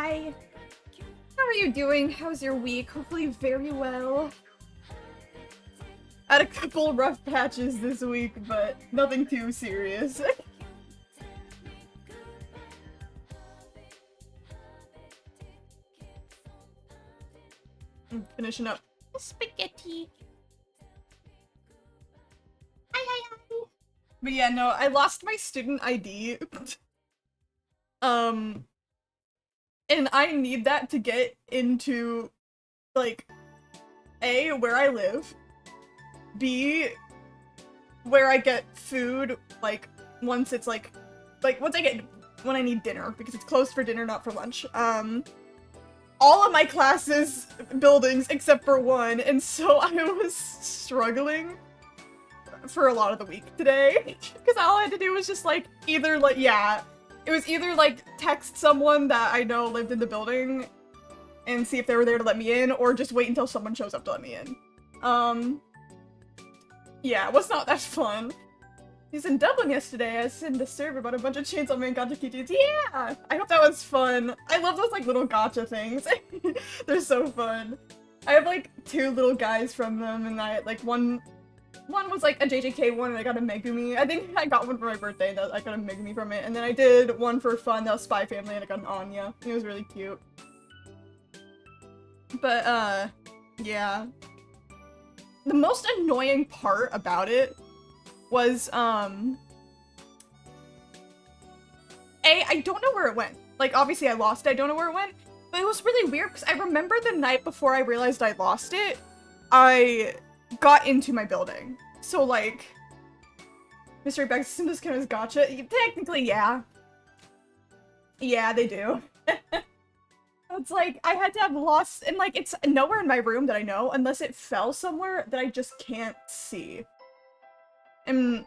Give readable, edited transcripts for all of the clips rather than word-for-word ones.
Hi. How are you doing? How's your week? Hopefully very well. I had a couple rough patches this week, but nothing too serious. I'm finishing up spaghetti. Hi. But yeah, no, I lost my student ID. And I need that to get into, like, A, where I live, B, where I get food, like, once it's, like, once when I need dinner, because it's closed for dinner, not for lunch. All of my classes, buildings, except for one, and so I was struggling for a lot of the week today, because all I had to do was just, like, it was either, like, text someone that I know lived in the building and see if they were there to let me in, or just wait until someone shows up to let me in. Yeah, it was not that fun. He's in Dublin yesterday. I was in the server, but a bunch of Chainsaw Man gacha kitties. Yeah! I hope that was fun. I love those, like, little gacha things. They're so fun. I have, like, 2 little guys from them, and one was, like, a JJK one, and I got a Megumi. I think I got one for my birthday, that I got a Megumi from it. And then I did one for fun, that was Spy Family, and I got an Anya. It was really cute. But, yeah. The most annoying part about it was, I don't know where it went. Like, obviously I lost it, I don't know where it went. But it was really weird, because I remember the night before I realized I lost it, I got into my building. So, like, mystery bags assume this count as gacha? Technically, yeah. Yeah, they do. It's like, I had to have lost, and like, it's nowhere in my room that I know, unless it fell somewhere that I just can't see. And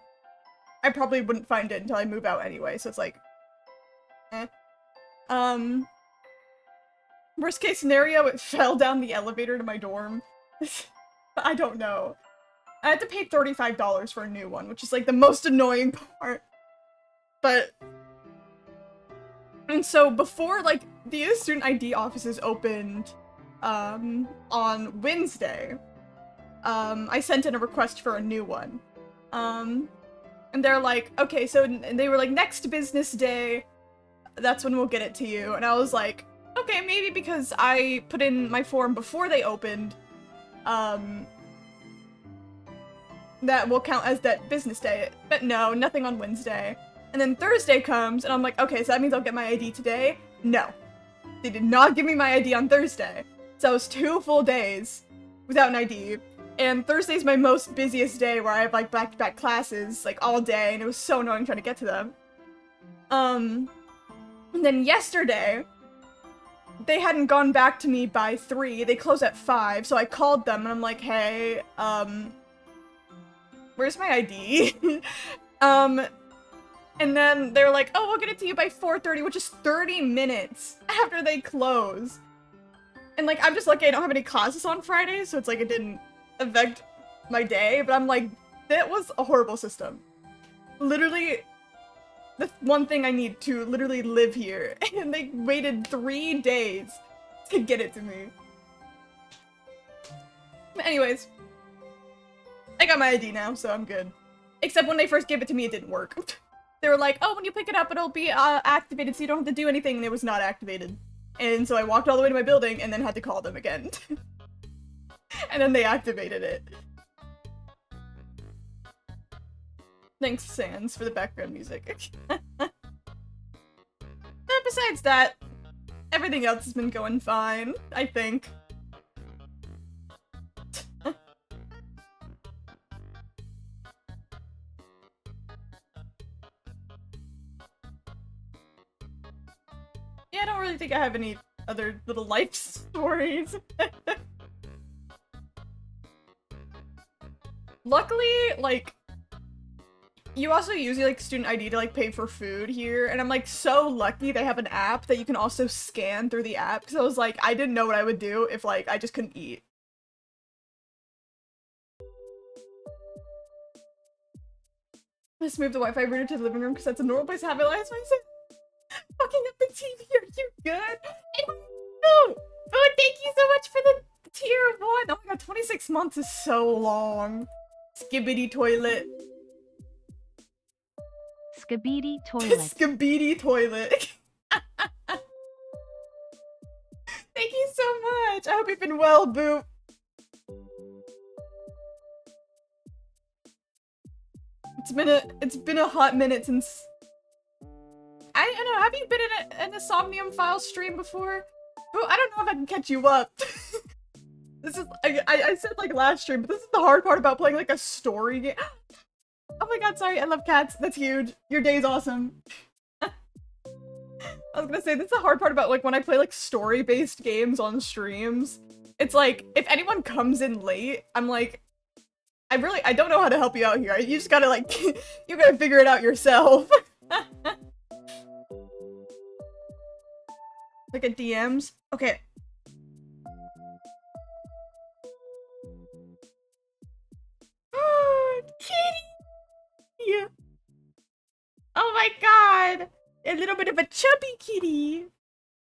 I probably wouldn't find it until I move out anyway, so it's like, eh. Worst case scenario, it fell down the elevator to my dorm. I don't know. I had to pay $35 for a new one, which is like the most annoying part. But... And so before, like, the student ID offices opened, on Wednesday, I sent in a request for a new one. And they're like, okay, so, and they were like, next business day, that's when we'll get it to you. And I was like, okay, maybe because I put in my form before they opened, that will count as that business day. But no, nothing on Wednesday. And then Thursday comes, and I'm like, okay, so that means I'll get my ID today? No. They did not give me my ID on Thursday. So it was 2 full days without an ID. And Thursday's my most busiest day where I have, like, back-to-back classes, like, all day, and it was so annoying trying to get to them. And then yesterday, they hadn't gone back to me by 3, they close at 5, so I called them, and I'm like, hey, where's my ID? And then they're like, oh, we'll get it to you by 4:30, which is 30 minutes after they close. And, like, I'm just lucky I don't have any classes on Friday, so it's like it didn't affect my day, but I'm like, that was a horrible system. Literally, the one thing I need to literally live here, and they waited 3 days to get it to me. But anyways, I got my ID now, so I'm good. Except when they first gave it to me, it didn't work. They were like, oh, when you pick it up, it'll be activated so you don't have to do anything, and it was not activated. And so I walked all the way to my building and then had to call them again. And then they activated it. Thanks, Sans, for the background music. But besides that, everything else has been going fine, I think. Yeah, I don't really think I have any other little life stories. Luckily, like, you also use, like, student ID to, like, pay for food here, and I'm, like, so lucky they have an app that you can also scan through the app, because I was like, I didn't know what I would do if, like, I just couldn't eat. Let's move the Wi-Fi router to the living room, because that's a normal place to have it. fucking up the TV. Are you good? Oh, thank you so much for the tier 1. Oh my god, 26 months is so long. Skibbity toilet. Skibidi toilet. Skibidi toilet. Thank you so much. I hope you've been well, Boo. It's been a hot minute since I don't know. Have you been in a Somnium file stream before? Boo, I don't know if I can catch you up. This is I said like last stream, but this is the hard part about playing like a story game. Oh my god, sorry, I love cats. That's huge. Your day's awesome. I was gonna say, this is the hard part about like when I play like story-based games on streams. It's like, if anyone comes in late, I'm like, I don't know how to help you out here. You just gotta like, you gotta figure it out yourself. Look at DMs. Okay. Kitty! Oh my god! A little bit of a chubby kitty!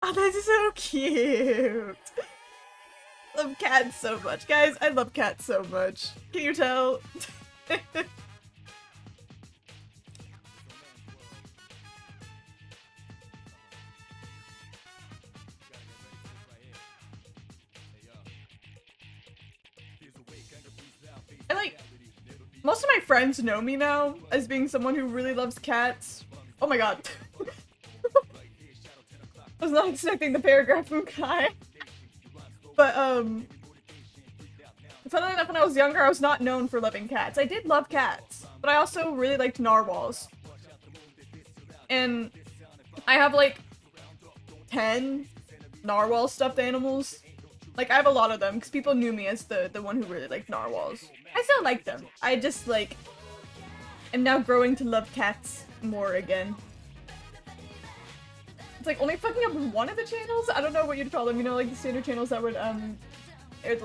Oh, that's so cute! Love cats so much. Guys, I love cats so much. Can you tell? I like, most of my friends know me now as being someone who really loves cats. Oh my god. I was not expecting the paragraph from Kai. But, funnily enough, when I was younger, I was not known for loving cats. I did love cats, but I also really liked narwhals. And I have, like, 10 narwhal stuffed animals. Like, I have a lot of them, because people knew me as the one who really liked narwhals. I still like them. I just, like, am now growing to love cats more again. It's like only fucking up one of the channels? I don't know what you'd call them, you know, like the standard channels that would, air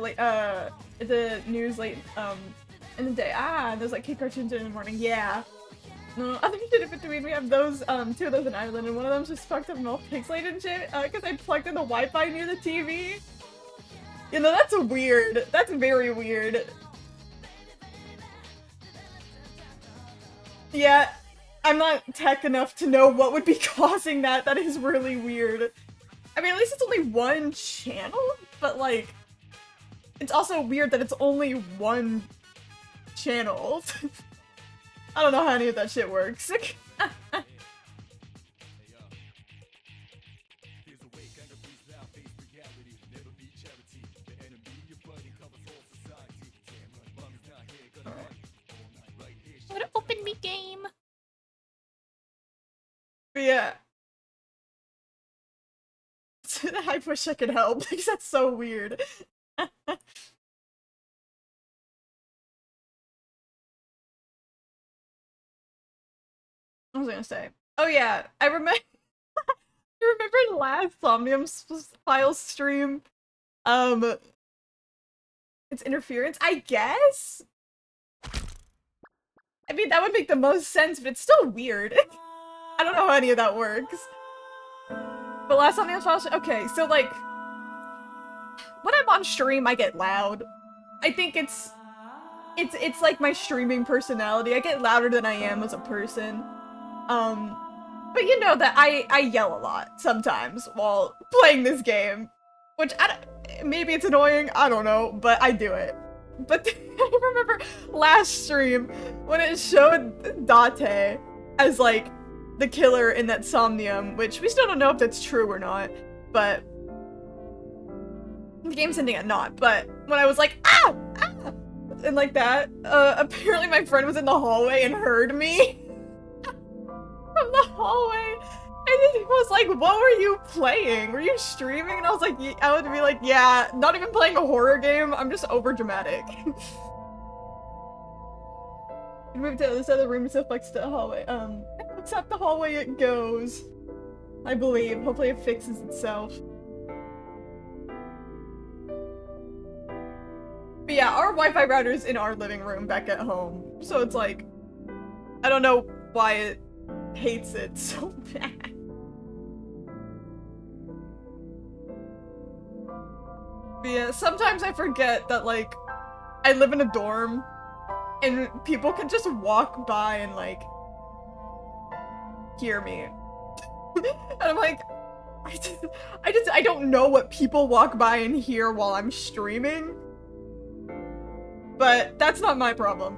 the news late, in the day. Ah, those like kid cartoons in the morning, yeah. No, I think we did it between. We have those, 2 of those in Ireland, and one of them's just fucked up and all pixelated and shit, because I plugged in the Wi-Fi near the TV. You know, that's weird. That's very weird. Yeah, I'm not tech enough to know what would be causing that. That is really weird. I mean, at least it's only one channel, but like, it's also weird that it's only one channel. I don't know how any of that shit works. What an open me game. But yeah. I wish I could help, because that's so weird. I was gonna say. Oh yeah, I remember I remember last Somnium file stream. It's interference, I guess? I mean, that would make the most sense, but it's still weird. I don't know how any of that works. But last Somnium file stream, okay, so like, when I'm on stream, I get loud. I think it's like my streaming personality. I get louder than I am as a person. But you know that I yell a lot sometimes while playing this game, which maybe it's annoying, I don't know, but I do it. But I remember last stream when it showed Date as like the killer in that Somnium, which we still don't know if that's true or not, but the game's ending at not. But when I was like, ah, ah, and like that, apparently my friend was in the hallway and heard me from the hallway, and then he was like, what were you playing? Were you streaming? And I was like, I would be like, yeah, not even playing a horror game, I'm just over dramatic. You moved to this other room, it's so flex to the hallway. Except the hallway it goes. I believe. Hopefully it fixes itself. But yeah, our Wi-Fi router's in our living room back at home. So it's like, I don't know why it hates it so bad. Yeah, sometimes I forget that, like, I live in a dorm, and people can just walk by and, like, hear me. And I'm like, I don't know what people walk by and hear while I'm streaming. But that's not my problem.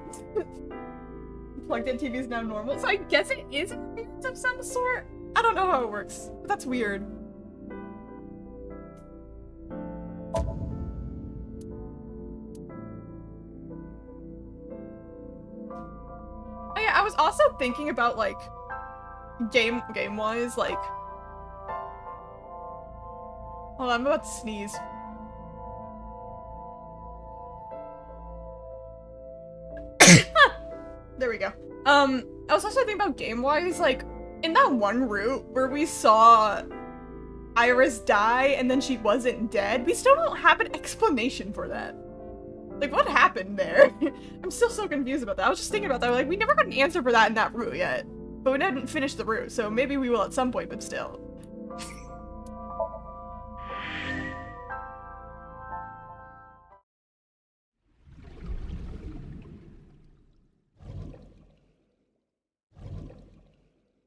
Plugged-in TV is now normal, so I guess it is an advance of some sort? I don't know how it works, but that's weird. Oh yeah, I was also thinking about, like, game-wise, like... Hold on, I'm about to sneeze. There we go. I was also thinking about game-wise, like, in that one route where we saw Iris die and then she wasn't dead, we still don't have an explanation for that. Like, what happened there? I'm still so confused about that. I was just thinking about that. Like, we never got an answer for that in that route yet. But we hadn't finished the route, so maybe we will at some point, but still.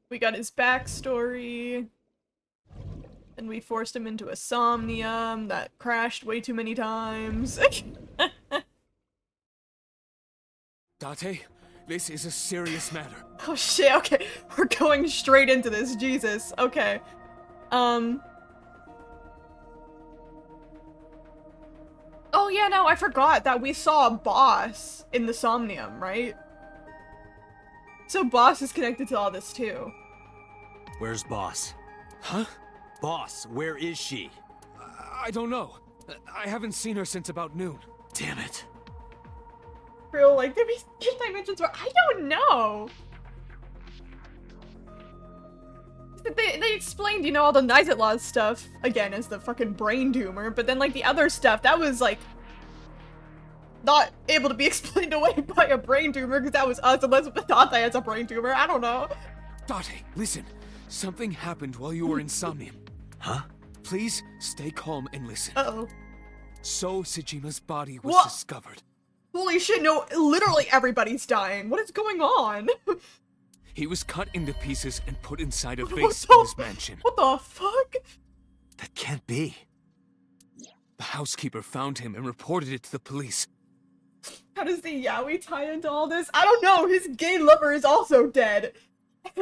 We got his backstory. And we forced him into a Somnium that crashed way too many times. Date, this is a serious matter. Oh shit, okay. We're going straight into this, Jesus. Okay. Oh yeah, no, I forgot that we saw a boss in the Somnium, right? So Boss is connected to all this too. Where's Boss? Huh? Boss, where is she? I don't know. I haven't seen her since about noon. Damn it. Real, like, did we skip dimensions where I don't know. They explained, you know, all the Nizet stuff, again, as the fucking brain tumor, but then, like, the other stuff, that was, like, not able to be explained away by a brain tumor, because that was us, unless we thought that has a brain tumor, I don't know. Date, listen. Something happened while you were in Somnium. Huh? Please stay calm and listen. Uh-oh. So Sejima's body was What? discovered. Holy shit, no, literally everybody's dying. What is going on? He was cut into pieces and put inside a What vase the- in his mansion. What the fuck? That can't be. The housekeeper found him and reported it to the police. How does the yaoi tie into all this? I don't know, his gay lover is also dead.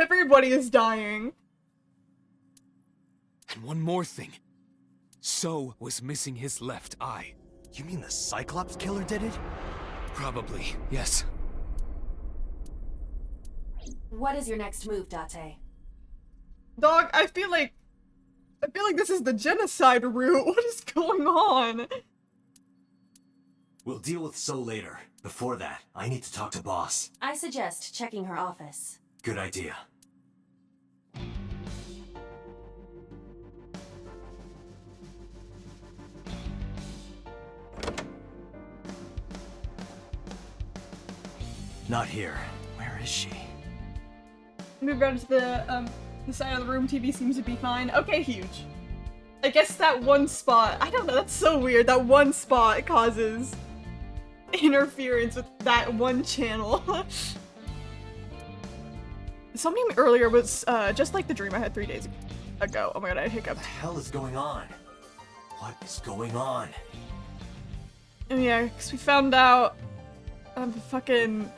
Everybody is dying. And one more thing. So was missing his left eye. You mean the Cyclops killer did it? Probably, yes. What is your next move, Date? Dog, I feel like this is the genocide route. What is going on? We'll deal with So later. Before that, I need to talk to Boss. I suggest checking her office. Good idea. Not here. Where is she? Move around to the side of the room. TV seems to be fine. Okay, huge. I guess that one spot, I don't know, that's so weird. That one spot causes interference with that one channel. Something earlier was just like the dream I had 3 days ago. Oh my god, I hiccuped. What the hell is going on? What is going on? And yeah, because we found out fucking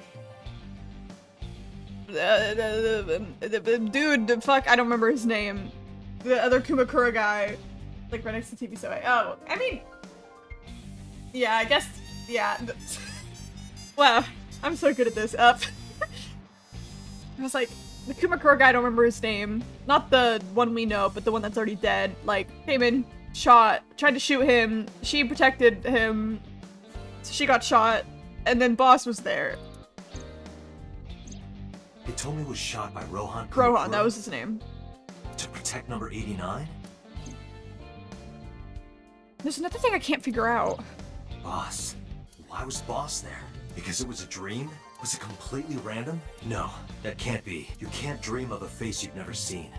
the dude, the fuck, I don't remember his name. The other Kumakura guy, like right next to TV Soy. Oh, I mean, yeah, I guess, yeah. Wow, I'm so good at this. I was like, the Kumakura guy, I don't remember his name. Not the one we know, but the one that's already dead. Like, came in, shot, tried to shoot him, she protected him, so she got shot, and then Boss was there. Hitomi was shot by Rohan Kumakura Rohan, that was his name. to protect number 89? There's another thing I can't figure out. Boss. Why was Boss there? Because it was a dream? Was it completely random? No, that can't be. You can't dream of a face you've never seen.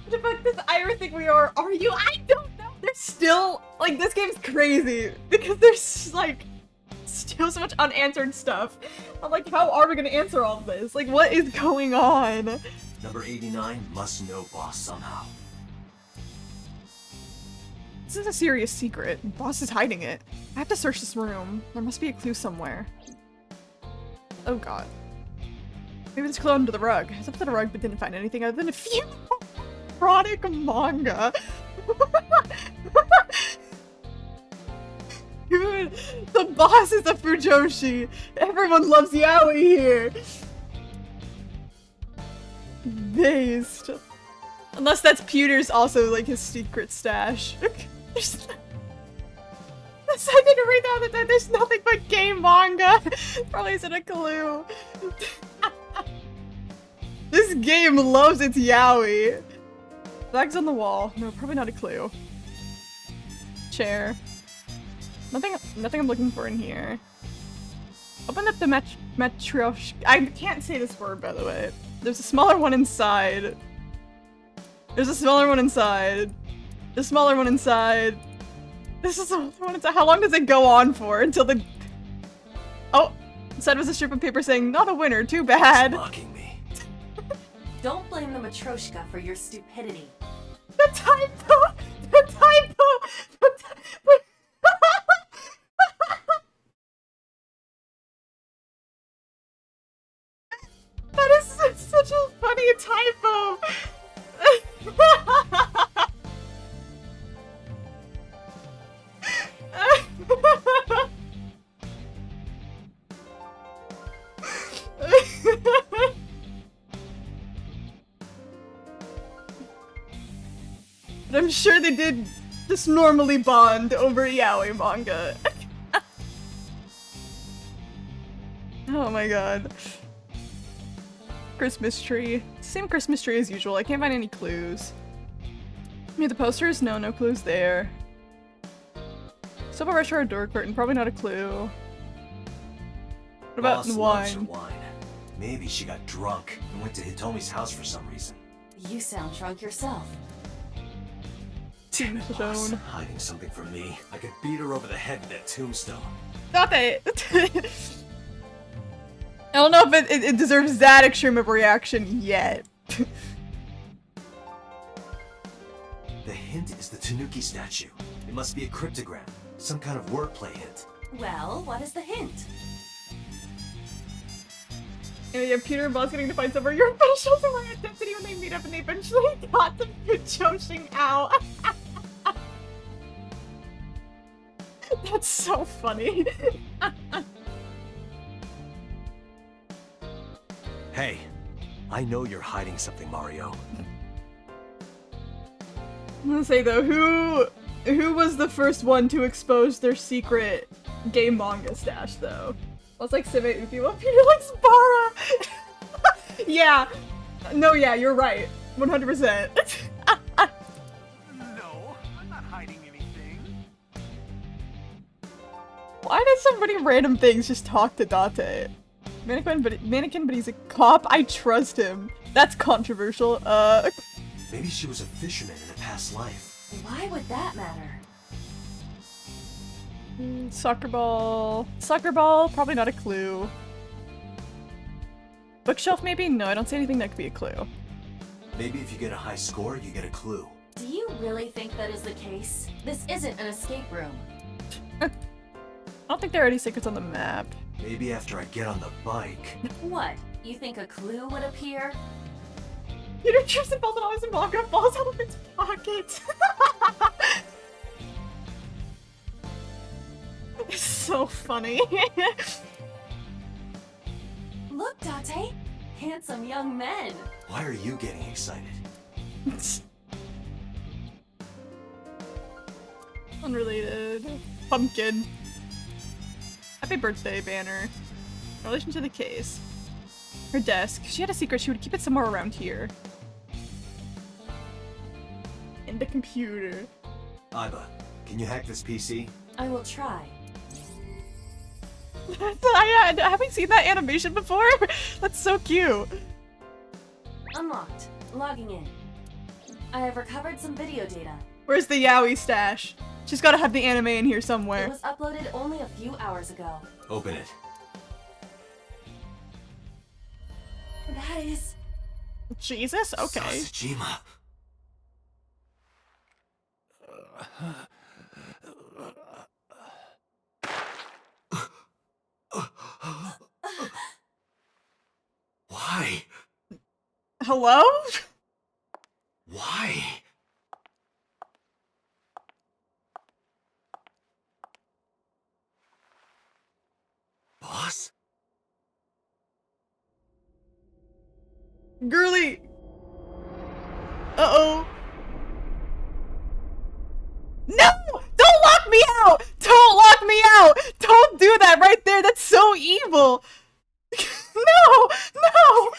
What the fuck this Ira think we are you? I don't know! There's still, like, this game's crazy because there's, like, still so much unanswered stuff. I'm like, how are we gonna answer all of this? Like, what is going on? Number 89 must know Boss somehow. This is a serious secret. Boss is hiding it. I have to search this room. There must be a clue somewhere. Oh god. Maybe this clue under the rug. I looked at the rug but didn't find anything other than a few erotic manga. Dude, the boss is a Fujoshi. Everyone loves yaoi here. Based. Unless that's Pewter's also like his secret stash. I didn't read that there's nothing but game manga. Probably isn't a clue. This game loves its yaoi. Bags on the wall. No, probably not a clue. Chair. Nothing I'm looking for in here. Open up the metrosh. I can't say this word, by the way. There's a smaller one inside. There's a smaller one inside. The smaller one inside. This is the one inside. How long does it go on for until the... Oh! Inside was a strip of paper saying, not a winner, too bad. It's mocking me. Don't blame the Matryoshka for your stupidity. The typo! The typo! That is such a funny typo! But I'm sure they did just normally bond over yaoi manga. Oh my god. Christmas tree. Same Christmas tree as usual. I can't find any clues. Near the posters? No, no clues there. Soap rush or a door curtain? Probably not a clue. What about Boss the loves her wine? wine. Maybe she got drunk and went to Hitomi's house for some reason. You sound drunk yourself. Damn it, Boss. Tombstone. Hiding something from me. I could beat her over the head with that tombstone. Stop it! I don't know if it deserves that extreme of a reaction yet. The hint is the Tanuki statue. It must be a cryptogram. Some kind of wordplay hint. Well, what is the hint? And yeah, Peter and Boss getting to find somewhere. Your officials are my identity when they meet up and they eventually got them joshing out. That's so funny. Hey, I know you're hiding something, Mario. I'm gonna say though, who was the first one to expose their secret game manga stash though? Well, it's like Sime Uki. Well, Peter likes Bara! Yeah. No, yeah, you're right. 100%. No, I'm not hiding anything. Why did so many random things just talk to Date? Mannequin, but he's a cop? I trust him. That's controversial. Maybe she was a fisherman in a past life. Why would that matter? Soccer ball. Soccer ball, probably not a clue. Bookshelf, maybe? No, I don't see anything that could be a clue. Maybe if you get a high score, you get a clue. Do you really think that is the case? This isn't an escape room. I don't think there are any secrets on the map. Maybe after I get on the bike. What? You think a clue would appear? Peter trips and falls and always in manga falls out of its pocket. It's so funny. Look, Date! Handsome young men! Why are you getting excited? Unrelated. Pumpkin. Happy birthday banner. In relation to the case. Her desk. If she had a secret, she would keep it somewhere around here. In the computer. Aiba, can you hack this PC? I will try. I haven't seen that animation before. That's so cute. Unlocked. Logging in. I have recovered some video data. Where's the yaoi stash? She's gotta have the anime in here It somewhere. was uploaded only a few hours ago. Open it. That is... Jesus? Okay. Sasajima. Why? Hello? Why? Boss? Girly! Uh-oh. No! Don't lock me out! Don't lock me out! Don't do that right there! That's so evil! No! No!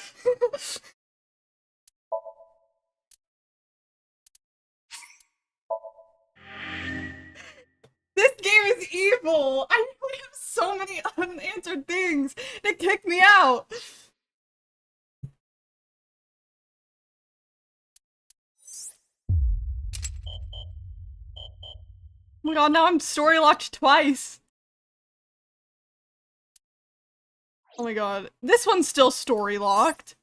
This game is evil! I have so many unanswered things that kick me out! Oh my god, now I'm story locked twice. Oh my god. This one's still story locked.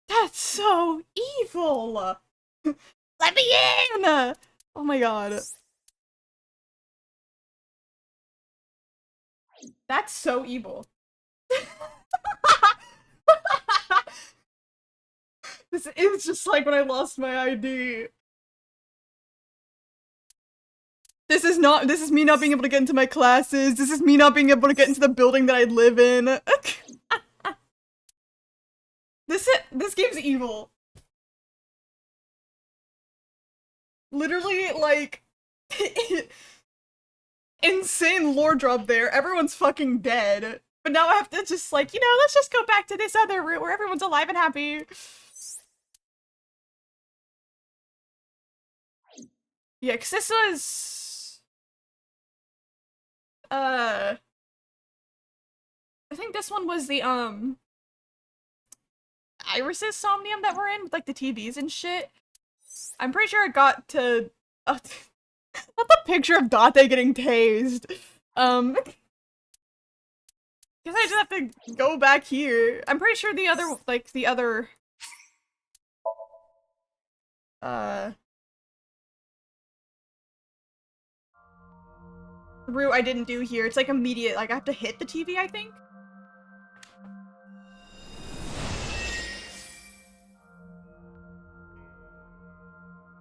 That's so evil! Let me in! Oh my god. That's so evil. This is just like when I lost my ID. This is me not being able to get into my classes. This is me not being able to get into the building that I live in. This game's evil. Literally, like, insane lore drop there. Everyone's fucking dead. But now I have to just, like, you know, let's just go back to this other route where everyone's alive and happy. Yeah, 'cause this was... I think this one was the, Iris's Somnium that we're in, with, like, the TVs and shit. I'm pretty sure I got to... not the picture of Date getting tased. Because I just have to go back here. I'm pretty sure the other, like, the other... route I didn't do here. It's, like, immediate. Like, I have to hit the TV, I think?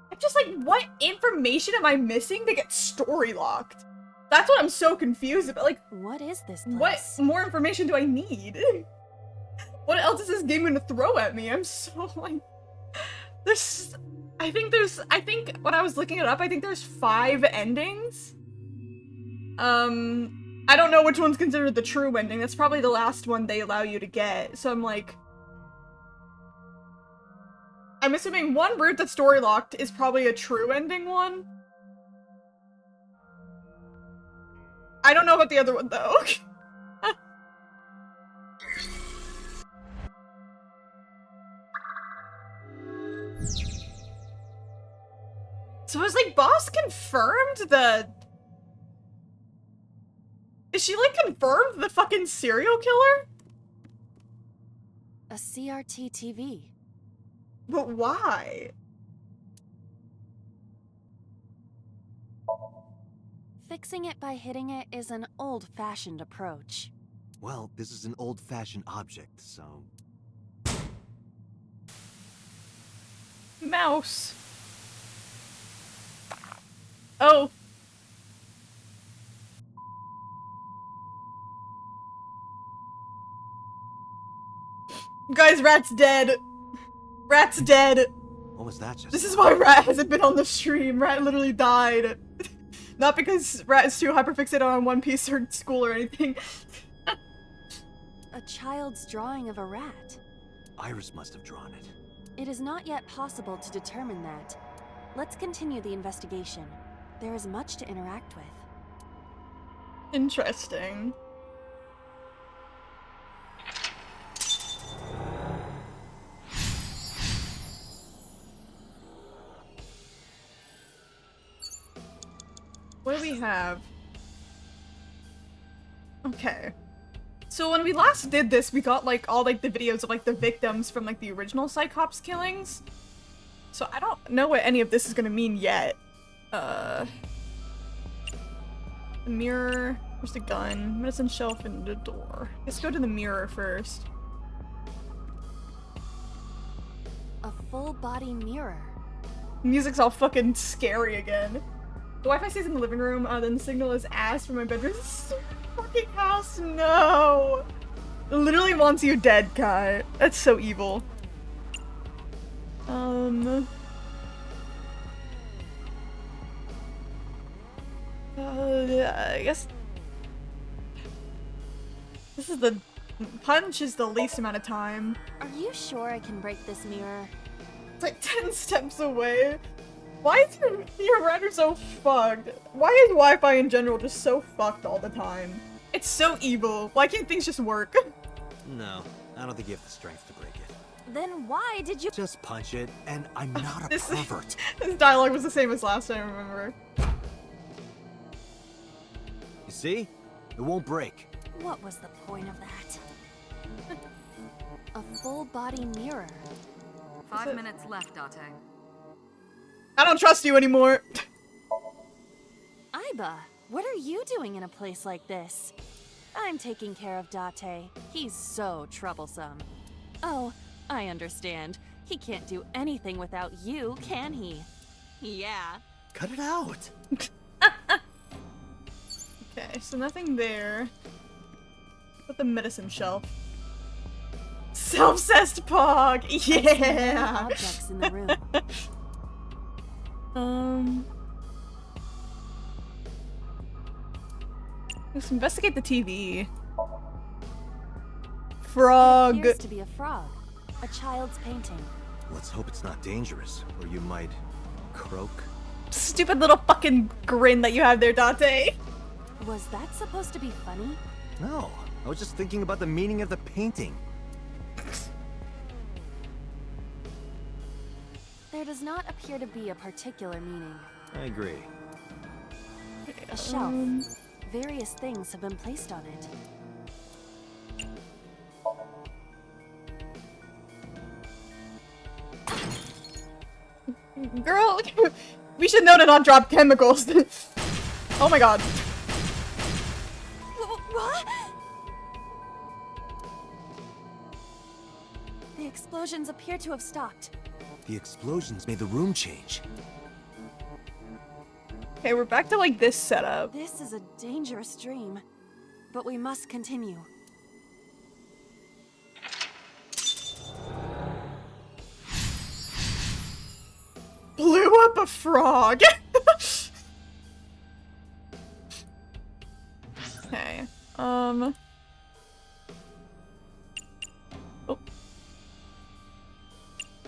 I'm just like, what information am I missing to get story locked? That's what I'm so confused about. Like, What is this place? what more information do I need? What else is this game gonna throw at me? I'm so like, I think when I was looking it up, I think there's 5 endings. I don't know which one's considered the true ending. That's probably the last one they allow you to get. So I'm like, I'm assuming one route that's story locked is probably a true ending one. I don't know about the other one though. So is, like, boss confirmed the... Is she, like, confirmed the fucking serial killer? A CRT TV. But why? Fixing it by hitting it is an old-fashioned approach. Well, this is an old-fashioned object, so... Mouse. Oh. Guys, Rat's dead. Rat's dead. What was that just This is now? why Rat hasn't been on the stream. Rat literally died. Not because Rat is too hyperfixated on One Piece or school or anything. A child's drawing of a rat. Iris must have drawn it. It is not yet possible to determine that. Let's continue the investigation. There is much to interact with. Interesting. have? Okay. So when we last did this, we got like all like the videos of like the victims from like the original Cyclops killings. So I don't know what any of this is gonna mean yet. The mirror, where's the gun? Medicine shelf and the door. Let's go to the mirror first. A full body mirror. Music's all fucking scary again. The Wi-Fi stays in the living room, then the signal is ass from my bedroom. This is so fucking house, no! It literally wants you dead, Kai. That's so evil. I guess this is the punch is the least amount of time. Are you sure I can break this mirror? It's like 10 steps away. Why is your router so fucked? Why is Wi-Fi in general just so fucked all the time? It's so evil. Why can't things just work? No, I don't think you have the strength to break it. Then why did you— Just punch it, and I'm not a pervert. This dialogue was the same as last time, remember? You see? It won't break. What was the point of that? A full body mirror. 5 minutes left, Date. I don't trust you anymore. Aiba, what are you doing in a place like this? I'm taking care of Date. He's so troublesome. Oh, I understand. He can't do anything without you, can he? Yeah. Cut it out. Okay, so nothing there. Put the medicine shelf. Self-cessed pog! Yeah! Objects in the room. Let's investigate the TV. Frog! Appears to be a frog. A child's painting. Let's hope it's not dangerous, or you might croak. Stupid little fucking grin that you have there, Date. Was that supposed to be funny? No, I was just thinking about the meaning of the painting. There does not appear to be a particular meaning. I agree. A shelf. Various things have been placed on it. Girl, we should know to not drop chemicals. Oh my god. What? The explosions appear to have stopped. The explosions made the room change. Okay, we're back to like this setup. This is a dangerous dream, but we must continue. Blew up a frog. Okay. Oh.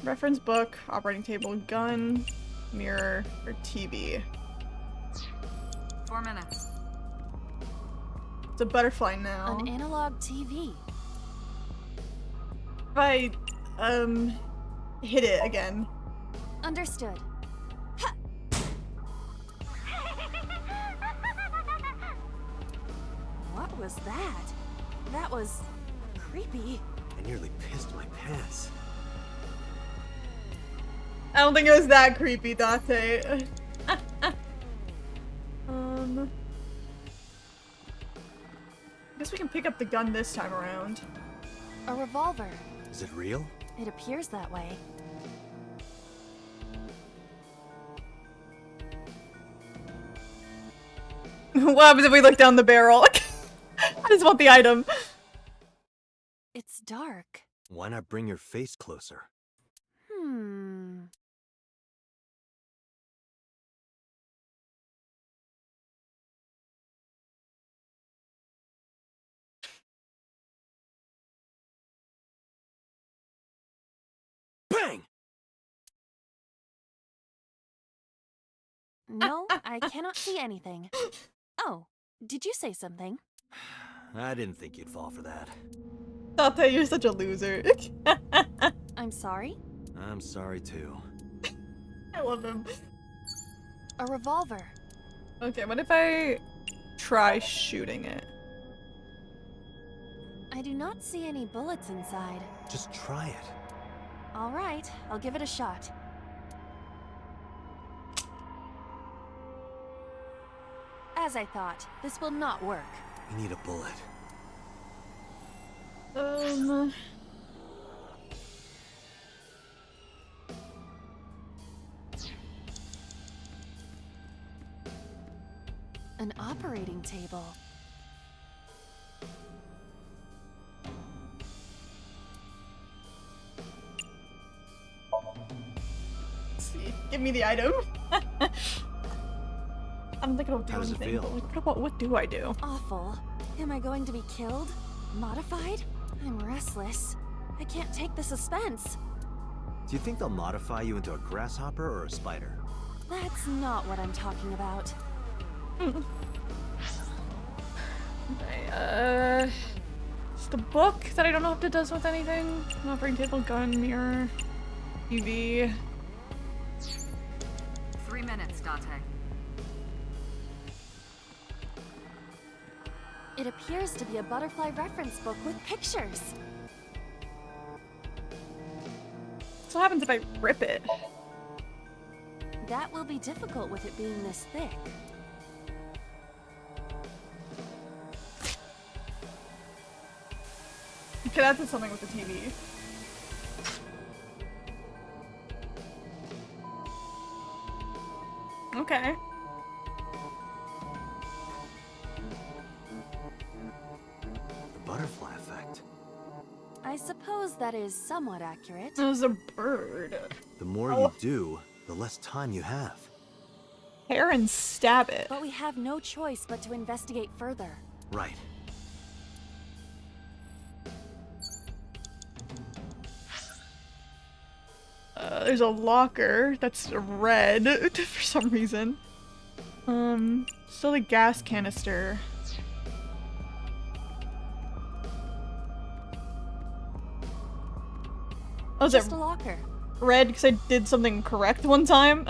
Reference book, operating table, gun, mirror, or TV. 4 minutes. It's a butterfly now. An analog TV. If I, hit it again. Understood. What was that? That was creepy. I nearly pissed my pants. I don't think it was that creepy, Date. Guess we can pick up the gun this time around. A revolver. Is it real? It appears that way. What happens if we look down the barrel? I just want the item. It's dark. Why not bring your face closer? Bang! No, I cannot see anything. Oh, did you say something? I didn't think you'd fall for that. Date, you're such a loser. I'm sorry? I'm sorry too. I love him. A revolver. Okay, what if I try shooting it? I do not see any bullets inside. Just try it. All right, I'll give it a shot. As I thought, this will not work. We need a bullet. An operating table. Let's see. Give me the item. I don't think it'll do How does it anything. feel? But like, what do I do? Awful. Am I going to be killed? Modified? I'm restless. I can't take the suspense. Do you think they'll modify you into a grasshopper or a spider? That's not what I'm talking about. Okay, it's the book that I don't know if it does with anything. An operating table, gun, mirror, TV. 3 minutes, Date. It appears to be a butterfly reference book with pictures. So what happens if I rip it? That will be difficult with it being this thick. Okay, that did something with the TV. Okay. The butterfly effect. I suppose that is somewhat accurate. It was a bird. The more Oh. you do, the less time you have. Hair and stab it. But we have no choice but to investigate further. Right. There's a locker that's red for some reason. Still a gas canister. Oh, is it Just a locker. red because I did something correct one time?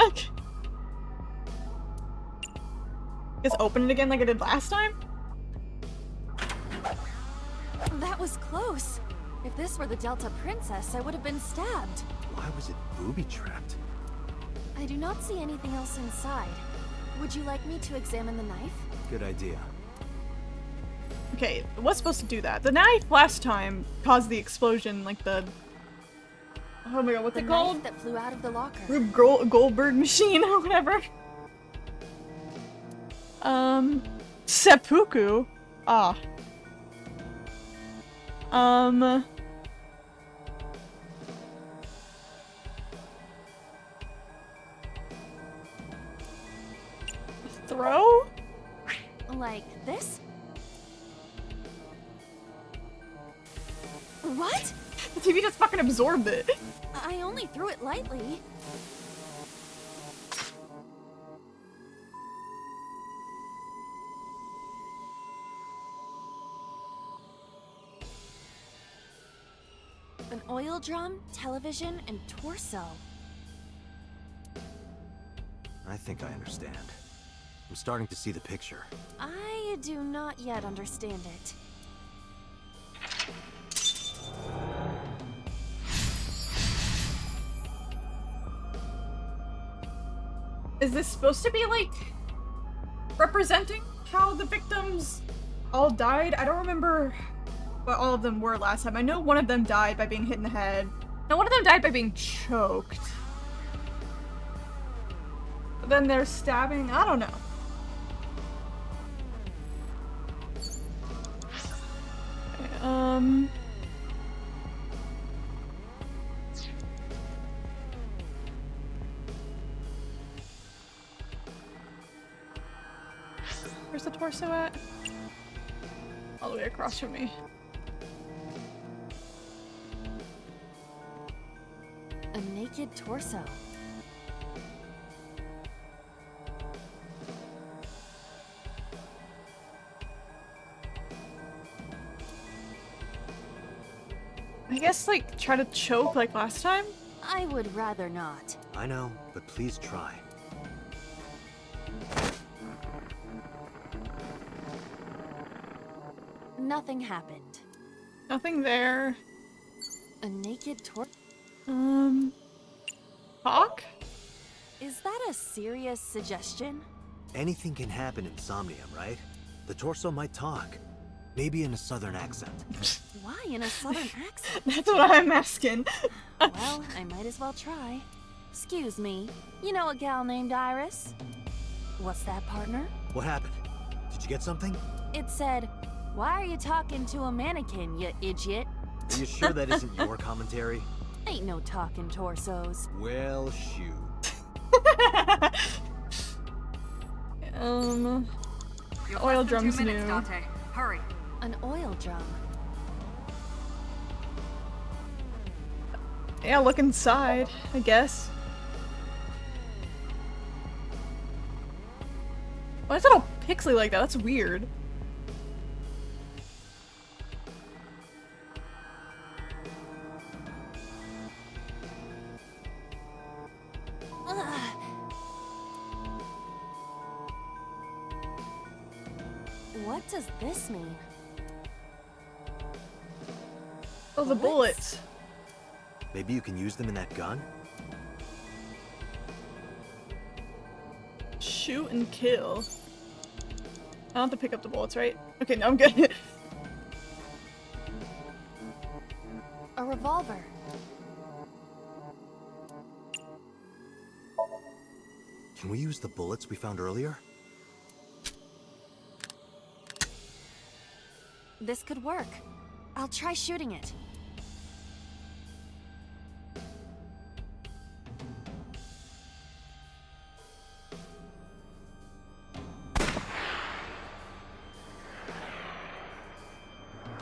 Just open it again like I did last time? That was close. If this were the Delta Princess, I would have been stabbed. Why was it booby-trapped? I do not see anything else inside. Would you like me to examine the knife? Good idea. Okay, it was supposed to do that. The knife last time caused the explosion, like the... Oh my god, what's The it called? knife that flew out of the locker. Rube Goldberg machine or whatever. Seppuku? Ah. Throw? Like this? What? The TV just fucking absorbed it. I only threw it lightly. An oil drum, television, and torso. I think I understand. I'm starting to see the picture. I do not yet understand it. Is this supposed to be like representing how the victims all died? I don't remember what all of them were last time. I know one of them died by being hit in the head. No, one of them died by being choked. But then they're stabbing. I don't know. Okay, where's the torso at? All the way across from me. A naked torso. I guess, like, try to choke like last time? I would rather not. I know, but please try. Nothing happened. Nothing there. A naked torso? Hawk? Is that a serious suggestion? Anything can happen in Somnium, right? The torso might talk. Maybe in a southern accent. Why in a southern accent? That's what I'm asking. Well, I might as well try. Excuse me, you know a gal named Iris? What's that, partner? What happened? Did you get something? It said, "Why are you talking to a mannequin, you idiot?" Are you sure that isn't your commentary? Ain't no talking torsos. Well, shoot. You're Oil less than drums 2 minutes, new. Dante. Hurry. An oil drum. Yeah, look inside, I guess. Why is it all pixely like that? That's weird. Ugh. What does this mean? Oh, the bullets. Maybe you can use them in that gun? Shoot and kill. I don't have to pick up the bullets, right? Okay, no, I'm good. A revolver. Can we use the bullets we found earlier? This could work. I'll try shooting it.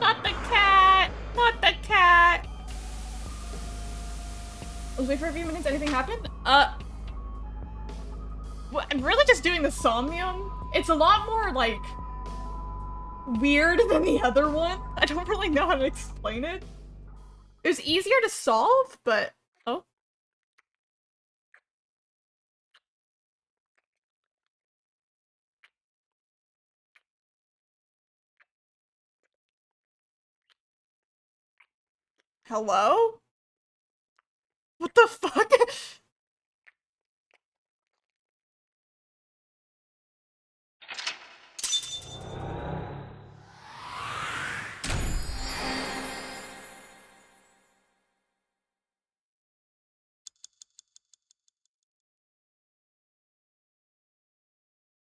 Not the cat! Not the cat! Let's wait for a few minutes. Anything happen? What, I'm really just doing the Somnium. It's a lot more, like, weird than the other one. I don't really know how to explain it. It was easier to solve, but... Oh. Hello? What the fuck?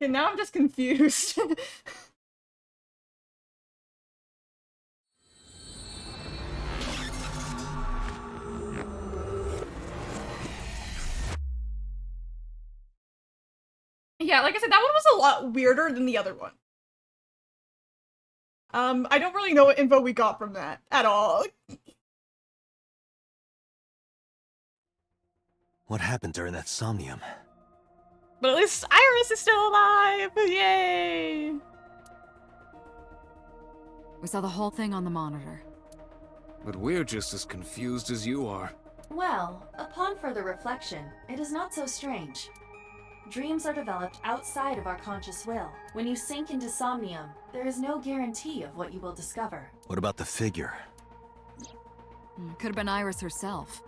Okay, now I'm just confused. Yeah, like I said, that one was a lot weirder than the other one. I don't really know what info we got from that at all. What happened during that Somnium? But at least Iris is still alive! Yay! We saw the whole thing on the monitor. But we're just as confused as you are. Well, upon further reflection, it is not so strange. Dreams are developed outside of our conscious will. When you sink into Somnium, there is no guarantee of what you will discover. What about the figure? Could have been Iris herself.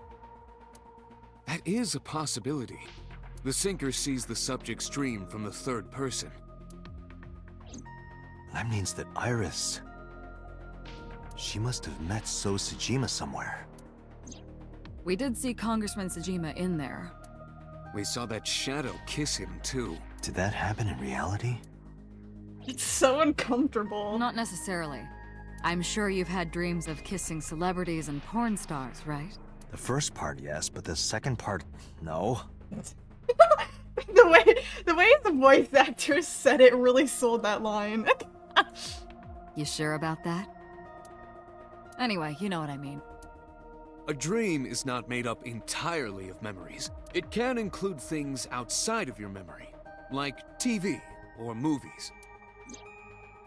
That is a possibility. The sinker sees the subject's dream from the third person. That means that Iris... She must have met So Sejima somewhere. We did see Congressman Sejima in there. We saw that shadow kiss him, too. Did that happen in reality? It's so uncomfortable. Not necessarily. I'm sure you've had dreams of kissing celebrities and porn stars, right? The first part, yes, but the second part, no. the way the voice actor said it really sold that line. You sure about that? Anyway, you know what I mean. A dream is not made up entirely of memories. It can include things outside of your memory, like TV or movies.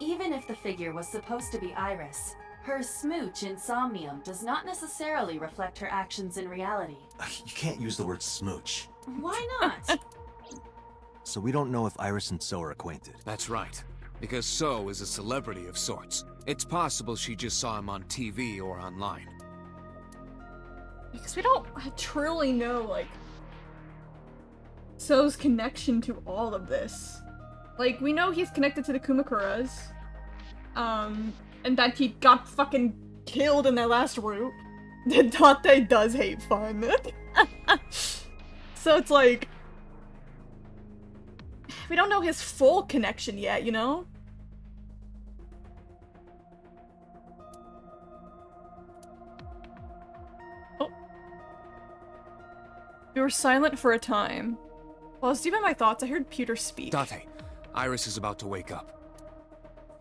Even if the figure was supposed to be Iris, her smooch in Somnium does not necessarily reflect her actions in reality. You can't use the word smooch. Why not? So we don't know if Iris and So are acquainted. That's right. because So is a celebrity of sorts. It's possible she just saw him on TV or online. Because we don't truly know, like, So's connection to all of this. Like, we know he's connected to the Kumakuras. And that he got fucking killed in their last route. Date does hate fun. So it's like... we don't know his full connection yet, you know? Oh. We were silent for a time. While I was deep in my thoughts, I heard Peter speak. Date, Iris is about to wake up.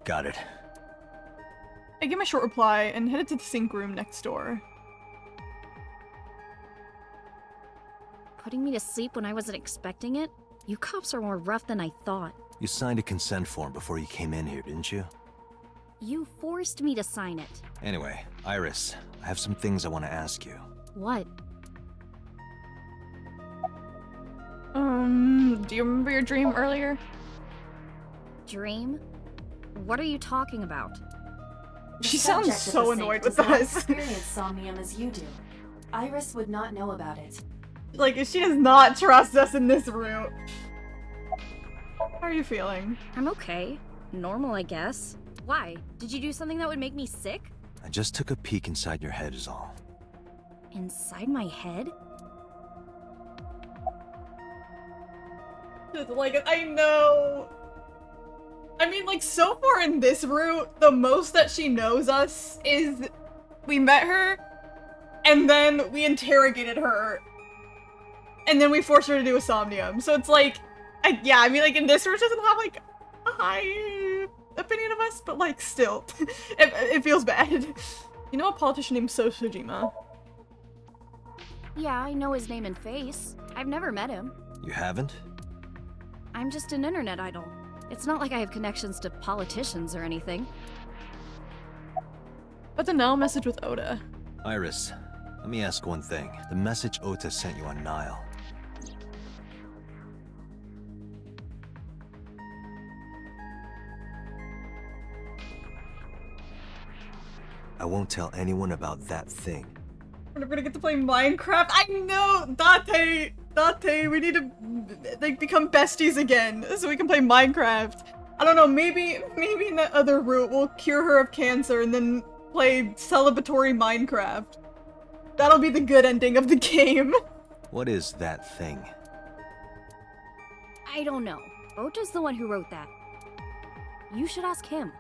Got it. I gave my short reply and headed to the sink room next door. Putting me to sleep when I wasn't expecting it? You cops are more rough than I thought. You signed a consent form before you came in here, didn't you? You forced me to sign it. Anyway, Iris, I have some things I want to ask you. What? Do you remember your dream earlier? Dream? What are you talking about? She sounds subject of so the annoyed safe with does not us. experience Somnium as you do. Iris would not know about it. Like, she does not trust us in this route. How are you feeling? I'm okay. Normal, I guess. Why? Did you do something that would make me sick? I just took a peek inside your head is all. Inside my head? Like, I know. I mean, like, so far in this route, the most that she knows us is we met her, and then we interrogated her, and then we forced her to do a Somnium. So it's like, yeah, I mean, like, in this route, she doesn't have, like, a high opinion of us, but, like, still, it feels bad. You know a politician named Sojima? Yeah, I know his name and face. I've never met him. You haven't? I'm just an internet idol. It's not like I have connections to politicians or anything. But the now message with Oda. Iris, let me ask one thing. The message Ota sent you on Nile. I won't tell anyone about that thing. We're never gonna get to play Minecraft. I know, Date, we need to like become besties again so we can play Minecraft. I don't know, maybe in that other route we'll cure her of cancer and then play celebratory Minecraft. That'll be the good ending of the game. What is that thing? I don't know. Ota's the one who wrote that. You should ask him.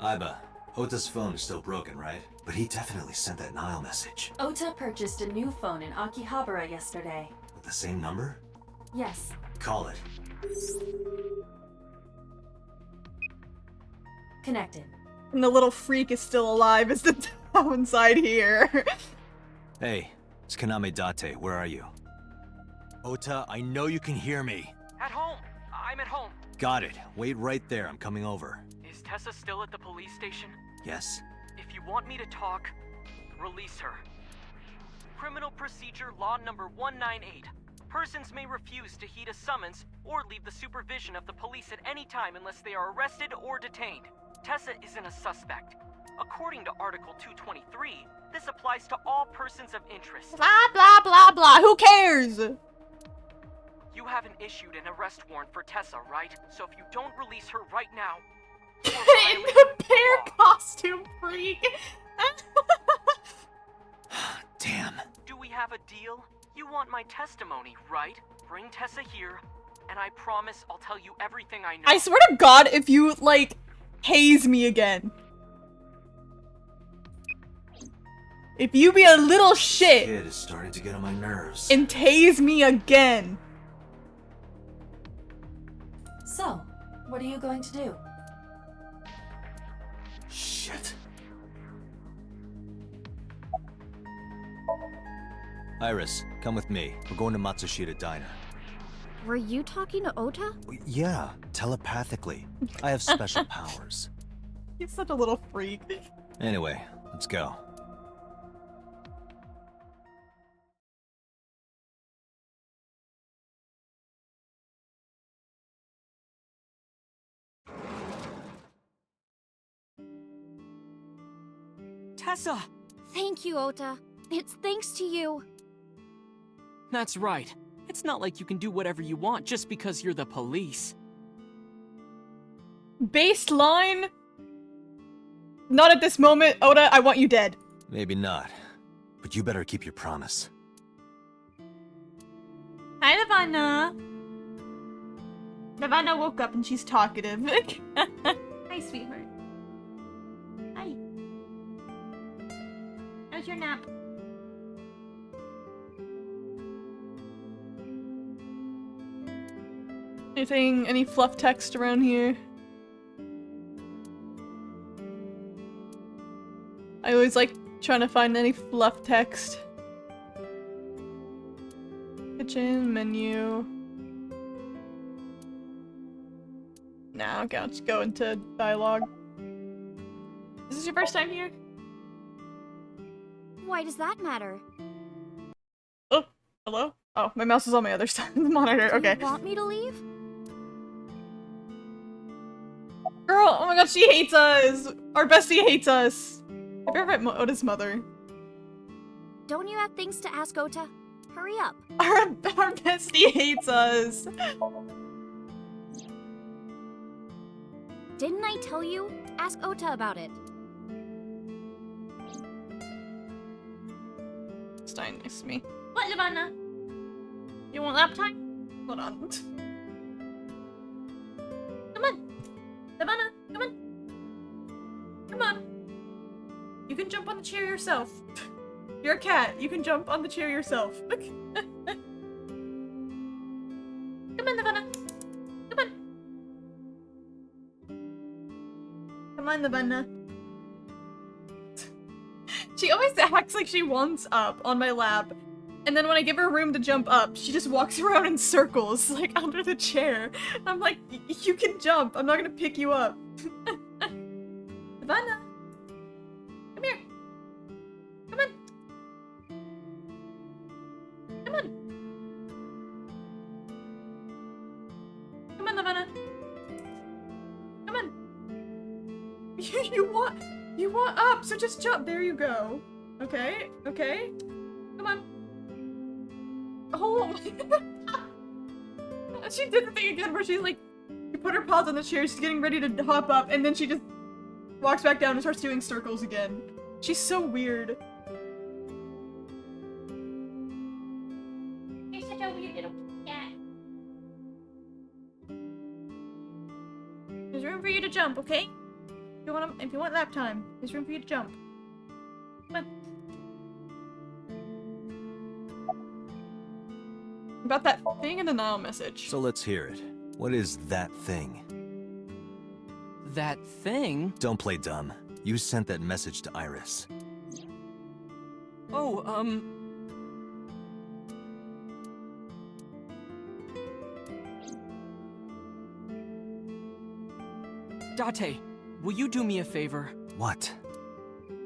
Aiba, Ota's phone is still broken, right? But he definitely sent that Nile message. Ota purchased a new phone in Akihabara yesterday. With the same number? Yes. Call it. Connected. And the little freak is still alive is the downside here. Hey, it's Kaname Date. Where are you? Ota, I know you can hear me. At home. I'm at home. Got it. Wait right there. I'm coming over. Is Tessa still at the police station? Yes. If you want me to talk, release her. Criminal Procedure Law Number 198. Persons may refuse to heed a summons or leave the supervision of the police at any time unless they are arrested or detained. Tessa isn't a suspect. According to Article 223, this applies to all persons of interest. Blah, blah, blah, blah. Who cares? You haven't issued an arrest warrant for Tessa, right? So if you don't release her right now... In the bear costume freak. Damn. Do we have a deal? You want my testimony, right? Bring Tessa here, and I promise I'll tell you everything I know. I swear to God, if you, like, haze me again. If you be a little shit Kid is starting to get on my nerves. and tase me again. So, what are you going to do? Shit. Iris, come with me. We're going to Matsushita Diner. Were you talking to Ota? Yeah, telepathically. I have special powers. He's such a little freak. Anyway, let's go. Tessa! Thank you, Ota. It's thanks to you. That's right. It's not like you can do whatever you want just because you're the police. Baseline? Not at this moment. Oda, I want you dead. Maybe not. But you better keep your promise. Hi, Nirvana. Nirvana woke up and she's talkative. Hi, sweetheart. Hi. How's your nap? Anything, any fluff text around here? I always like trying to find any fluff text. Kitchen, menu. Nah, okay, I'll just go into dialogue. Is this your first time here? Why does that matter? Oh, hello? Oh, my mouse is on my other side of the monitor. Okay. Do you want me to leave? Girl, oh my god, she hates us! Our bestie hates us! Have you ever met Ota's mother? Don't you have things to ask Ota? Hurry up. Our bestie hates us! Didn't I tell you? Ask Ota about it. Stein next to me. What, Lavanna? You want lap time? Hold on. Come on! Lavanna, come on! Come on! You can jump on the chair yourself. You're a cat. You can jump on the chair yourself. Come on, Lavanna. Come on. Come on, Lavanna. She always acts like she wants up on my lap. And then when I give her room to jump up, she just walks around in circles, like, under the chair. I'm like, you can jump. I'm not gonna pick you up. Savannah! Come here. Come on. Come on. Come on, Savannah. Come on. You want up, so just jump. There you go. Okay, okay. Come on. Oh, she did the thing again where she's like, you put her paws on the chair, she's getting ready to hop up, and then she just walks back down and starts doing circles again. She's so weird. You're such a weird little cat. There's room for you to jump, okay? If you want lap time, there's room for you to jump. Come on. About that thing in the Nile message. So let's hear it. What is that thing? That thing? Don't play dumb. You sent that message to Iris. Oh, Date, will you do me a favor? What?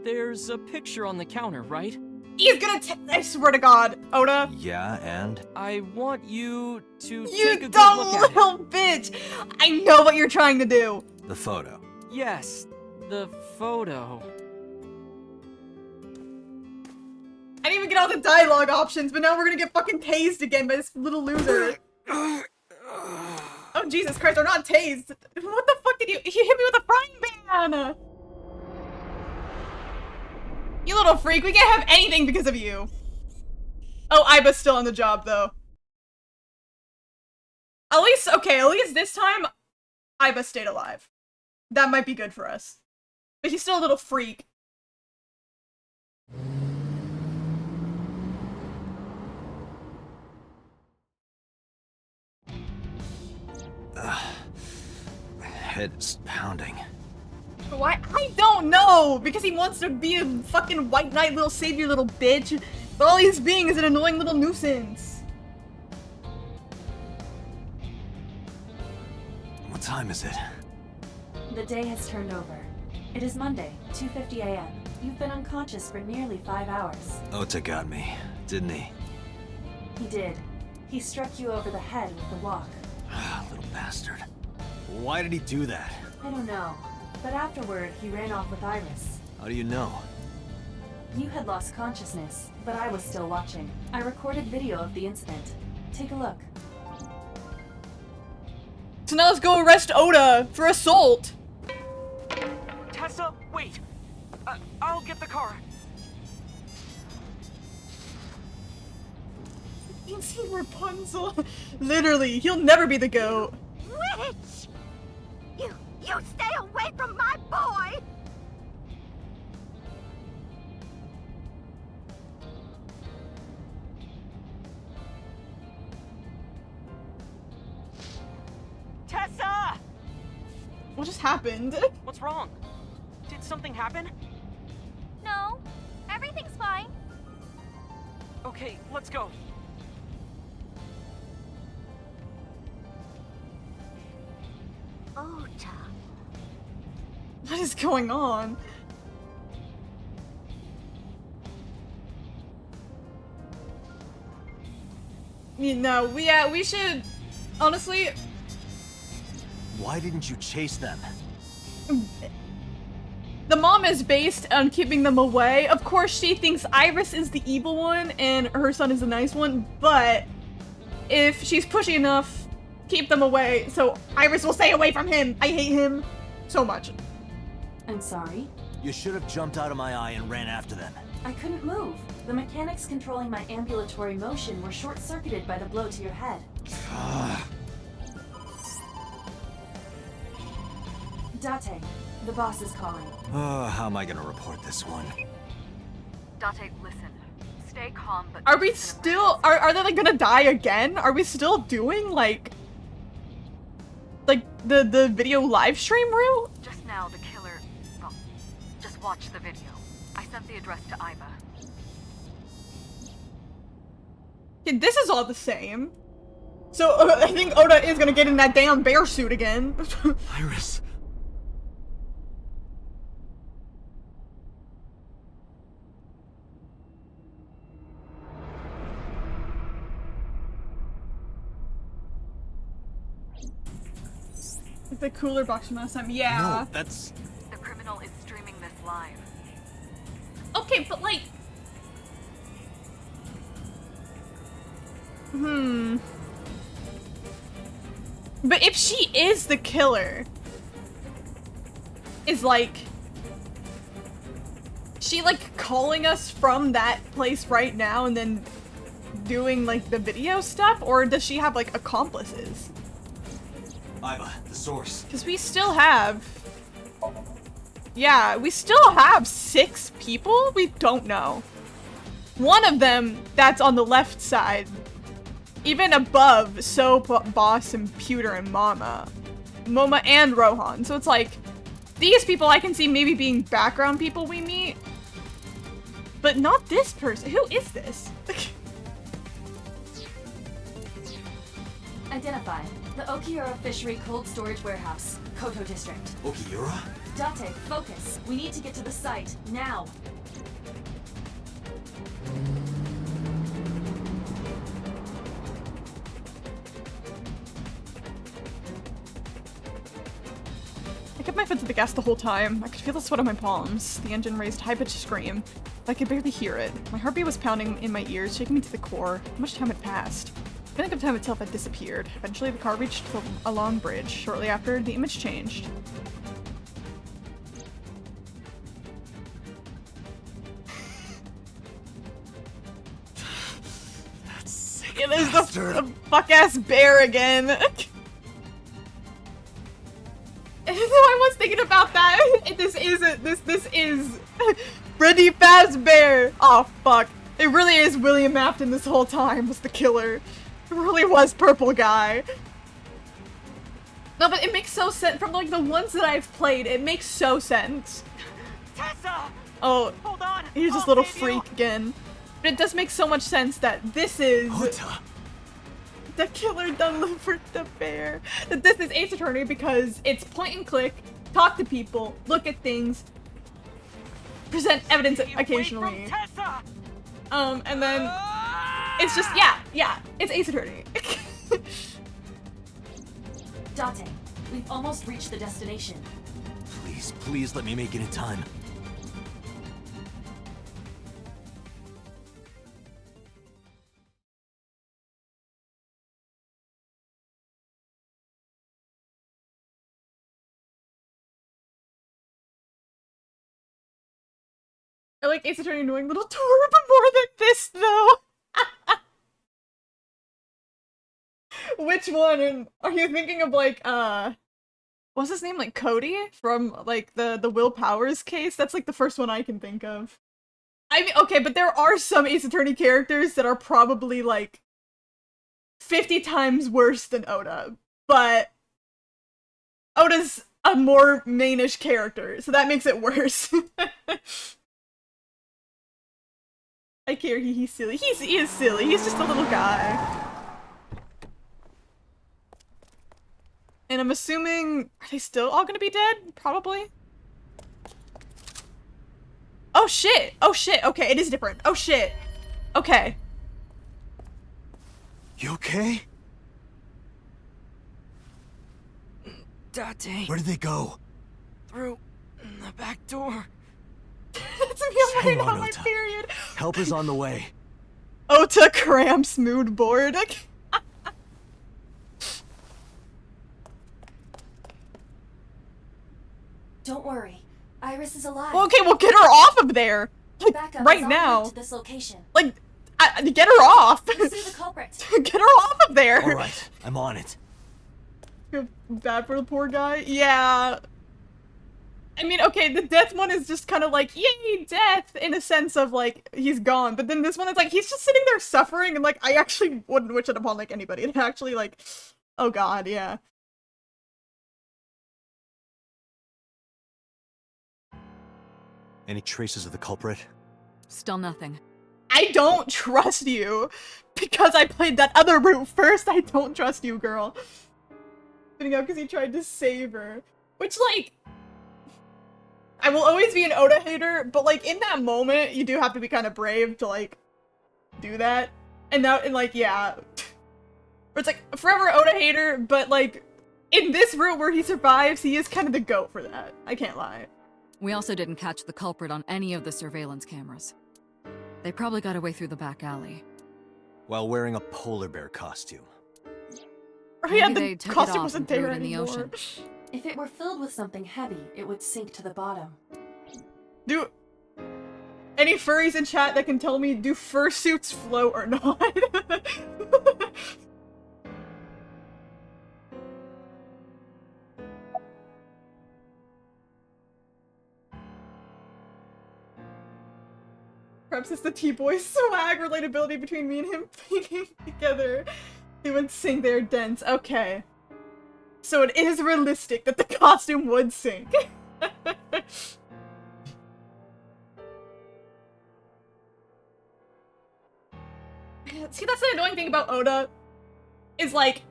There's a picture on the counter, right? He's gonna I swear to God, Oda. Yeah, and? I want you to You take a good dumb look at little bitch! I know what you're trying to do. The photo. it. Yes, the photo. I didn't even get all the dialogue options, but now we're gonna get fucking tased again by this little loser. Oh Jesus Christ, they're not tased. What the fuck did you hit me with a frying pan? You little freak, we can't have anything because of you. Oh, Iba's still on the job though. At least, okay, at least this time, Iba stayed alive. That might be good for us. But he's still a little freak. My head is pounding. Why? I don't know! Because he wants to be a fucking white knight little savior little bitch, but all he's being is an annoying little nuisance. What time is it? The day has turned over. It is Monday, 2:50 a.m. You've been unconscious for nearly 5 hours. Ota got me, didn't he? He did. He struck you over the head with the walk. Little bastard. Why did he do that? I don't know. But afterward, he ran off with Iris. How do you know? You had lost consciousness, but I was still watching. I recorded video of the incident. Take a look. So now let's go arrest Oda for assault. Tessa, wait! I'll get the car. You see Rapunzel? Literally, he'll never be the GOAT. Witch! You stay away from my boy! Tessa! What just happened? What's wrong? Did something happen? No, everything's fine. Okay, let's go. Ota. What is going on? You know, we should honestly. Why didn't you chase them? The mom is based on keeping them away. Of course, she thinks Iris is the evil one and her son is the nice one, but if she's pushy enough, keep them away so Iris will stay away from him. I hate him so much. I'm sorry. You should have jumped out of my eye and ran after them. I couldn't move. The mechanics controlling my ambulatory motion were short-circuited by the blow to your head. Date, the boss is calling. Oh, how am I gonna report this one? Date, listen. Stay calm, but... Are we still- are they like gonna die again? Are we still doing like the video live stream route? Just now, the killer... Well, just watch the video. I sent the address to Iva. Okay, this is all the same. So I think Oda is gonna get in that damn bear suit again. Iris. The cooler box from last time, yeah. No, that's... The criminal is streaming this live. Okay, but like... But if she is the killer, is like... she like calling us from that place right now and then doing like the video stuff? Or does she have like accomplices? Iva, the source. Because we still have... yeah, we still have 6 people? We don't know. One of them that's on the left side. Even above Soap, Boss, and Pewter, and Mama. Moma and Rohan. So it's like, these people I can see maybe being background people we meet. But not this person. Who is this? Identify. The Okiura Fishery Cold Storage Warehouse, Koto District. Okiura? Date, focus. We need to get to the site, now. I kept my foot to the gas the whole time. I could feel the sweat on my palms. The engine raised a high-pitched scream. I could barely hear it. My heartbeat was pounding in my ears, shaking me to the core. How much time had passed? The feeling of time itself had disappeared. Eventually, the car reached a long bridge. Shortly after, the image changed. That sick It is bastard. the fuck-ass bear again. I was thinking about that. This is Freddy Fazbear. Oh fuck. It really is William Afton this whole time was the killer. It really was Purple Guy. No, but it makes so sense from like the ones that I've played. It makes so sense. Tessa! Oh, Hold on! here's this I'll little save you. freak again. But it does make so much sense that this is Ota. the killer delivered the bear. That this is Ace Attorney because it's point and click, talk to people, look at things, present evidence Stay away occasionally. from Tessa! And then it's just yeah, it's Ace Attorney. Date, we've almost reached the destination. Please, please let me make it in time. I like Ace Attorney annoying little Tor, but more than this, though. Which one? And are you thinking of, like, what's his name? Like, Cody? From, like, the Will Powers case? That's, like, the first one I can think of. I mean, okay, but there are some Ace Attorney characters that are probably, like, 50 times worse than Oda. But Oda's a more mainish character, so that makes it worse. I care, he's silly. He is silly, he's just a little guy. And I'm assuming, are they still all gonna be dead? Probably. Oh shit! Oh shit, okay, it is different. Oh shit. Okay. You okay? Date. Where did they go? Through the back door. It's me, I'm Hang right on, on my Ota. period. Help is on the way. Ota cramps mood board. Don't worry. Iris is alive. Well, okay, well get her off of there. Like, Backup right is en now. route to this location. Like, get her off. Pursue the culprit. Get her off of there. Alright, I'm on it. Feel bad for the poor guy. Yeah. I mean, okay, the death one is just kind of like, yay, death, in a sense of, like, he's gone. But then this one is like, he's just sitting there suffering, and, like, I actually wouldn't wish it upon, like, anybody. It actually, like, oh god, yeah. Any traces of the culprit? Still nothing. I don't trust you! Because I played that other route first, I don't trust you, girl. Spitting out because he tried to save her. Which, like, I will always be an Oda hater, but, like, in that moment, you do have to be kind of brave to, like, do that. And now, and, like, yeah. Or it's, like, forever Oda hater, but, like, in this route where he survives, he is kind of the GOAT for that. I can't lie. We also didn't catch the culprit on any of the surveillance cameras. They probably got away through the back alley. While wearing a polar bear costume. Oh yeah, Maybe they the took it costume off wasn't and threw there it in the anymore. ocean. If it were filled with something heavy, it would sink to the bottom. Do any furries in chat that can tell me, do fursuits float or not? Perhaps it's the T-Boy swag relatability between me and him thinking together. They would sink their dents. Okay. So it is realistic that the costume would sink. See, that's the annoying thing about Oda, is like,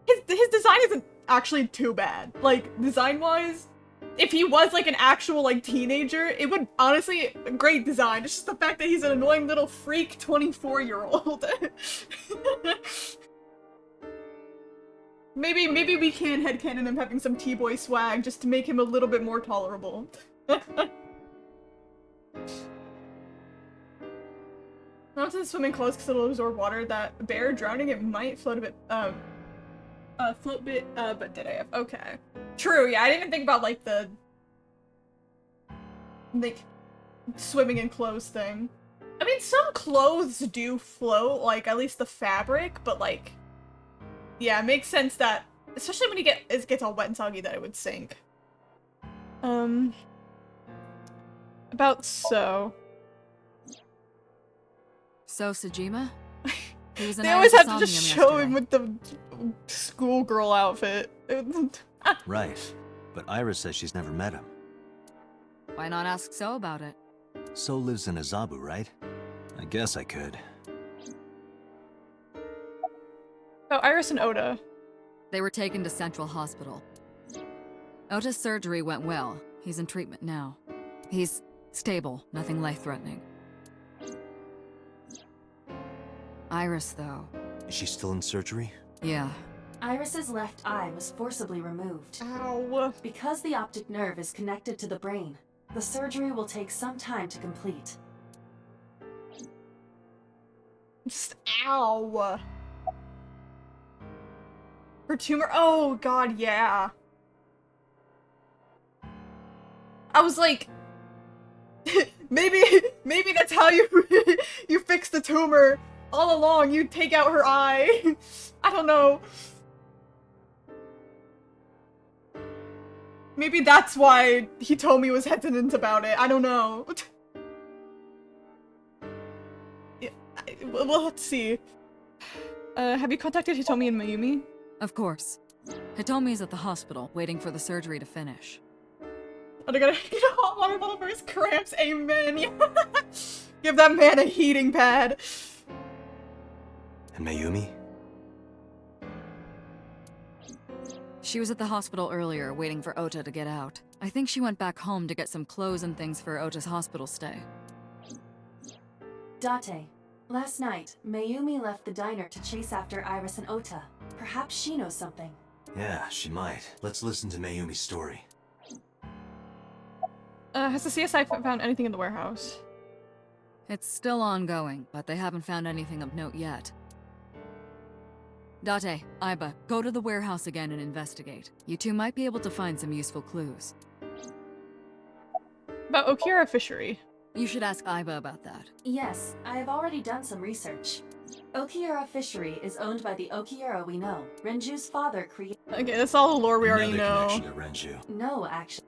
his design isn't actually too bad. Like, design-wise, if he was like an actual like teenager, it would honestly, great design. It's just the fact that he's an annoying little freak 24-year-old. Maybe we can headcanon him having some T-boy swag just to make him a little bit more tolerable. Not to swimming close because it'll absorb water. That bear drowning it might float a bit, but did AF. Okay. True, yeah, I didn't even think about, like, the like, swimming in clothes thing. I mean, some clothes do float, like, at least the fabric, but, like, yeah, it makes sense that, especially when it gets all wet and soggy, that it would sink. About so. So, Sejima? He was in They always have to Somnium just show yesterday. him with the schoolgirl outfit. Right. But Iris says she's never met him. Why not ask So about it? So lives in Azabu, right? I guess I could. Oh, Iris and Oda. They were taken to Central Hospital. Ota's surgery went well. He's in treatment now. He's stable, nothing life-threatening. Iris, though. Is she still in surgery? Yeah. Iris's left eye was forcibly removed. Ow. Because the optic nerve is connected to the brain, the surgery will take some time to complete. Just ow. Her tumor. Oh god, yeah. I was like, maybe that's how you you fix the tumor all along. You take out her eye. I don't know. Maybe that's why Hitomi was hesitant about it. I don't know. Yeah, well, let's see. Have you contacted Hitomi and Mayumi? Of course. Hitomi's at the hospital, waiting for the surgery to finish. Oh, they're gonna get a hot water bottle for his cramps. Amen. Yeah. Give that man a heating pad. And Mayumi? She was at the hospital earlier, waiting for Ota to get out. I think she went back home to get some clothes and things for Ota's hospital stay. Date, last night, Mayumi left the diner to chase after Iris and Ota. Perhaps she knows something. Yeah, she might. Let's listen to Mayumi's story. Has the CSI found anything in the warehouse? It's still ongoing, but they haven't found anything of note yet. Date, Aiba, go to the warehouse again and investigate. You two might be able to find some useful clues. About Okira Fishery. You should ask Aiba about that. Yes, I have already done some research. Okiura Fishery is owned by the Okiura we know. Renju's father created— Okay, that's all the lore we already Another know. connection to Renju. No, actually.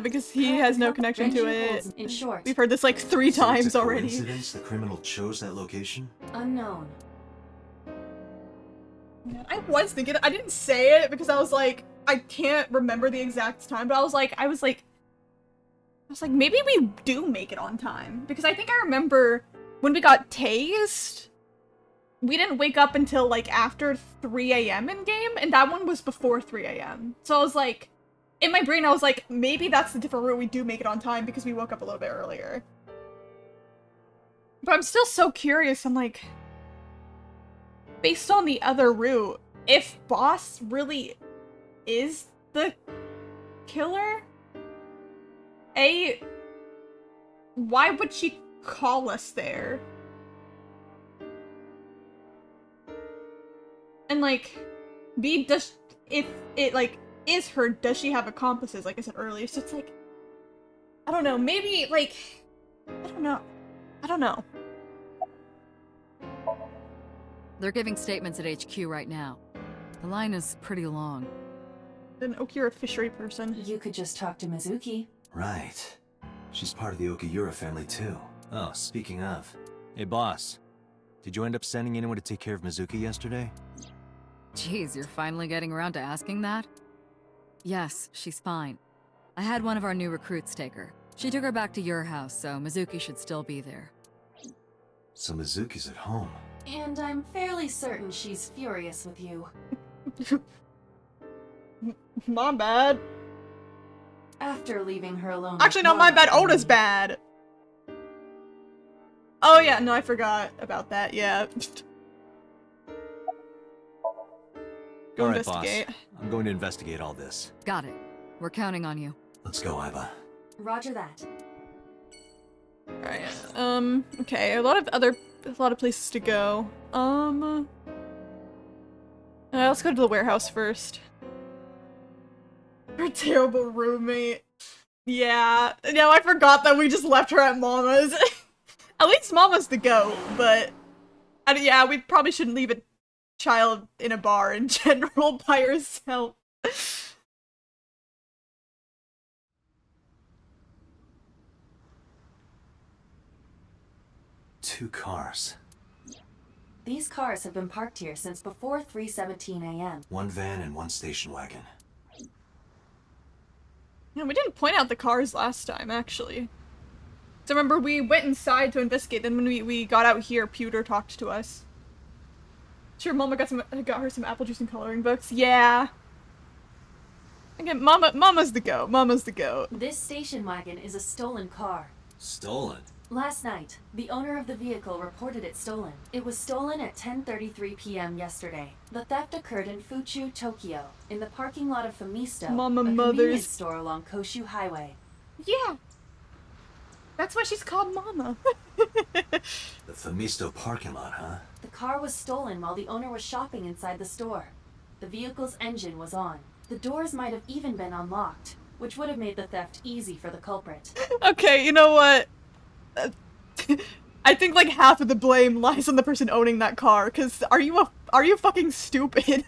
Because he has no connection to it. In short, We've heard this like 3 So times it's a already. coincidence the criminal chose that location? unknown. I was thinking, I didn't say it because I was like, I can't remember the exact time, but I was like, maybe we do make it on time. Because I think I remember when we got tased, we didn't wake up until like after 3 a.m. in game, and that one was before 3 a.m. So I was like, in my brain I was like, maybe that's the different route, we do make it on time because we woke up a little bit earlier. But I'm still so curious, I'm like, based on the other route, if Boss really is the killer, why would she call us there? And like, B, if it like is her, does she have accomplices, like I said earlier? So it's like, I don't know, maybe like, I don't know. They're giving statements at HQ right now. The line is pretty long. An Okira Fishery person. You could just talk to Mizuki. Right. She's part of the Okiura family too. Oh, speaking of. Hey, boss. Did you end up sending anyone to take care of Mizuki yesterday? Jeez, you're finally getting around to asking that? Yes, she's fine. I had one of our new recruits take her. She took her back to your house, so Mizuki should still be there. So Mizuki's at home. And I'm fairly certain she's furious with you. My bad. After leaving her alone. Actually, no, my bad. Oda's bad. Oh yeah, no, I forgot about that. Yeah. Go All right, investigate. boss. I'm going to investigate all this. Got it. We're counting on you. Let's go, Aiba. Roger that. Alright, okay, a lot of places to go. Let's go to the warehouse first. Her terrible roommate. Yeah, no, I forgot that we just left her at Mama's. At least Mama's the goat, but yeah, we probably shouldn't leave a child in a bar in general by herself. 2 cars. These cars have been parked here since before 3:17 a.m. 1 van and 1 station wagon. Yeah, we didn't point out the cars last time, actually. So remember, we went inside to investigate, then when we got out here, Pewter talked to us. Sure, Mama got her some apple juice and coloring books. Yeah. Again, Mama's the goat. Mama's the goat. This station wagon is a stolen car. Stolen? Last night, the owner of the vehicle reported it stolen. It was stolen at 10:33 p.m. yesterday. The theft occurred in Fuchu, Tokyo, in the parking lot of Famisto, Mama a Mothers. convenience store along Koshu Highway. Yeah. That's why she's called Mama. The Famisto parking lot, huh? The car was stolen while the owner was shopping inside the store. The vehicle's engine was on. The doors might have even been unlocked. which would have made the theft easy for the culprit. Okay, you know what? I think like half of the blame lies on the person owning that car, cause are you fucking stupid?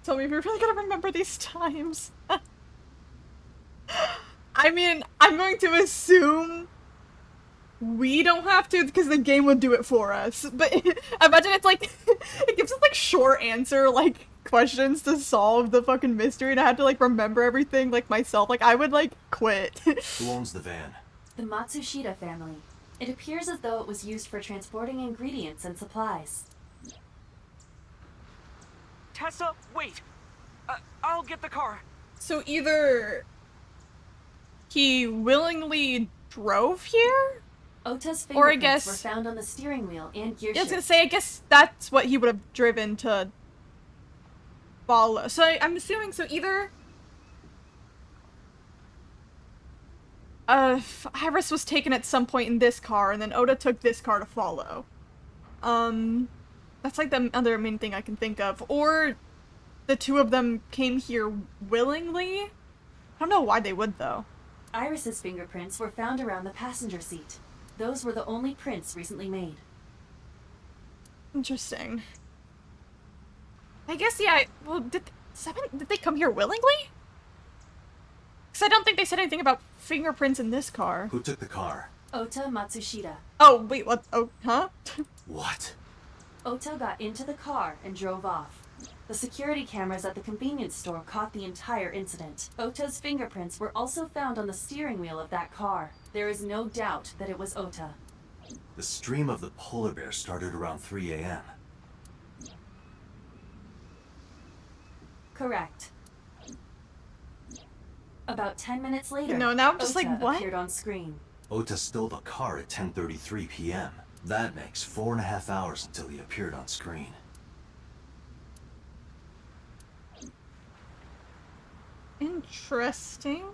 Tell me if you're really gonna remember these times. I mean, I'm going to assume we don't have to because the game would do it for us. But imagine it's like, it gives us like short answer, like questions to solve the fucking mystery and I had to like remember everything like myself. Like I would like quit. Who owns the van? The Matsushita family. It appears as though it was used for transporting ingredients and supplies. Tessa, wait! I'll get the car. So either he willingly drove here? Ota's Or I fingerprints guess- were found on the steering wheel and gear Yeah, I was gonna shift. say, I guess that's what he would have driven to follow. So I'm assuming, so either Iris was taken at some point in this car, and then Ota took this car to follow. That's like the other main thing I can think of. Or the two of them came here willingly? I don't know why they would, though. Iris's fingerprints were found around the passenger seat. Those were the only prints recently made. Interesting. I guess, yeah, well, did they come here willingly? Because I don't think they said anything about fingerprints in this car. Who took the car? Ota Matsushita. Oh, wait, what? Oh, huh? What? Ota got into the car and drove off. The security cameras at the convenience store caught the entire incident. Ota's fingerprints were also found on the steering wheel of that car. There is no doubt that it was Ota. The stream of the polar bear started around 3 a.m. Correct. About 10 minutes later, No, now I'm just Ota like, what? appeared on screen. Ota stole the car at 10:33 p.m. That makes 4.5 hours until he appeared on screen. Interesting.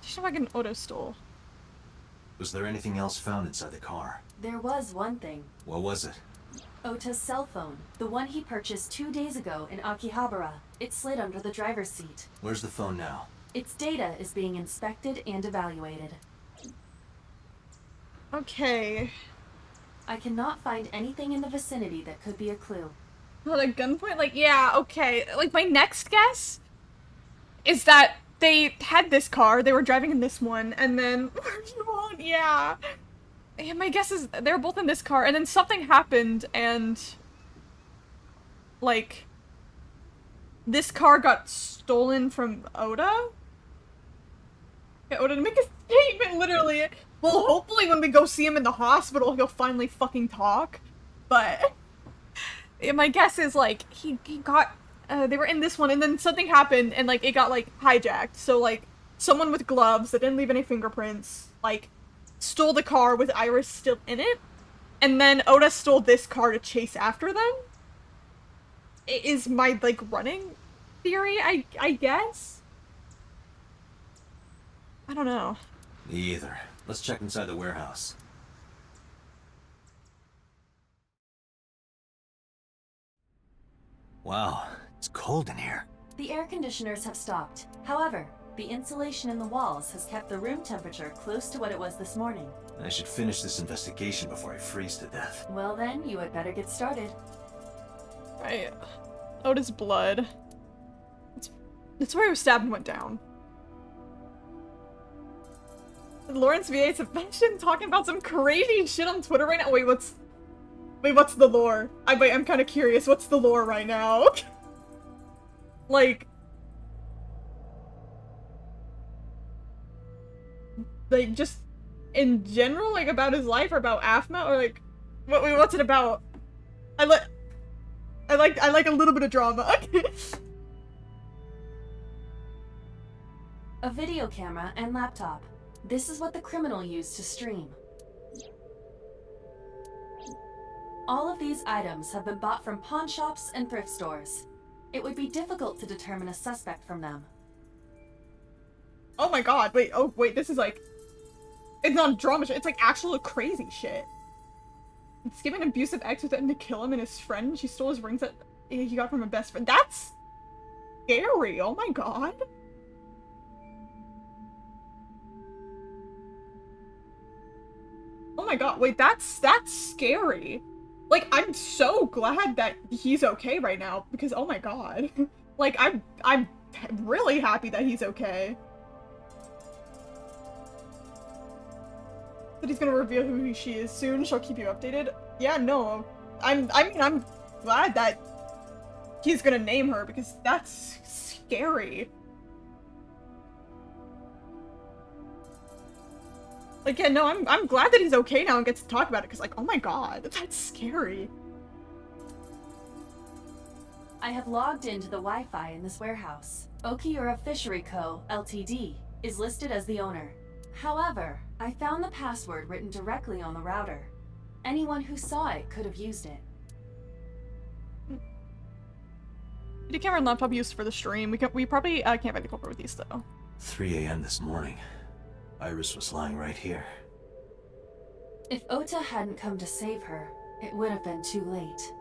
Just like an Ota stole. Was there anything else found inside the car? There was one thing. What was it? Ota's cell phone, the one he purchased 2 days ago in Akihabara. It slid under the driver's seat. Where's the phone now? Its data is being inspected and evaluated. Okay. I cannot find anything in the vicinity that could be a clue. Well, at gunpoint? Like, yeah, okay. Like, my next guess is that they had this car, they were driving in this one, and then... yeah. Yeah, my guess is they were both in this car, and then something happened, and... like... this car got stolen from Ota? Yeah, Ota to make a statement, literally. Well, hopefully when we go see him in the hospital, he'll finally fucking talk. But... yeah, my guess is, like, he got... they were in this one, and then something happened, and, like, it got, like, hijacked. So, like, someone with gloves that didn't leave any fingerprints, like, stole the car with Iris still in it, and then Ota stole this car to chase after them? Is my, like, running theory, I guess? I don't know. Me either. Let's check inside the warehouse. Wow, it's cold in here. The air conditioners have stopped. However, the insulation in the walls has kept the room temperature close to what it was this morning. I should finish this investigation before I freeze to death. Well then, you had better get started. Right. Ota's blood. That's where he was stabbed and went down. Lawrence V8's mentioned talking about some crazy shit on Twitter right now. Wait, what's the lore? I'm kind of curious. What's the lore right now? like, just in general, like about his life or about AFMA, or like, what's it about? I like a little bit of drama. A video camera and laptop. This is what the criminal used to stream. All of these items have been bought from pawn shops and thrift stores. It would be difficult to determine a suspect from them. Oh my god, wait, this is like... it's not drama shit, it's like actual crazy shit. Skipping an abusive ex who threatened to kill him and his friend. She stole his rings that he got from a best friend. That's scary. Oh my god. Oh my god. Wait, that's scary. Like, I'm so glad that he's okay right now because oh my god. Like, I'm really happy that he's okay. That he's gonna reveal who she is soon. She'll keep you updated. Yeah, no. I mean, I'm glad that he's gonna name her because that's scary. Like, yeah, no, I'm glad that he's okay now and gets to talk about it because, like, oh my god, that's scary. I have logged into the Wi-Fi in this warehouse. Okiura Fishery Co., Ltd. is listed as the owner. However, I found the password written directly on the router. Anyone who saw it could have used it. Video camera and laptop used for the stream. We probably can't find the culprit with these though. 3 a.m. this morning. Iris was lying right here. If Ota hadn't come to save her, it would have been too late.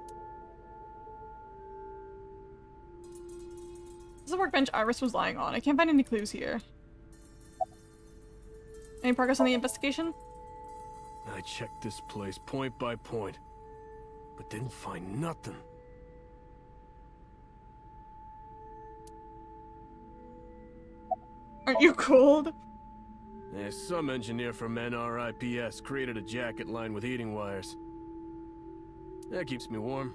This is the workbench Iris was lying on. I can't find any clues here. Any progress on the investigation? I checked this place point by point, but didn't find nothing. Aren't you cold? Yeah, some engineer from NRIPS created a jacket lined with heating wires. That keeps me warm.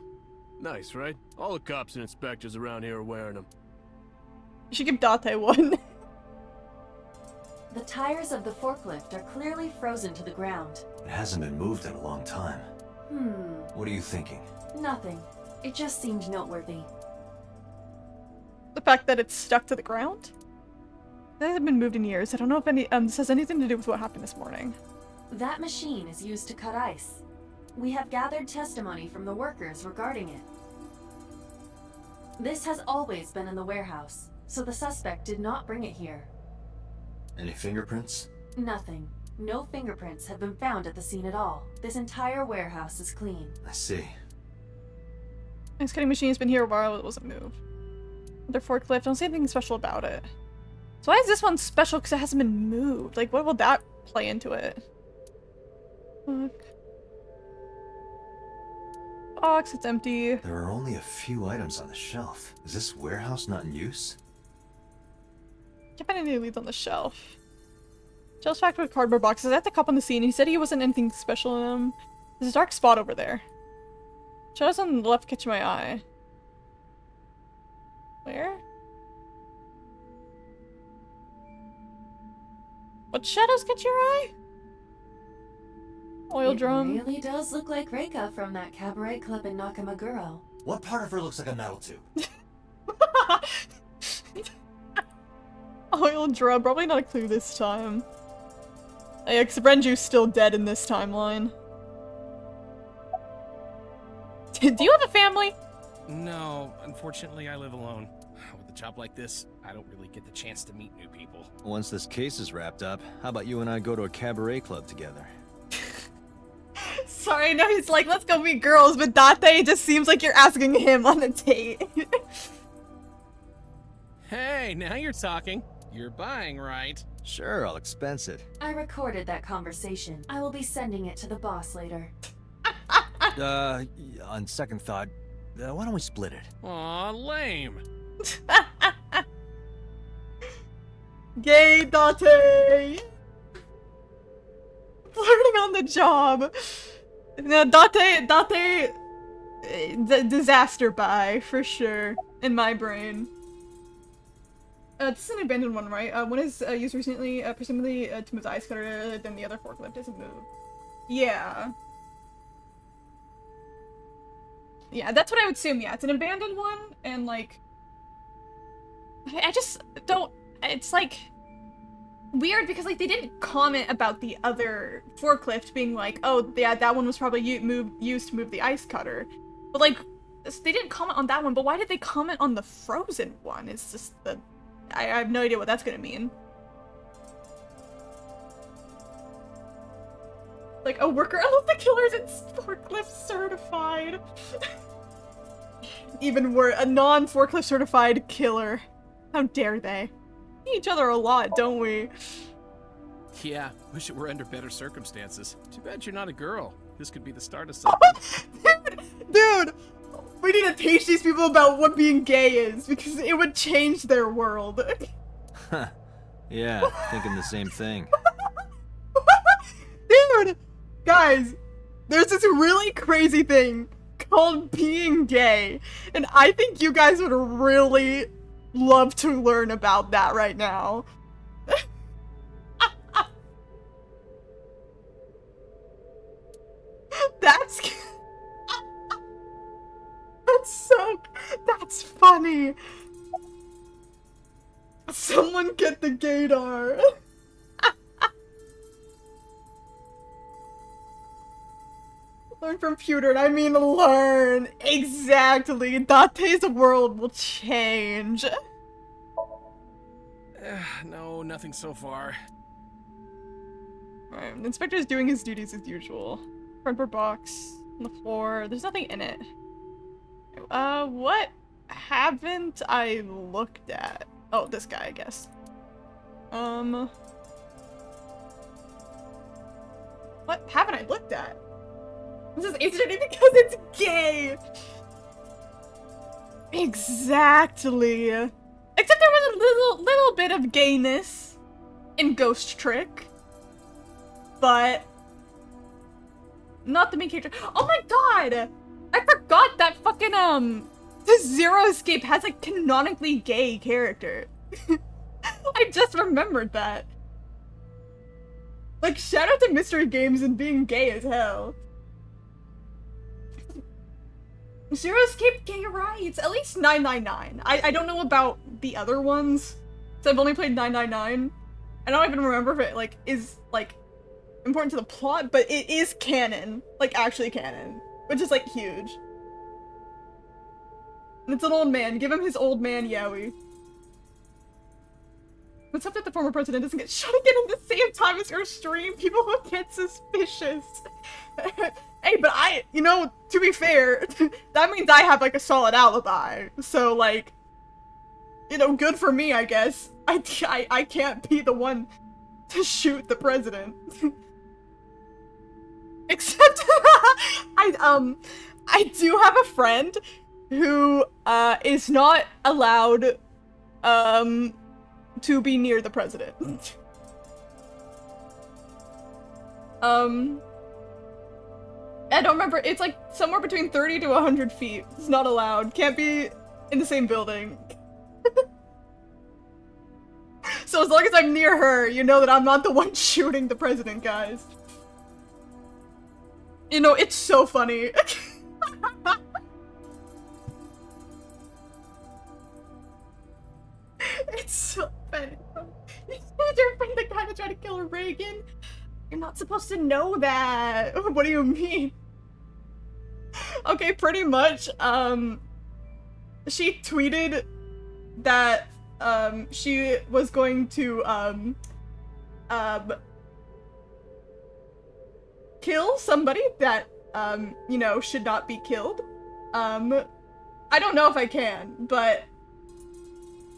Nice, right? All the cops and inspectors around here are wearing them. You should give Date one. The tires of the forklift are clearly frozen to the ground. It hasn't been moved in a long time. What are you thinking? Nothing. It just seemed noteworthy. The fact that it's stuck to the ground? That hasn't been moved in years. I don't know if this has anything to do with what happened this morning. That machine is used to cut ice. We have gathered testimony from the workers regarding it. This has always been in the warehouse, so the suspect did not bring it here. Any fingerprints? Nothing. No fingerprints have been found at the scene at all. This entire warehouse is clean. I see. This cutting machine has been here a while, it wasn't moved. Their forklift, don't say anything special about it. So why is this one special because it hasn't been moved? Like, what will that play into it? Look. Box, it's empty. There are only a few items on the shelf. Is this warehouse not in use? Can't find any leads on the shelf. Shelf's packed with cardboard boxes. I had the cop on the scene. He said he wasn't anything special in them. There's a dark spot over there. Shadows on the left catch my eye. Where? What shadows catch your eye? Oil drum. It really does look like Reika from that cabaret club in Nakamaguro. What part of her looks like a metal tube? Oil drum. Probably not a clue this time. Hey, because Renju's still dead in this timeline. Do you have a family? No, unfortunately I live alone. With a job like this, I don't really get the chance to meet new people. Once this case is wrapped up, how about you and I go to a cabaret club together? Sorry, no, he's like, let's go meet girls, but Date just seems like you're asking him on a date. Hey, now you're talking. You're buying, right? Sure, I'll expense it. I recorded that conversation. I will be sending it to the boss later. On second thought, why don't we split it? Aw, lame. Gay Date! Flirting on the job. No, Date, disaster buy, for sure, in my brain. This is an abandoned one, right? One is used recently, presumably to move the ice cutter, then the other forklift doesn't move. Yeah. Yeah, that's what I would assume, yeah. It's an abandoned one, and like... I just don't... It's like... weird because like they didn't comment about the other forklift being like, oh yeah, that one was probably used to move the ice cutter, but like they didn't comment on that one. But why did they comment on the frozen one? It's just the I have no idea what that's gonna mean. Like, a worker, I love the killer's in forklift certified. Even we're a non-forklift certified killer. How dare they? We see each other a lot, don't we? Yeah, wish it were under better circumstances. Too bad you're not a girl. This could be the start of something. Dude! We need to teach these people about what being gay is, because it would change their world. Huh. Yeah, thinking the same thing. Dude! Guys, there's this really crazy thing called being gay, and I think you guys would really love to learn about that right now. That's funny. Someone get the gaydar. Learn from Pewter, and I mean learn. Exactly. Date's world will change. No, nothing so far. Alright, the inspector is doing his duties as usual. Cardboard box on the floor. There's nothing in it. What haven't I looked at? Oh, this guy, I guess. What haven't I looked at? This is instantly because it's gay! Exactly. Except there was a little bit of gayness in Ghost Trick. But not the main character. Oh my god! I forgot that fucking, the Zero Escape has a canonically gay character. I just remembered that. Like, shout out to Mystery Games and being gay as hell. Zero Escape gay rights! At least 999. I don't know about the other ones, so I've only played 999. I don't even remember if it, like, is, like, important to the plot, but it is canon. Like, actually canon. Which is, like, huge. And it's an old man. Give him his old man yowie. Let's hope that the former president doesn't get shot again at the same time as your stream. People will get suspicious. Hey, but you know, to be fair, that means I have, like, a solid alibi. So, like, you know, good for me, I guess. I can't be the one to shoot the president. Except, I do have a friend who, is not allowed, to be near the president. I don't remember, it's like somewhere between 30 to 100 feet. It's not allowed. Can't be in the same building. So as long as I'm near her, you know that I'm not the one shooting the president, guys. You know, it's so funny. It's so funny. You're from the guy that tried to kill Reagan? You're not supposed to know that. What do you mean? Okay, pretty much, she tweeted that, she was going to, kill somebody that, you know, should not be killed. I don't know if I can, but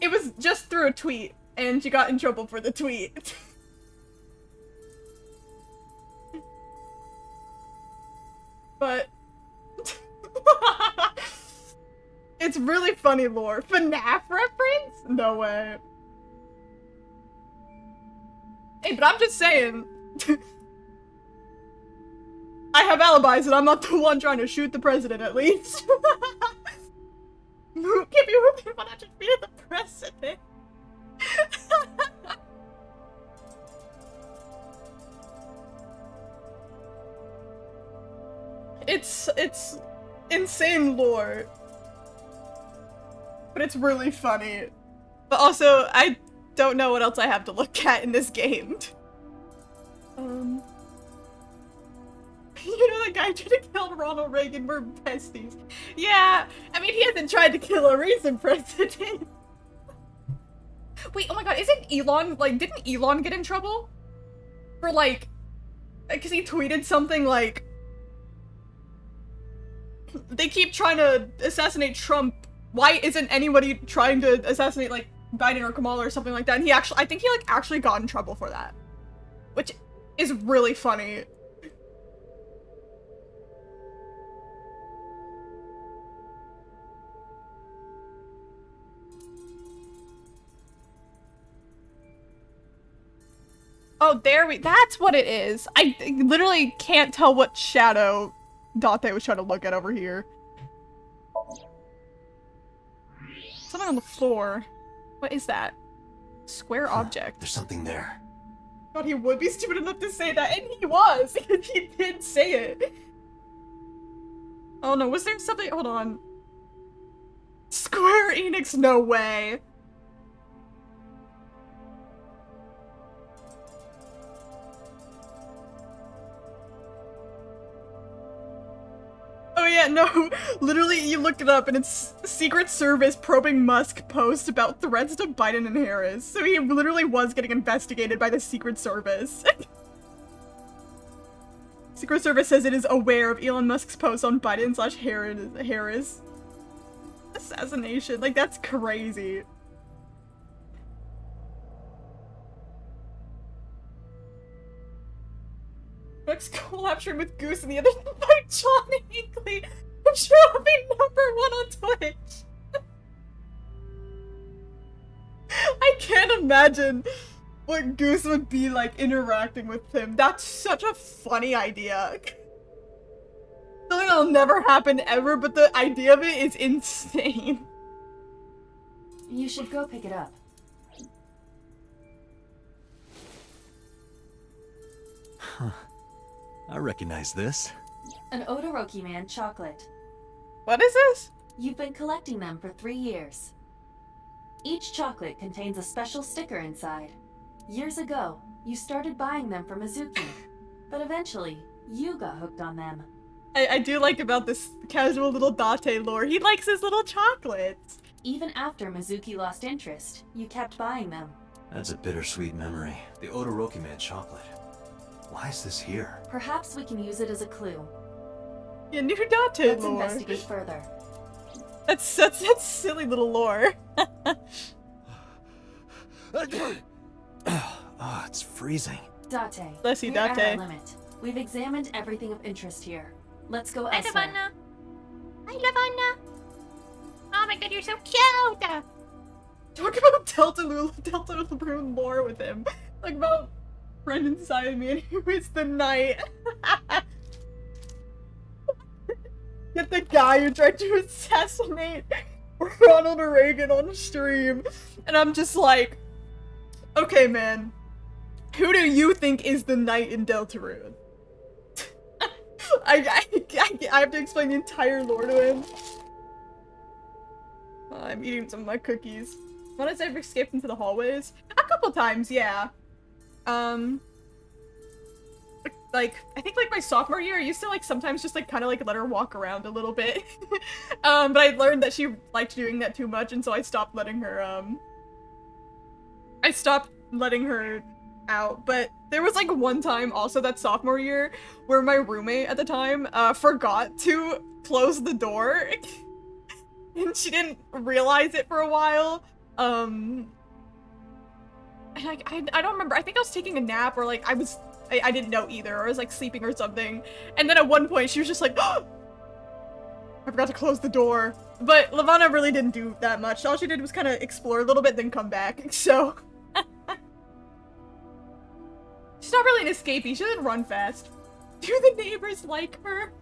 it was just through a tweet, and she got in trouble for the tweet. But it's really funny lore. FNAF reference? No way. Hey, but I'm just saying. I have alibis and I'm not the one trying to shoot the president, at least. Give me within 100 feet of the president. It's insane lore. But it's really funny. But also, I don't know what else I have to look at in this game. You know the guy tried to kill Ronald Reagan, we're besties. Yeah, I mean, he hasn't tried to kill a recent president. Wait, oh my god, isn't Elon, like, didn't Elon get in trouble? For, like, because he tweeted something like, they keep trying to assassinate Trump. Why isn't anybody trying to assassinate, like, Biden or Kamala or something like that? And he actually, I think he, like, actually got in trouble for that. Which is really funny. Oh, that's what it is. I literally can't tell what shadow Date was trying to look at over here. Something on the floor. What is that? Square object. There's something there. God, he would be stupid enough to say that, and he was! He did say it. Oh no, was there something? Hold on. Square Enix, no way. Oh yeah, no, literally you looked it up and it's Secret Service probing Musk post about threats to Biden and Harris. So he literally was getting investigated by the Secret Service. Secret Service says it is aware of Elon Musk's post on Biden/Harris assassination. Like, that's crazy. Buck's collabing with Goose and the other by John Hinckley. Dropping #1 on Twitch. I can't imagine what Goose would be like interacting with him. That's such a funny idea. Something that'll never happen ever, but the idea of it is insane. You should go pick it up. Huh. I recognize this. An Odoroki Man chocolate. What is this? You've been collecting them for 3 years. Each chocolate contains a special sticker inside. Years ago, you started buying them from Mizuki, but eventually, you got hooked on them. I do like about this casual little Date lore. He likes his little chocolates. Even after Mizuki lost interest, you kept buying them. That's a bittersweet memory. The Odoroki Man chocolate. Why is this here? Perhaps we can use it as a clue. Yeah, new Date Let's lore. investigate further. That's silly little lore. Oh, it's freezing. Date. Bless you, we're at Date. our limit. We've examined everything of interest here. Let's go Hi, elsewhere. Lavanna. Hi, Lavanna. Oh my god, you're so cute. Talk about Delta Labrune lore with him. Like about friend inside me and who is the knight. Get the guy who tried to assassinate Ronald Reagan on stream. And I'm just like, okay, man. Who do you think is the knight in Deltarune? I have to explain the entire lore to him. I'm eating some of my cookies. When has I ever escaped into the hallways? A couple times, yeah. Like, I think like my sophomore year, I used to like sometimes just like kind of like let her walk around a little bit. But I learned that she liked doing that too much, and so I stopped letting her, out. But there was like one time also that sophomore year where my roommate at the time forgot to close the door and she didn't realize it for a while. And I don't remember. I think I was taking a nap, or like I didn't know either, or I was like sleeping or something. And then at one point she was just like, oh, I forgot to close the door. But Lavanna really didn't do that much. All she did was kind of explore a little bit, then come back. So she's not really an escapee. She doesn't run fast. Do the neighbors like her?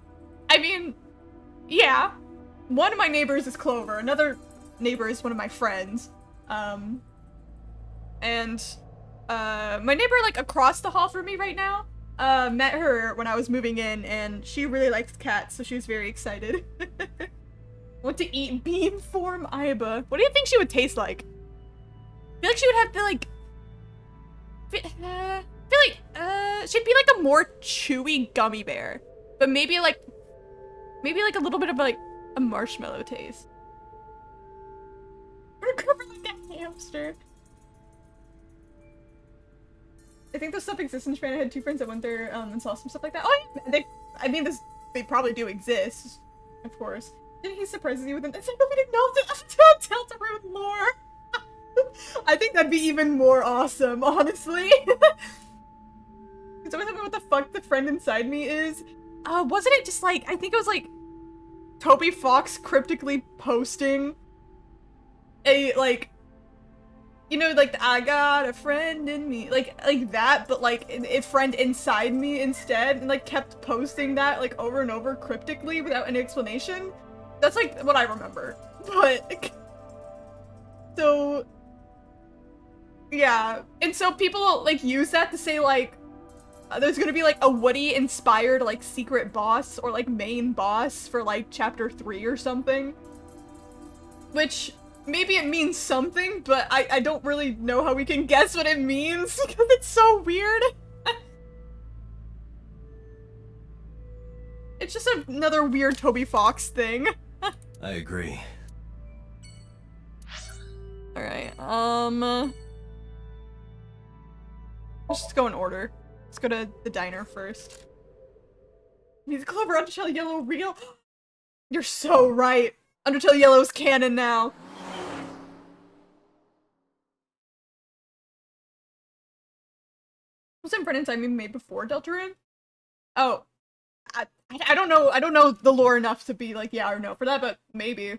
I mean, yeah. One of my neighbors is Clover. Another neighbor is one of my friends. And my neighbor, like, across the hall from me right now, met her when I was moving in, and she really likes cats, so she was very excited. Want to eat bean-form Aiba. What do you think she would taste like? I feel like she would have to, like... she'd be like a more chewy gummy bear. But maybe like a little bit of like a marshmallow taste. Recover like a hamster. I think the stuff exists in Japan. I had two friends that went there and saw some stuff like that. Oh, yeah, they probably do exist, of course. Didn't he surprise you with an encyclopedic knowledge of Deltarune lore? I think that'd be even more awesome, honestly. Can someone tell me what the fuck the friend inside me is? Wasn't it just like, I think it was like Toby Fox cryptically posting a, like, you know, like, I got a friend in me, like that, but like, a friend inside me instead, and like kept posting that like over and over cryptically without any explanation. That's like what I remember. But, so, yeah. And so people like use that to say like, there's gonna be like a Woody inspired like secret boss or like main boss for like chapter 3 or something. Which, maybe it means something, but I don't really know how we can guess what it means because it's so weird. It's just another weird Toby Fox thing. I agree. Alright, let's just go in order. Let's go to the diner first. Needs Clover Undertale Yellow real? You're so right! Undertale Yellow's canon now. Wasn't Brennan Simon made before Deltarune? Oh. I don't know. I don't know the lore enough to be like yeah or no for that, but maybe.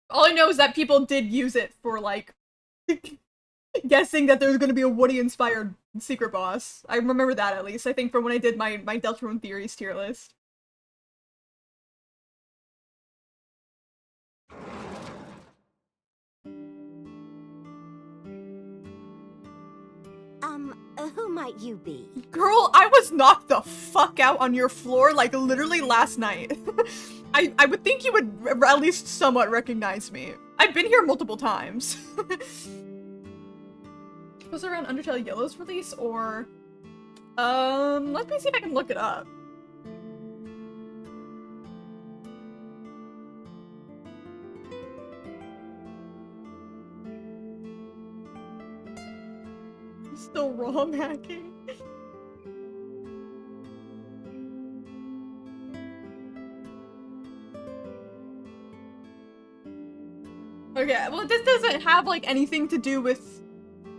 All I know is that people did use it for like guessing that there was going to be a Woody-inspired secret boss. I remember that at least. I think from when I did my Deltarune theories tier list. Who might you be? Girl, I was knocked the fuck out on your floor like literally last night. I would think you would at least somewhat recognize me. I've been here multiple times. Was it around Undertale Yellow's release or... let me see if I can look it up. Still ROM hacking. Okay, well this doesn't have like anything to do with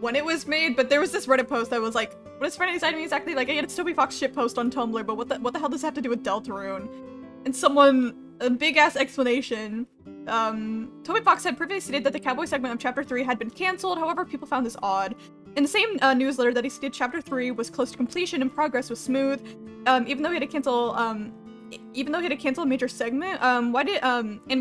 when it was made, but there was this Reddit post that was like, what is Friday Inside Me exactly? Like, yeah, it's Toby Fox shitpost on Tumblr, but what the hell does this have to do with Deltarune? And someone, a big-ass explanation. Toby Fox had previously stated that the cowboy segment of Chapter 3 had been cancelled, however, people found this odd. In the same newsletter that he stated Chapter 3 was close to completion and progress was smooth, even though he had to cancel, a major segment, why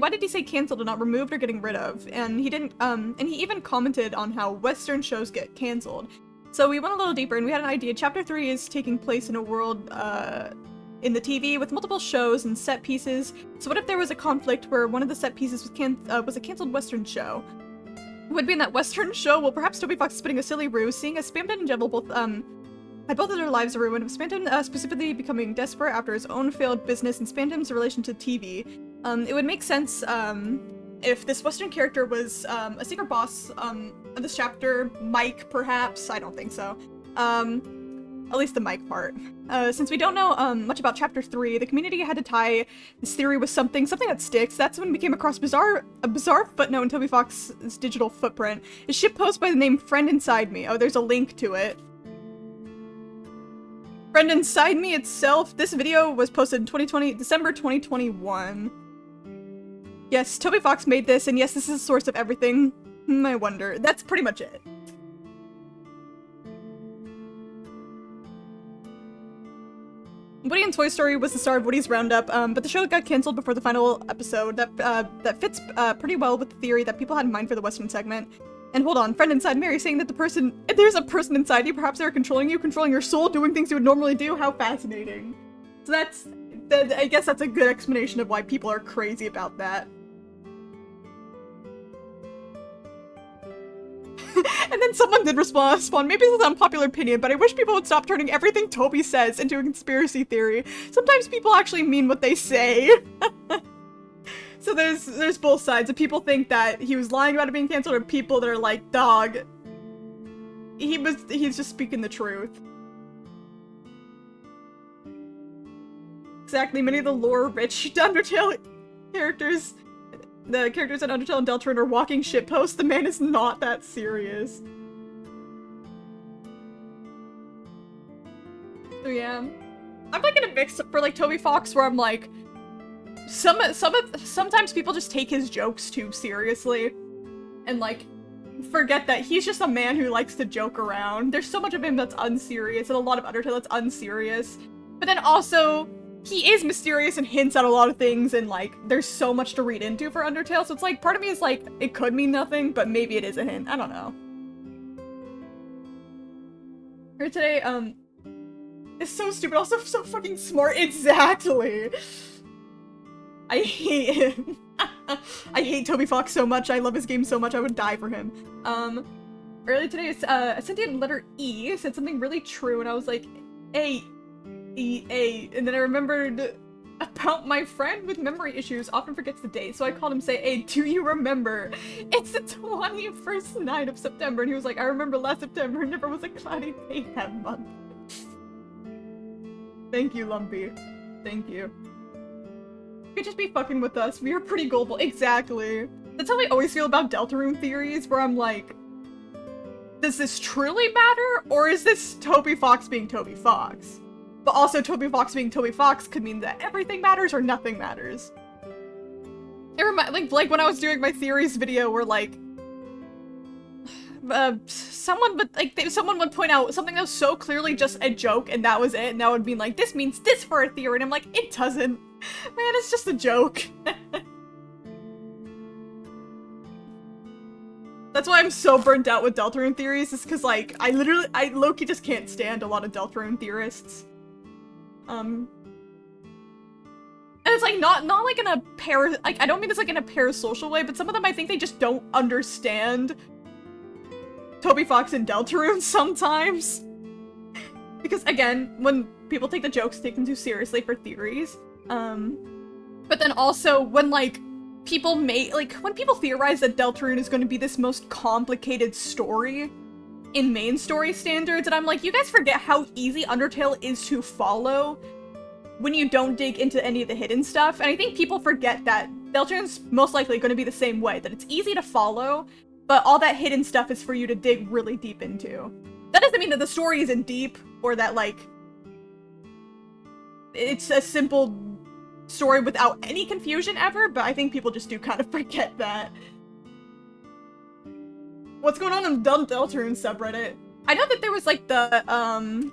did he say canceled and not removed or getting rid of? And he didn't, and he even commented on how Western shows get canceled. So we went a little deeper and we had an idea. Chapter 3 is taking place in a world, in the TV with multiple shows and set pieces. So what if there was a conflict where one of the set pieces was a canceled Western show? Would be in that Western show? Well, perhaps Toby Fox is spinning a silly ruse, seeing as Spamton and Jevil both, had both of their lives ruined, with Spamton specifically becoming desperate after his own failed business and Spamton's relation to TV. It would make sense if this Western character was a secret boss of this chapter. Mike, perhaps? I don't think so. At least the Mike part. Since we don't know much about Chapter 3, the community had to tie this theory with something that sticks. That's when we came across a bizarre footnote in Toby Fox's digital footprint. A shitpost by the name Friend Inside Me. Oh, there's a link to it. Friend Inside Me itself, this video was posted in December 2021. Yes, Toby Fox made this, and yes, this is the source of everything. I wonder. That's pretty much it. Woody in Toy Story was the star of Woody's Roundup, but the show got cancelled before the final episode. That fits pretty well with the theory that people had in mind for the Western segment. And hold on, Friend Inside Mary saying that there's a person inside you, perhaps they're controlling you, controlling your soul, doing things you would normally do. How fascinating. So I guess that's a good explanation of why people are crazy about that. And then someone did respond, maybe this is unpopular opinion, but I wish people would stop turning everything Toby says into a conspiracy theory. Sometimes people actually mean what they say. So there's both sides. If people think that he was lying about it being canceled, or people that are like, dog, he's just speaking the truth. Exactly, many of the lore-rich Undertale characters, the characters in Undertale and Deltarune are walking shitposts. The man is not that serious. So yeah. I'm like in a mix for like Toby Fox where I'm like, sometimes people just take his jokes too seriously and like forget that he's just a man who likes to joke around. There's so much of him that's unserious and a lot of Undertale that's unserious. But then also, he is mysterious and hints at a lot of things, and like, there's so much to read into for Undertale, so it's like, part of me is like, it could mean nothing, but maybe it is a hint. I don't know. Here today, it's so stupid, also so fucking smart. Exactly! I hate him. I hate Toby Fox so much, I love his game so much, I would die for him. Earlier today, a sentient letter E said something really true, and I was like, A. And then I remembered about my friend with memory issues often forgets the date, so I called him say, hey, do you remember? It's the 21st night of September, and he was like, I remember last September, never was a cloudy day that month. Thank you, Lumpy. Thank you. You could just be fucking with us, we are pretty gullible. Exactly. That's how I always feel about Deltarune theories, where I'm like, does this truly matter, or is this Toby Fox being Toby Fox? But also, Toby Fox being Toby Fox could mean that everything matters or nothing matters. It like when I was doing my theories video where like, someone would point out something that was so clearly just a joke and that was it, and that would mean like, this means this for a theory, and I'm like, it doesn't. Man, it's just a joke. That's why I'm so burnt out with Deltarune theories, is because like, I low-key just can't stand a lot of Deltarune theorists. And it's like not like in a I don't mean this like in a parasocial way, but some of them I think they just don't understand Toby Fox and Deltarune sometimes. Because again, when people take the jokes, take them too seriously for theories. But then also when like when people theorize that Deltarune is going to be this most complicated story in main story standards, and I'm like, you guys forget how easy Undertale is to follow when you don't dig into any of the hidden stuff, and I think people forget that Deltarune's most likely going to be the same way, that it's easy to follow, but all that hidden stuff is for you to dig really deep into. That doesn't mean that the story isn't deep, or that, like, it's a simple story without any confusion ever, but I think people just do kind of forget that. What's going on in Deltarune subreddit? I know that there was, like, the,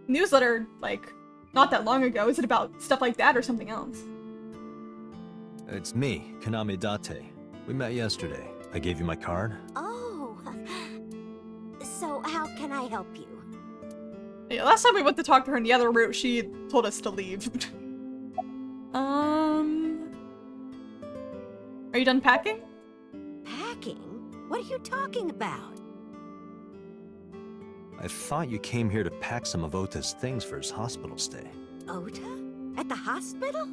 newsletter, like, not that long ago. Is it about stuff like that or something else? It's me, Kaname Date. We met yesterday. I gave you my card. Oh. So how can I help you? Yeah, last time we went to talk to her in the other route, she told us to leave. Are you done packing? Packing? What are you talking about? I thought you came here to pack some of Ota's things for his hospital stay. Ota? At the hospital?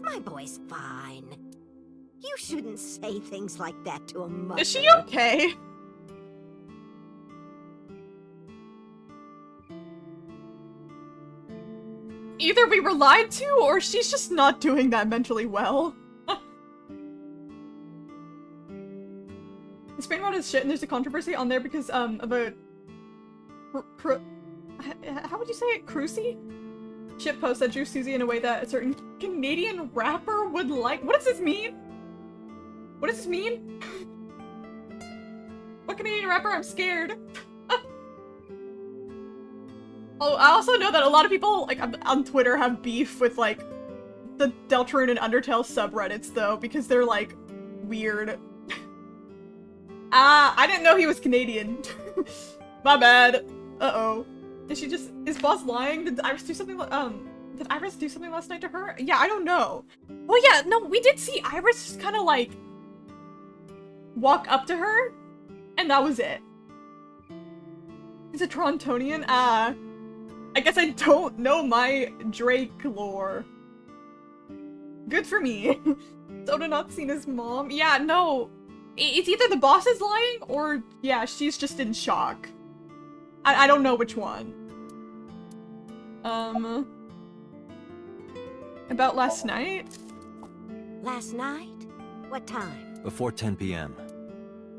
My boy's fine. You shouldn't say things like that to a mother. Is she okay? Either we were lied to, or she's just not doing that mentally well. Spain Road is shit, and there's a controversy on there because, of a... how would you say it? Cruci? Shitpost that drew Susie in a way that a certain Canadian rapper would like. What does this mean? What does this mean? What Canadian rapper? I'm scared. Oh, I also know that a lot of people, like, on Twitter have beef with, like, the Deltarune and Undertale subreddits, though, because they're, like, weird. I didn't know he was Canadian. My bad. Uh-oh. Is Boss lying? Did Iris do something, did Iris do something last night to her? Yeah, I don't know. Well, yeah, no, we did see Iris just kind of, like, walk up to her, and that was it. He's a Torontonian? I guess I don't know my Drake lore. Good for me. Soda not seen his mom? Yeah, no. It's either the boss is lying or, yeah, she's just in shock. I don't know which one. About last night? Last night? What time? Before 10 p.m.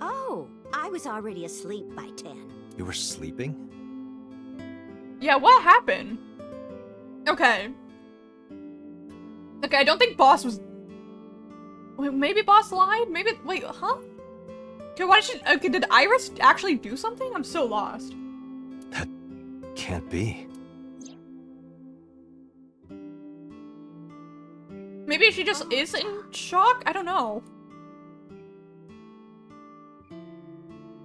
Oh, I was already asleep by 10. You were sleeping? Yeah, what happened? Okay. Okay, I don't think boss was... Wait, maybe boss lied? Maybe... Wait, huh? Okay, why did she... Okay, did Iris actually do something? I'm so lost. That can't be. Maybe she just is in shock? I don't know.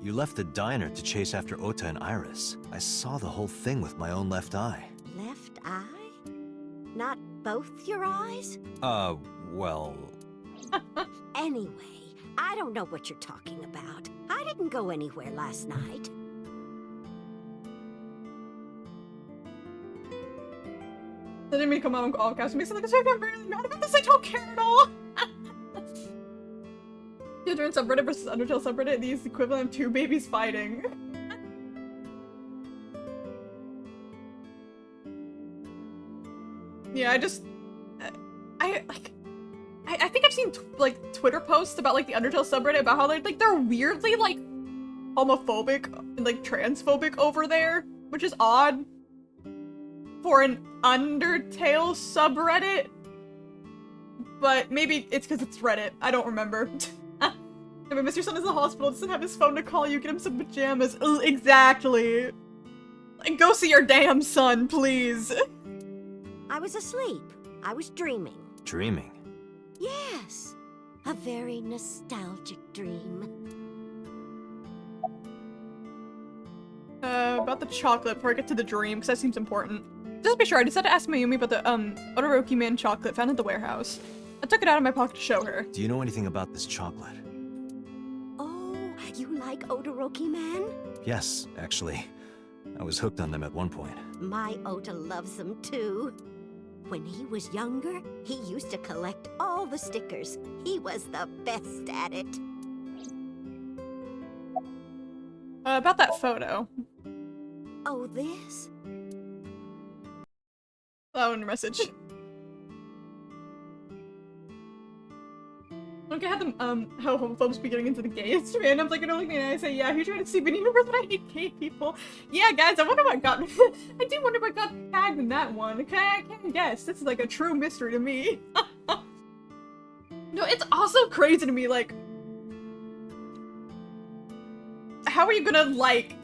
You left the diner to chase after Ota and Iris. I saw the whole thing with my own left eye. Left eye? Not both your eyes? Well... Anyway, I don't know what you're talking about. I didn't go anywhere last night. I didn't mean to come out on all caps. It makes it like I'm really mad about this. I don't care at all. Children subreddit versus Undertale subreddit. These equivalent of two babies fighting. Yeah, I think I've seen like Twitter posts about like the Undertale subreddit about how they're weirdly like homophobic and like transphobic over there, which is odd for an Undertale subreddit. But maybe it's because it's Reddit. I don't remember. If I miss your son is in the hospital, doesn't have his phone to call you, get him some pajamas. Ugh, exactly. And go see your damn son, please. I was asleep. I was dreaming. Dreaming? Yes. A very nostalgic dream. About the chocolate before I get to the dream, because that seems important. Just to be sure, I decided to ask Mayumi about the, Odoroki Man chocolate found at the warehouse. I took it out of my pocket to show her. Do you know anything about this chocolate? Oh, you like Odoroki Man? Yes, actually. I was hooked on them at one point. My Ota loves them too. When he was younger, he used to collect all the stickers. He was the best at it. About that photo. Oh, this? That one message. Look at how homophobes be getting into the gays. Randoms like, don't look me and I say, yeah, who's trying to see Steven Universe, but I hate gay people. Yeah, guys, I wonder what got I do wonder what got tagged in that one. Okay, I can't guess. This is like a true mystery to me. No, it's also crazy to me, like, how are you gonna like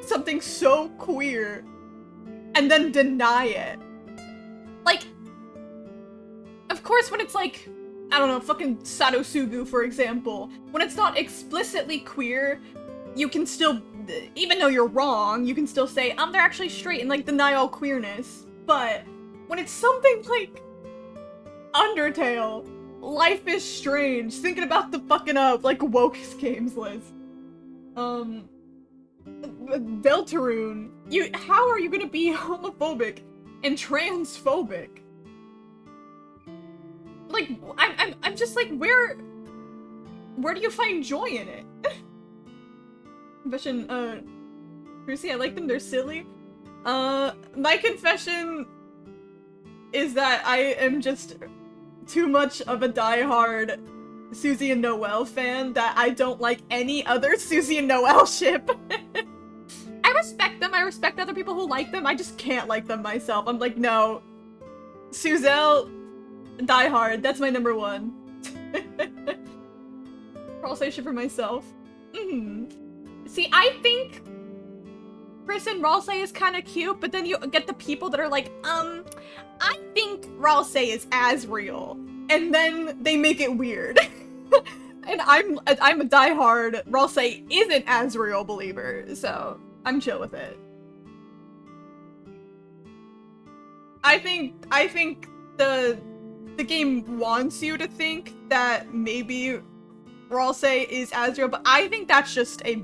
something so queer and then deny it? Like, of course, when it's like, I don't know, fucking Sadosugu, for example, when it's not explicitly queer, you can still, even though you're wrong, you can still say, they're actually straight and like deny all queerness. But when it's something like Undertale, Life is Strange, thinking about the fucking like woke games list, Deltarune, how are you gonna be homophobic and transphobic? Like, I'm just like, where do you find joy in it? Confession, Brucey, I like them, they're silly. My confession is that I am just too much of a diehard Susie and Noelle fan that I don't like any other Susie and Noelle ship. I respect them, I respect other people who like them, I just can't like them myself. I'm like, no. Suzelle, Die Hard, that's my number one. I'll say shit for myself. See, I think Chris and Ralsei is kind of cute, but then you get the people that are like, I think Ralsei is Asriel, and then they make it weird. And I'm a diehard Ralsei isn't Asriel believer, so I'm chill with it. I think the game wants you to think that maybe Ralsei is Asriel, but I think that's just a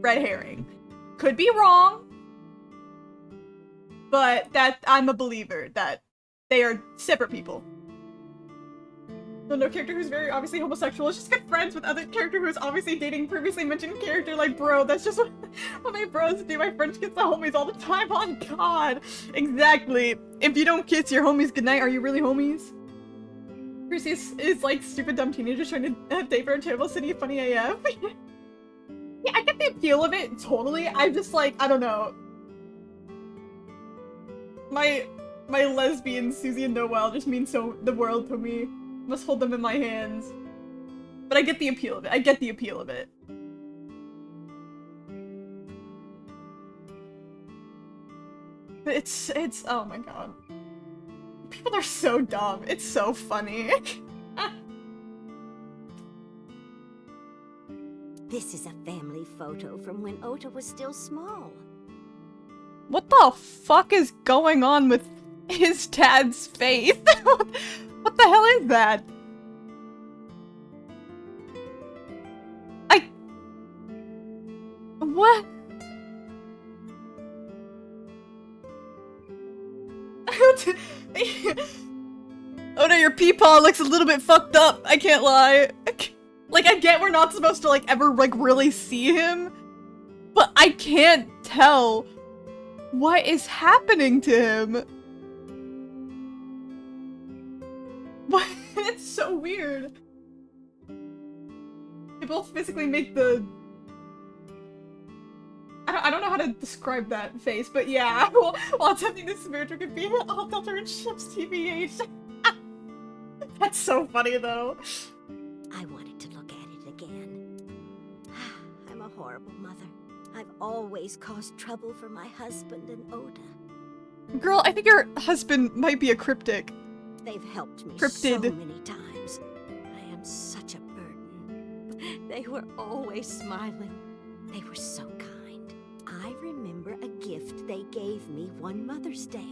red herring. Could be wrong, but that I'm a believer that they are separate people. No character who's very obviously homosexual is just good friends with other character who's obviously dating previously mentioned character. Like, bro, that's just what my bros do. My friends kiss the homies all the time. On God. Exactly. If you don't kiss your homies goodnight, are you really homies? Perseus is like stupid dumb teenagers trying to date for a terrible city, funny AF. Yeah, I get the appeal of it, totally. I just like, I don't know. My lesbian Susie and Noel just mean the world to me. Must hold them in my hands. But I get the appeal of it. I get the appeal of it. It's oh my god. People are so dumb. It's so funny. This is a family photo from when Ota was still small. What the fuck is going on with his dad's face? What the hell is that? What? Oda, your peepaw looks a little bit fucked up, I can't lie. Like, I get we're not supposed to, like, ever, like, really see him, but I can't tell what is happening to him. What? It's so weird. They both physically make the... I don't know how to describe that face, but yeah. While attempting to spiritual could be all Delta and Ships TBH. That's so funny, though. I wanted to look at it again. I'm a horrible mother. I've always caused trouble for my husband and Oda. Girl, I think your husband might be a cryptic. They've helped me Cryptid. so many times. I am such a burden. They were always smiling. They were so kind. I remember a gift they gave me one Mother's Day.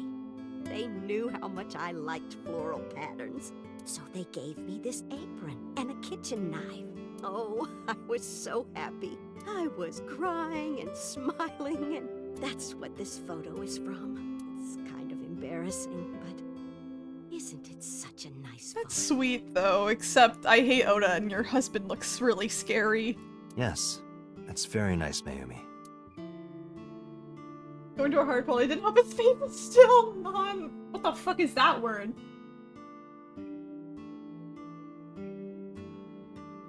They knew how much I liked floral patterns, so they gave me this apron and a kitchen knife. Oh, I was so happy. I was crying and smiling, and that's what this photo is from. It's kind of embarrassing, but isn't it such a nice photo? That's sweet, though, except I hate Oda and your husband looks really scary. Yes, that's very nice, Mayumi. Going to a hard pull, I didn't help his face is still non... What the fuck is that word?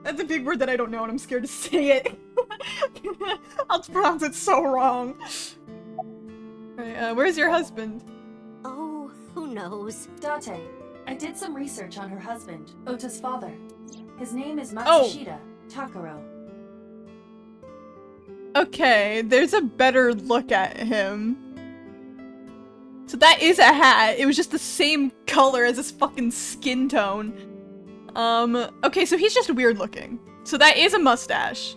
That's a big word that I don't know and I'm scared to say it. I'll pronounce it so wrong. Right, where's your husband? Oh, who knows? Date, I did some research on her husband, Ota's father. His name is Matsushita Takaro. Okay, there's a better look at him. So that is a hat. It was just the same color as his fucking skin tone. Okay, so he's just weird looking. So that is a mustache.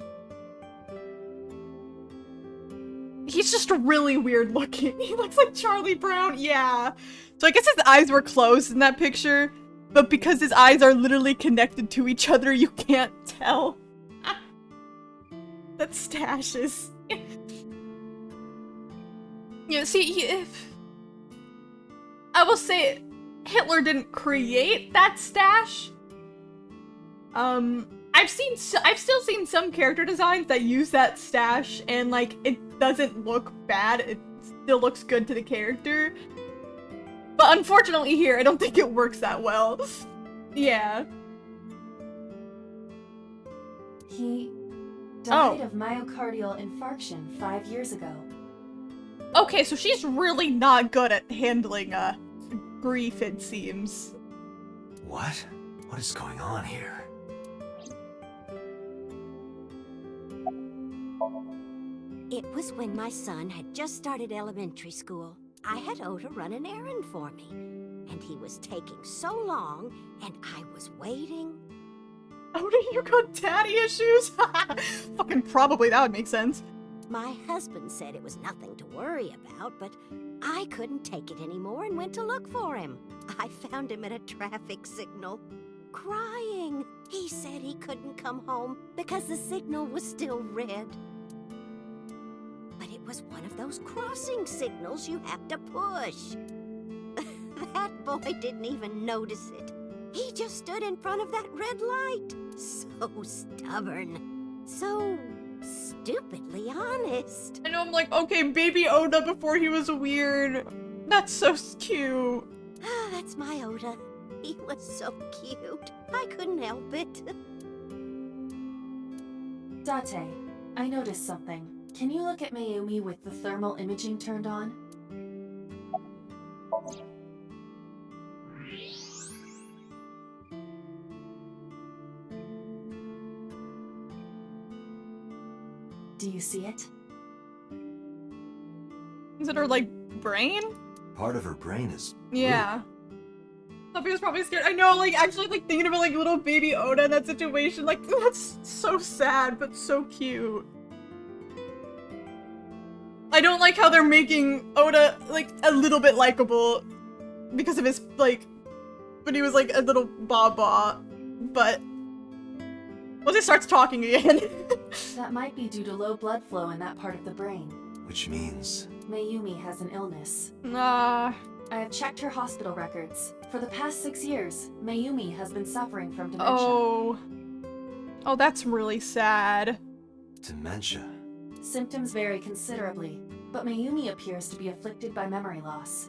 He's just really weird looking. He looks like Charlie Brown, yeah. So I guess his eyes were closed in that picture, but because his eyes are literally connected to each other, you can't tell. That stash is... Yeah, see, I will say Hitler didn't create that stash. I've still seen some character designs that use that stash and like it doesn't look bad. It still looks good to the character. But unfortunately here, I don't think it works that well. Yeah. He died of myocardial infarction 5 years ago. Okay, so she's really not good at handling grief, it seems. What? What is going on here? It was when my son had just started elementary school. I had Ota run an errand for me, and he was taking so long, and I was waiting. Oda, you got daddy issues? Fucking probably, that would make sense. My husband said it was nothing to worry about, but I couldn't take it anymore and went to look for him. I found him at a traffic signal, crying. He said he couldn't come home because the signal was still red. But it was one of those crossing signals you have to push. That boy didn't even notice it. He just stood in front of that red light. So stubborn. So stupidly honest. I know, I'm like, okay, baby Oda before he was weird. That's so cute. Ah, that's my Oda. He was so cute. I couldn't help it. Date, I noticed something. Can you look at Mayumi with the thermal imaging turned on? Do you see it? Is it her, like, brain? Part of her brain is... Yeah. Sophie was probably scared. I know, like, actually, like, thinking about, like, little baby Oda in that situation, like, that's so sad, but so cute. I don't like how they're making Oda, like, a little bit likable because of his, like, when he was, like, a little ba-ba, but once he starts talking again. That might be due to low blood flow in that part of the brain. Which means... Mayumi has an illness. Nah. I have checked her hospital records. For the past 6 years, Mayumi has been suffering from dementia. Oh. Oh, that's really sad. Dementia. Symptoms vary considerably, but Mayumi appears to be afflicted by memory loss.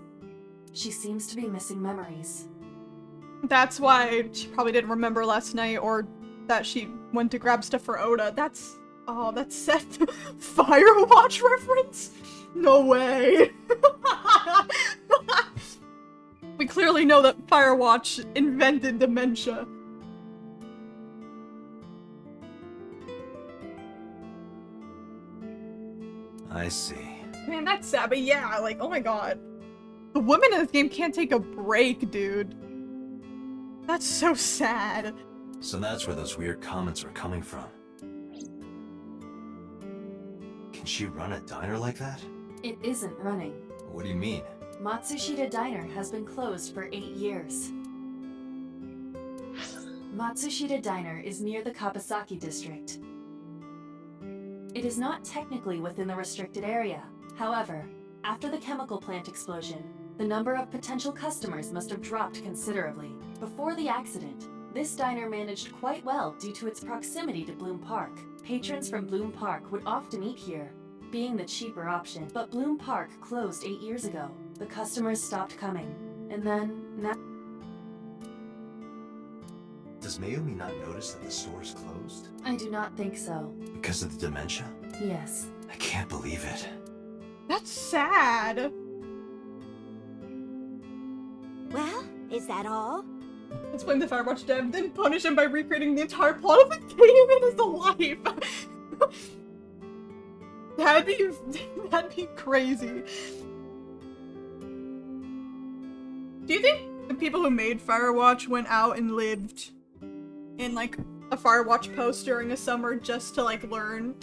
She seems to be missing memories. That's why she probably didn't remember last night, or that she went to grab stuff for Oda. That's... Oh, that's Seth Firewatch reference? No way. We clearly know that Firewatch invented dementia. I see. Man, that's sad, but yeah, like, oh my god. The women in this game can't take a break, dude. That's so sad. So that's where those weird comments are coming from. Can she run a diner like that? It isn't running. What do you mean? Matsushita Diner has been closed for 8 years. Matsushita Diner is near the Kabasaki district. It is not technically within the restricted area. However, after the chemical plant explosion, the number of potential customers must have dropped considerably. Before the accident, this diner managed quite well due to its proximity to Bloom Park. Patrons from Bloom Park would often eat here, being the cheaper option. But Bloom Park closed 8 years ago. The customers stopped coming, and then now... Does Mayumi not notice that the store is closed? I do not think so. Because of the dementia? Yes. I can't believe it. That's sad. Well, is that all? Let's blame the Firewatch dev, then punish him by recreating the entire plot of the game in his life. That'd be crazy. Do you think the people who made Firewatch went out and lived in, like, a Firewatch post during a summer just to, like, learn?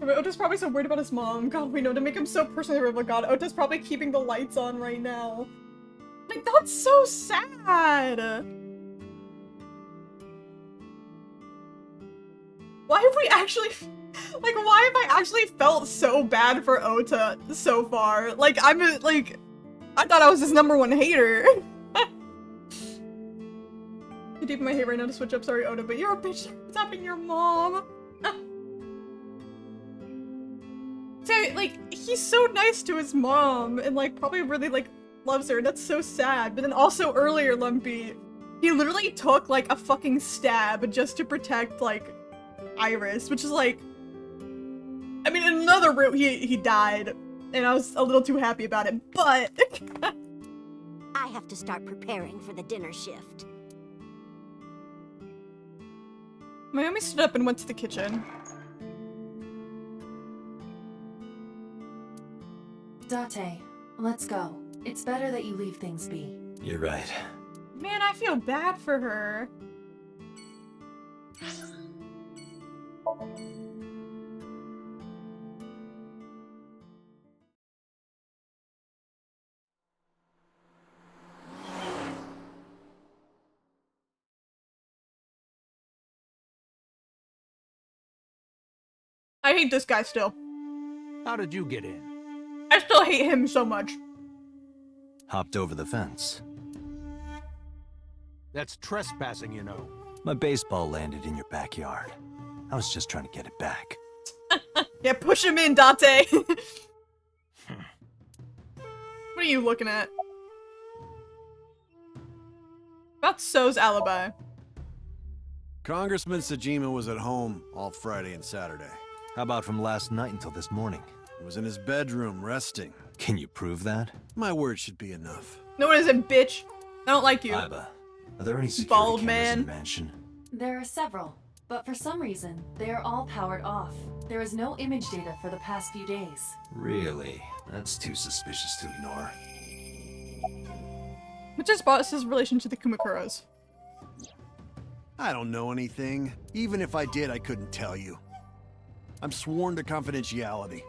Ota's probably so worried about his mom. God, we know, to make him so personally real. God, Ota's probably keeping the lights on right now. Like, that's so sad! Why have we actually... Like, why have I actually felt so bad for Ota so far? Like, I thought I was his #1 hater. Too deep in my hate right now to switch up, sorry Ota, but you're a bitch tapping your mom. So, like, he's so nice to his mom, and, like, probably really, like, loves her. That's so sad. But then also earlier, Lumpy, he literally took, like, a fucking stab just to protect, like, Iris, which is, like, I mean, in another route, he died, and I was a little too happy about it, but... I have to start preparing for the dinner shift. Mayumi stood up and went to the kitchen. Date, let's go. It's better that you leave things be. You're right. Man, I feel bad for her. I hate this guy still. How did you get in? I still hate him so much. Hopped over the fence. That's trespassing, you know. My baseball landed in your backyard. I was just trying to get it back. Yeah, push him in, Date. What are you looking at? About So's alibi. Congressman Sajima was at home all Friday and Saturday. How about from last night until this morning? He was in his bedroom, resting. Can you prove that? My word should be enough. No, it isn't, bitch. I don't like you. Iba, are there any security Bald cameras man. in the mansion? There are several, but for some reason, they are all powered off. There is no image data for the past few days. Really? That's too suspicious to ignore. Which is Boss's relation to the Kumakuras. I don't know anything. Even if I did, I couldn't tell you. I'm sworn to confidentiality.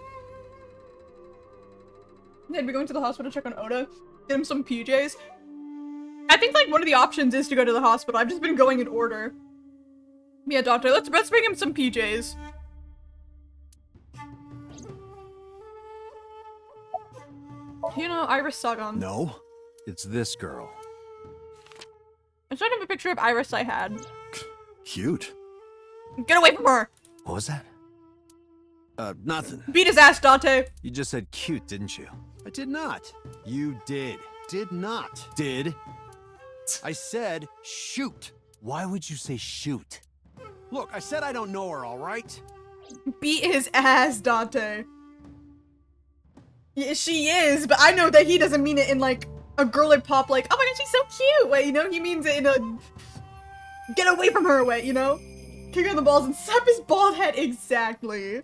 They'd be going to the hospital to check on Oda. Get him some PJs. I think like one of the options is to go to the hospital. I've just been going in order. Yeah, doctor, let's bring him some PJs. You know, Iris Sagan. No, it's this girl. I showed him a picture of Iris I had. Cute. Get away from her! What was that? Nothing. Beat his ass, Dante! You just said cute, didn't you? I did not. You did. Did not. Did? I said shoot. Why would you say shoot? Look, I said I don't know her, all right? Beat his ass, Dante. Yeah, she is, but I know that he doesn't mean it in like a girly pop like, oh my god, she's so cute way, you know? He means it in a get away from her way, you know? Kick her in the balls and slap his bald head. Exactly.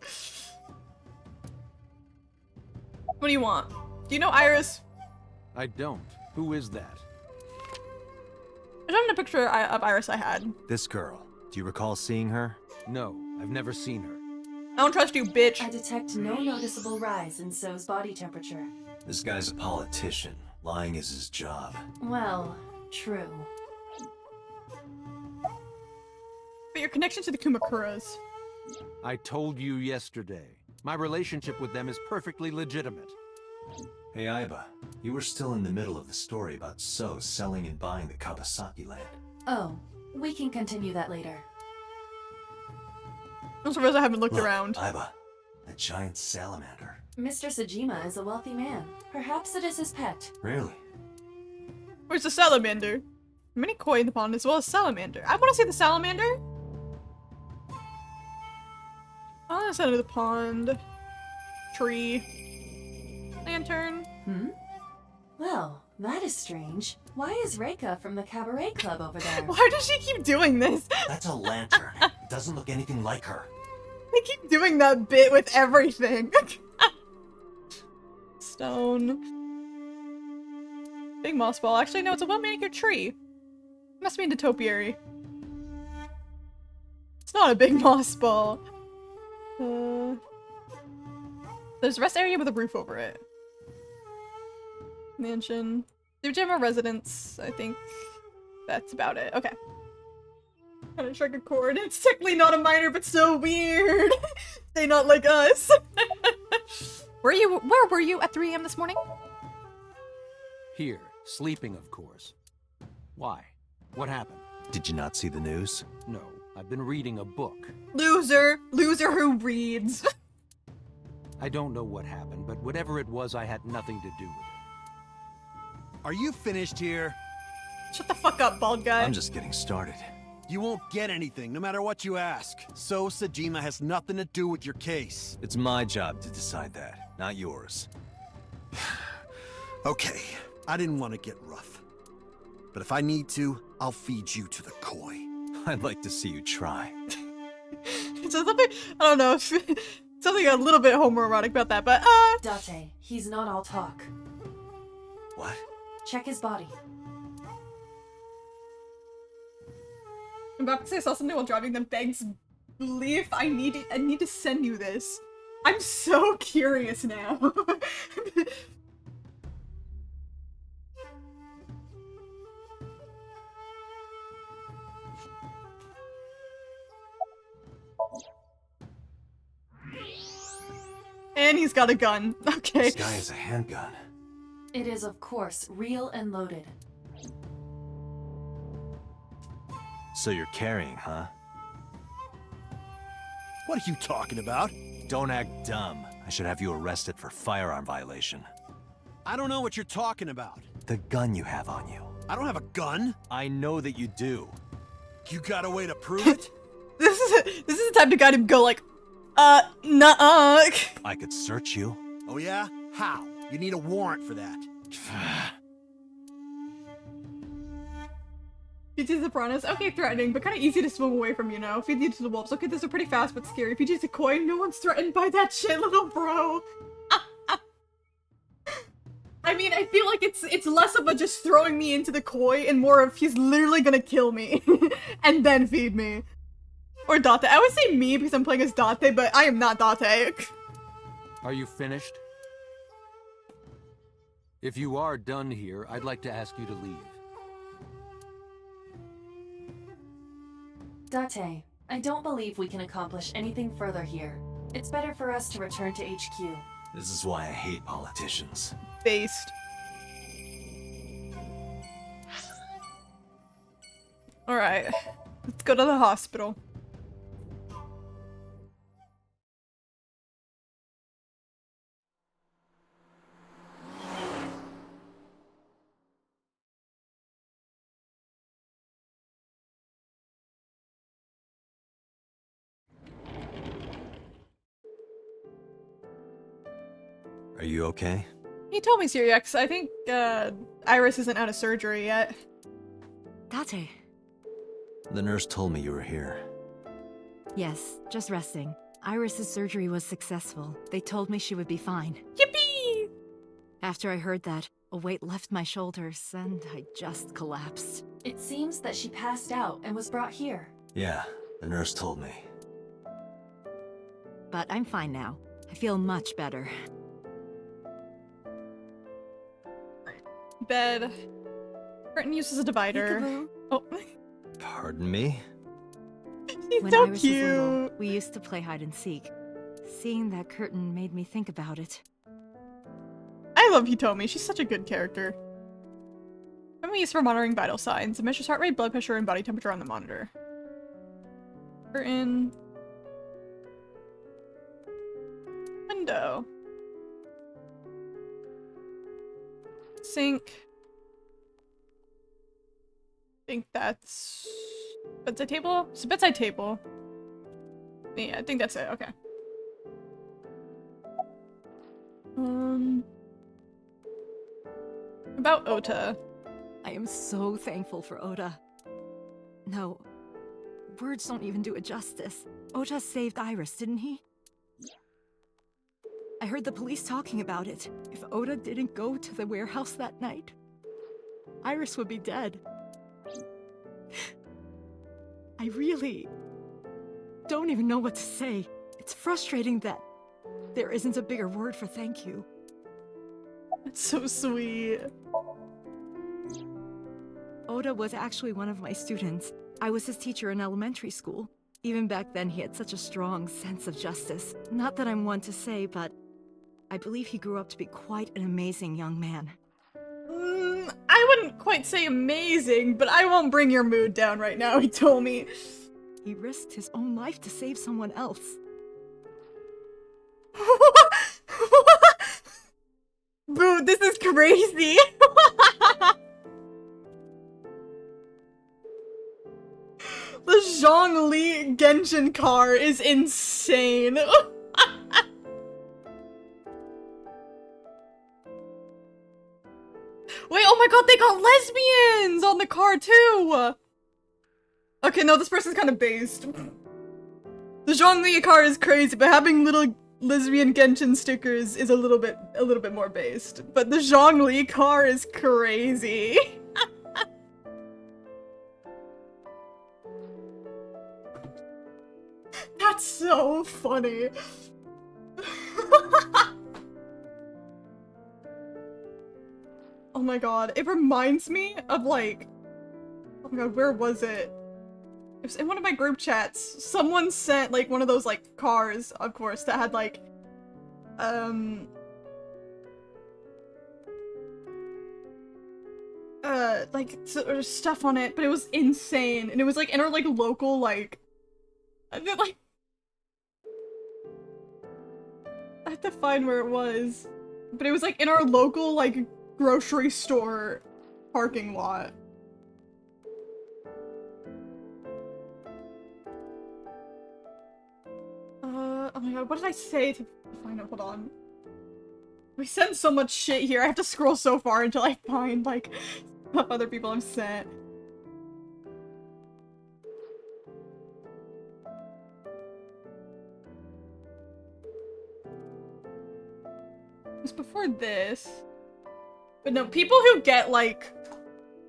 What do you want? Do you know Iris? I don't. Who is that? I showed him a picture of Iris I had. This girl. Do you recall seeing her? No, I've never seen her. I don't trust you, bitch. I detect no noticeable rise in So's body temperature. This guy's a politician. Lying is his job. Well, true. But your connection to the Kumakuras. I told you yesterday. My relationship with them is perfectly legitimate. Hey, Iba. You were still in the middle of the story about So selling and buying the Kawasaki land. Oh, we can continue that later. I'm surprised I haven't looked Look, around. Iba, a giant salamander. Mr. Sajima is a wealthy man. Perhaps it is his pet. Really? Where's the salamander? Many koi in the pond as well as salamander. I want to see the salamander. Oh, that's out of the pond. Tree. Lantern. Hmm? Well, that is strange. Why is Reika from the cabaret club over there? Why does she keep doing this? That's a lantern. It doesn't look anything like her. They keep doing that bit with everything. Stone. Big moss ball. Actually, no, it's a well-manicured tree. Must be in the topiary. It's not a big moss ball. There's a rest area with a roof over it. Mansion. The gym or residence, I think that's about it. Okay. Kind of strike a chord. It's technically not a minor, but so weird. They not like us. Where were you at 3 AM this morning? Here, sleeping, of course. Why? What happened? Did you not see the news? No, I've been reading a book. Loser. Loser who reads. I don't know what happened, but whatever it was, I had nothing to do with it. Are you finished here? Shut the fuck up, bald guy. I'm just getting started. You won't get anything, no matter what you ask. So Sajima has nothing to do with your case. It's my job to decide that, not yours. Okay, I didn't want to get rough. But if I need to, I'll feed you to the koi. I'd like to see you try. It's something, I don't know, something a little bit homoerotic about that, but Date, he's not all talk. What? Check his body. I'm about to say I saw something while driving them begs belief. I need to send you this. I'm so curious now. And he's got a gun. Okay. This guy has a handgun. It is, of course, real and loaded. So you're carrying, huh? What are you talking about? Don't act dumb. I should have you arrested for firearm violation. I don't know what you're talking about. The gun you have on you. I don't have a gun. I know that you do. You got a way to prove it? This is the time to guide him go like, nuh-uh. I could search you. Oh yeah? How? You need a warrant for that. PG's the piranhas. Okay, threatening, but kind of easy to swim away from, you know? Feed these to the wolves. Okay, those are pretty fast but scary. PG's a koi. No one's threatened by that shit, little bro. I mean, I feel like it's less of a just throwing me into the koi and more of he's literally gonna kill me and then feed me. Or Date. I would say me because I'm playing as Date, but I am not Date. Are you finished? If you are done here, I'd like to ask you to leave. Date, I don't believe we can accomplish anything further here. It's better for us to return to HQ. This is why I hate politicians. Based. Alright. Let's go to the hospital. Are you okay? He told me, Sirius. I think, Iris isn't out of surgery yet. Date. The nurse told me you were here. Yes, just resting. Iris's surgery was successful. They told me she would be fine. Yippee! After I heard that, a weight left my shoulders, and I just collapsed. It seems that she passed out and was brought here. Yeah, the nurse told me. But I'm fine now. I feel much better. Bed. Curtain uses a divider. Peekaboo. Oh. Pardon me? He's When so Iris was cute. little, we used to play hide and seek. Seeing that curtain made me think about it. I love Hitomi. She's such a good character. When we use for monitoring vital signs, it measures heart rate, blood pressure, and body temperature on the monitor. Curtain. Window. Sink. I think that's bedside table? It's a bedside table. Yeah, I think that's it. Okay. About Ota. I am so thankful for Oda. No, words don't even do it justice. Oda saved Iris, didn't he? I heard the police talking about it. If Oda didn't go to the warehouse that night, Iris would be dead. I really don't even know what to say. It's frustrating that there isn't a bigger word for thank you. That's so sweet. Oda was actually one of my students. I was his teacher in elementary school. Even back then, he had such a strong sense of justice. Not that I'm one to say, but I believe he grew up to be quite an amazing young man. I wouldn't quite say amazing, but I won't bring your mood down right now, he told me. He risked his own life to save someone else. Boo, this is crazy. The Zhongli Genshin car is insane. Wait, oh my god, they got lesbians on the car too! Okay, no, this person's kind of based. The Zhongli car is crazy, but having little lesbian Genshin stickers is a little bit more based. But the Zhongli car is crazy. That's so funny. Oh my god, it reminds me of like, oh my god, where was it? It was in one of my group chats. Someone sent like one of those like cars, of course, that had like, like stuff on it, but it was insane, and it was like in our like local like, I have to find where it was, but it was like in our local like grocery store parking lot. Oh my god, what did I say to find it? Hold on. We send so much shit here, I have to scroll so far until I find, like, what other people have sent. It was before this. But no, people who get, like,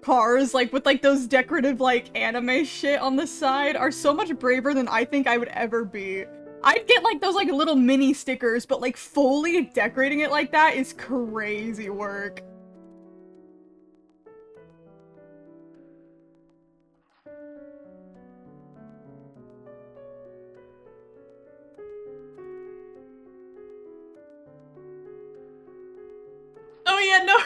cars, like, with, like, those decorative, like, anime shit on the side are so much braver than I think I would ever be. I'd get, like, those, like, little mini stickers, but, like, fully decorating it like that is crazy work. Oh yeah, no.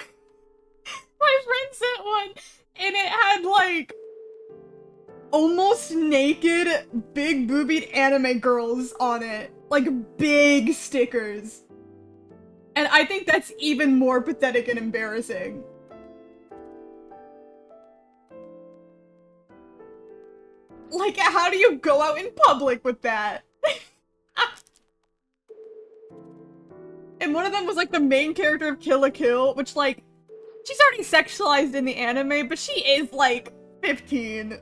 My friend sent one, and it had, like, almost naked, big boobied anime girls on it. Like, big stickers. And I think that's even more pathetic and embarrassing. Like, how do you go out in public with that? And one of them was, like, the main character of Kill la Kill, which, like, she's already sexualized in the anime, but she is, like, 15.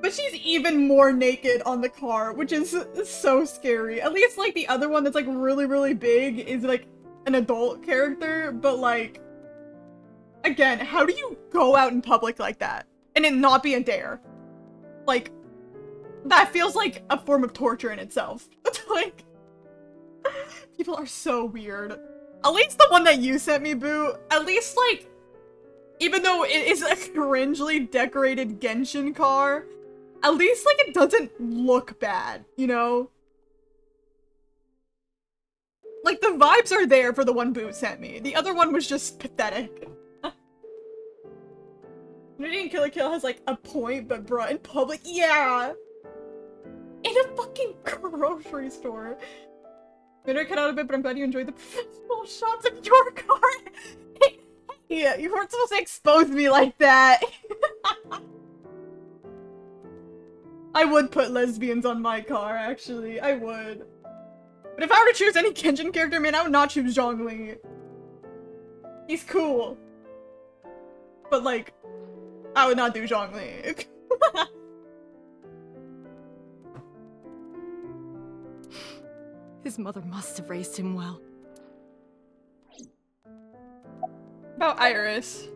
But she's even more naked on the car, which is so scary. At least, like, the other one that's, like, really, really big is, like, an adult character, but, like, again, how do you go out in public like that? And it not be a dare? Like, that feels like a form of torture in itself. Like, people are so weird. At least the one that you sent me, Boo, at least, like, even though it is a cringely decorated Genshin car, at least, like, it doesn't look bad, you know? Like, the vibes are there for the one Boo sent me. The other one was just pathetic. Canadian Kill la Kill has, like, a point, but bruh, in public, yeah! In a fucking grocery store. Maybe I cut out a bit, but I'm glad you enjoyed the professional shots of your car. Yeah, you weren't supposed to expose me like that. I would put lesbians on my car, actually. I would. But if I were to choose any Genshin character, man, I would not choose Zhongli. He's cool. But, like, I would not do Zhongli. His mother must have raised him well. About Iris.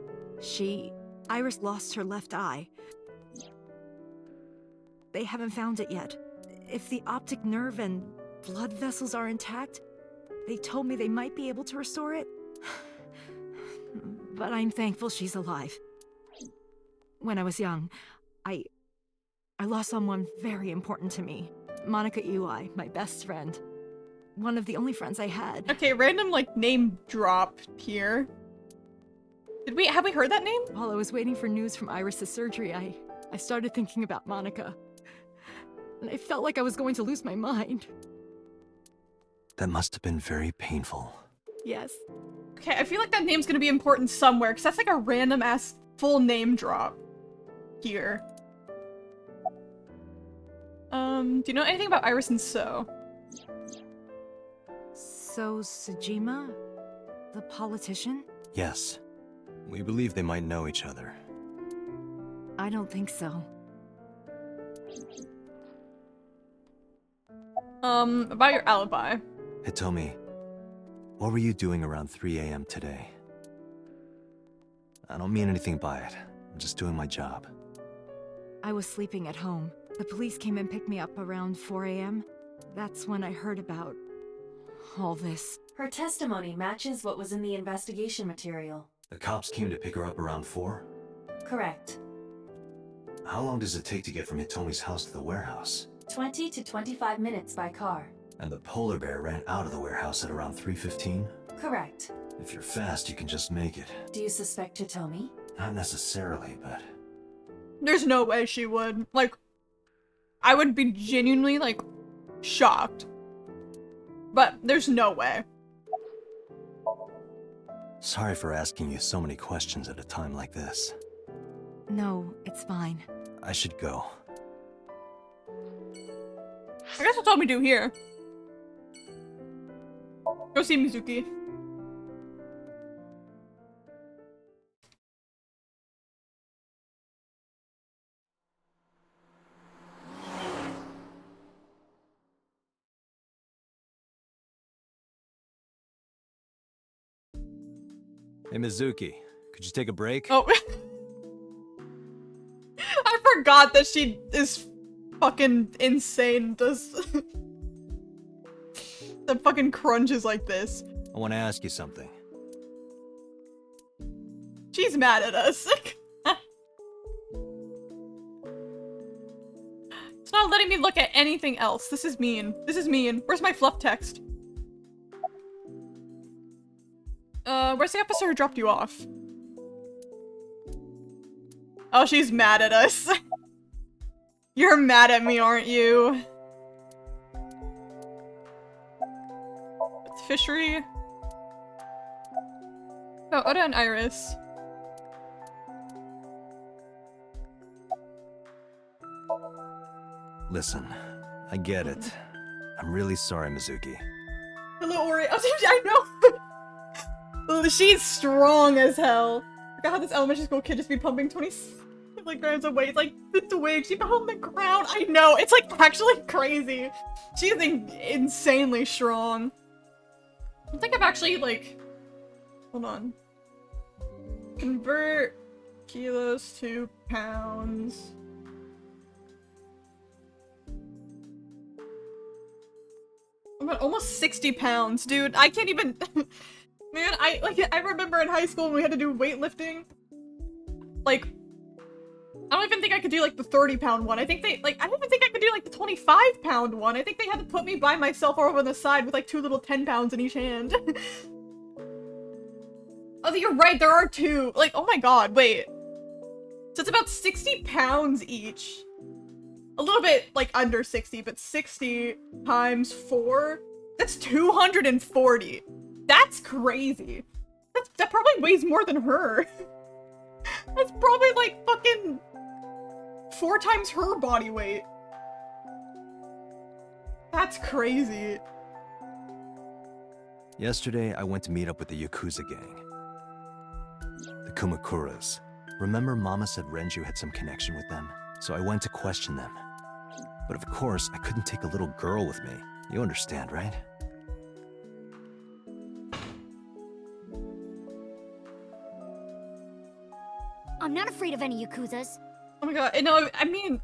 Iris lost her left eye. They haven't found it yet. If the optic nerve and blood vessels are intact, they told me they might be able to restore it. But I'm thankful she's alive. When I was young, I lost someone very important to me. Monica Ui, my best friend. One of the only friends I had. Okay, random, like, name drop here. Have we heard that name? While I was waiting for news from Iris's surgery, I started thinking about Monica. And I felt like I was going to lose my mind. That must have been very painful. Yes. Okay, I feel like that name's gonna be important somewhere, because that's like a random-ass full name drop here. Do you know anything about Iris and So? So, Sejima? The politician? Yes. We believe they might know each other. I don't think so. About your alibi. Hitomi, what were you doing around 3 AM today? I don't mean anything by it. I'm just doing my job. I was sleeping at home. The police came and picked me up around 4 AM. That's when I heard about all this. Her testimony matches what was in the investigation material. The cops came to pick her up around 4? Correct. How long does it take to get from Hitomi's house to the warehouse? 20 to 25 minutes by car. And the polar bear ran out of the warehouse at around 3:15? Correct. If you're fast, you can just make it. Do you suspect Hitomi? Not necessarily, but... There's no way she would. Like, I would be genuinely, like, shocked. But there's no way. Sorry for asking you so many questions at a time like this. No, it's fine. I should go. I guess that's all we do here. Go see Mizuki. Hey, Mizuki, could you take a break? Oh. I forgot that she is fucking insane. Does the fucking crunches like this. I want to ask you something. She's mad at us. It's not letting me look at anything else. This is mean. This is mean. Where's my fluff text? Where's the officer who dropped you off? Oh, she's mad at us. You're mad at me, aren't you? It's fishery. Oh, Oda and Iris. Listen, I get it. I'm really sorry, Mizuki. Hello, Ori. I know. She's strong as hell. Look at how this elementary school kid just be pumping 20 like grams of weight. It's like the twig. She fell on the ground. I know. It's like actually crazy. She's insanely strong. I think I've actually like. Hold on. Convert kilos to pounds. I'm at almost 60 pounds, dude. I can't even. Man, I remember in high school when we had to do weightlifting. Like, I don't even think I could do like the 30-pound one. I think I don't even think I could do like the 25-pound one. I think they had to put me by myself over on the side with like 2 little 10 pounds in each hand. Oh, you're right, there are 2. Like, oh my god, wait. So it's about 60 pounds each. A little bit like under 60, but 60 times 4, that's 240. That's crazy. That probably weighs more than her. That's probably like fucking 4 times her body weight. That's crazy. Yesterday, I went to meet up with the Yakuza gang. The Kumakuras. Remember Mama said Renju had some connection with them? So I went to question them. But of course, I couldn't take a little girl with me. You understand, right? I'm not afraid of any Yakuzas. Oh my god, no, I mean,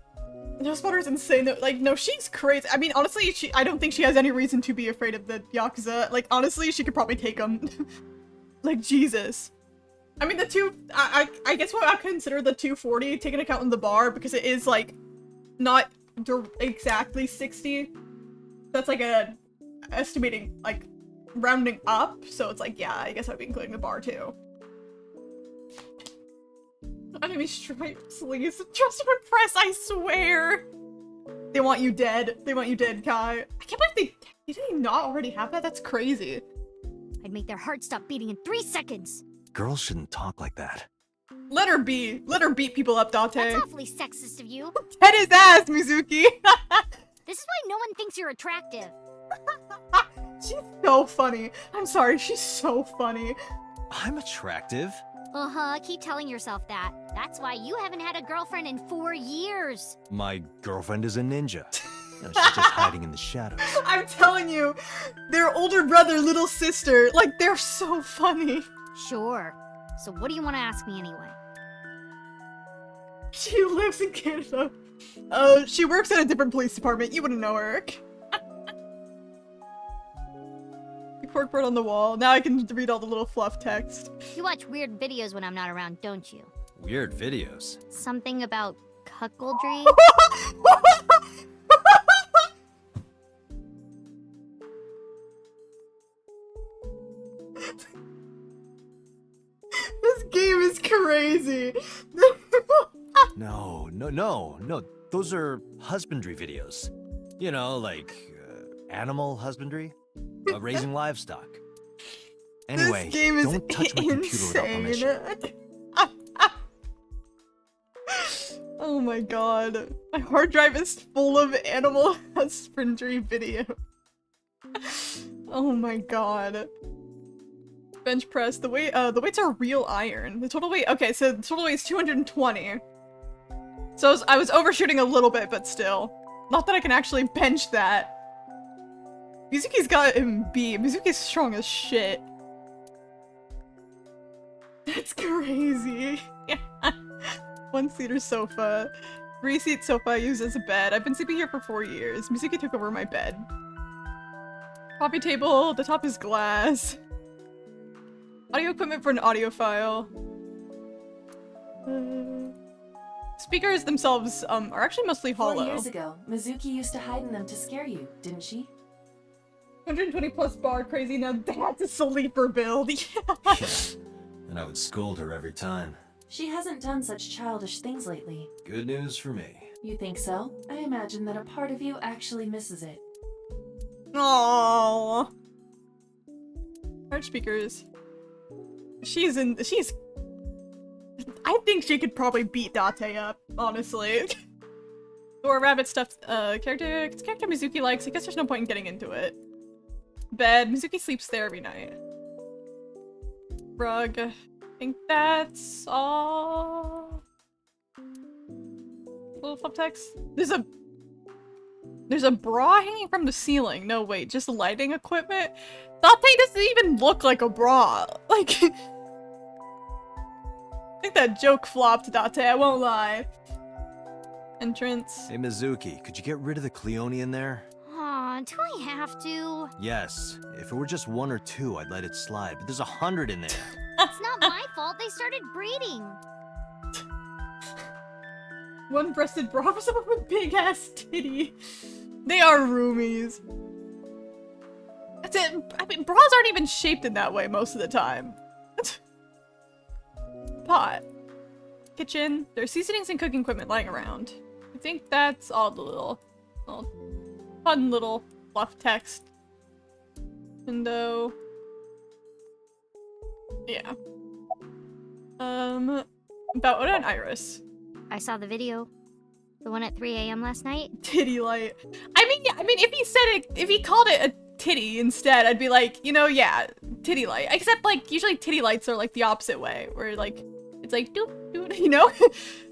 No Spotter's insane. Like, no, she's crazy. I mean, honestly, I don't think she has any reason to be afraid of the Yakuza. Like, honestly, she could probably take them. Like, Jesus. I mean, the two, I guess what I consider the 240, taking account in the bar, because it is, like, not exactly 60. That's, like, a estimating, like, rounding up. So it's like, yeah, I guess I'd be including the bar, too. Enemy striped sleeves. Just to impress, I swear. They want you dead. They want you dead, Kai. I can't believe did they not already have that? That's crazy. I'd make their heart stop beating in 3 seconds. Girls shouldn't talk like that. Let her be. Let her beat people up, Date. That's awfully sexist of you. Head his ass, Mizuki. This is why no one thinks you're attractive. She's so funny. I'm sorry, she's so funny. I'm attractive. Uh-huh, keep telling yourself that. That's why you haven't had a girlfriend in 4 years. My girlfriend is a ninja. No, she's just hiding in the shadows. I'm telling you, their older brother, little sister, like, they're so funny. Sure. So what do you want to ask me anyway? She lives in Canada. She works at a different police department. You wouldn't know her. Corkboard on the wall. Now I can read all the little fluff text. You watch weird videos when I'm not around, don't you? Weird videos? Something about cuckoldry? me. No. Those are husbandry videos. You know, like animal husbandry, raising livestock. Anyway, This game is don't touch my computer without permission. Oh my god. My hard drive is full of animal husbandry video. Oh my god. Bench press. The weights are real iron. The total weight, okay, so the total weight is 220. So I was overshooting a little bit, but still. Not that I can actually bench that. Mizuki's got him beat. Mizuki's strong as shit. That's crazy. 1-seater sofa. 3-seat sofa used as a bed. I've been sleeping here for 4 years. Mizuki took over my bed. Coffee table. The top is glass. Audio equipment for an audiophile. Speakers themselves are actually mostly hollow. 4 years ago, Mizuki used to hide in them to scare you, didn't she? 120 plus bar crazy. Now that's a sleeper build. Yeah. And I would scold her every time. She hasn't done such childish things lately. Good news for me. You think so? I imagine that a part of you actually misses it. Aww. Large speakers. I think she could probably beat Date up, honestly. Or rabbit stuffed character. It's a character Mizuki likes. I guess there's no point in getting into it. Bed. Mizuki sleeps there every night. Rug. I think that's all. Little flip text. There's a bra hanging from the ceiling. No, wait, just lighting equipment? Date doesn't even look like a bra. Like, I think that joke flopped, Date, I won't lie. Entrance. Hey, Mizuki, could you get rid of the Cleone in there? Aw, do I have to? Yes. If it were just 1 or 2, I'd let it slide, but there's 100 in there. It's not my fault they started breeding. One-breasted bra for someone with big-ass titty. They are roomies. That's it. I mean, bras aren't even shaped in that way most of the time. Pot. Kitchen. There's seasonings and cooking equipment lying around. I think that's all the little fun little fluff text. Window. Yeah. About Oda and Iris. I saw the video. The one at 3 a.m. last night. Titty light. I mean, if he said it, if he called it a titty instead, I'd be like, you know, yeah, titty light. Except, like, usually titty lights are, like, the opposite way. Where, like, it's like, doop, doop, you know?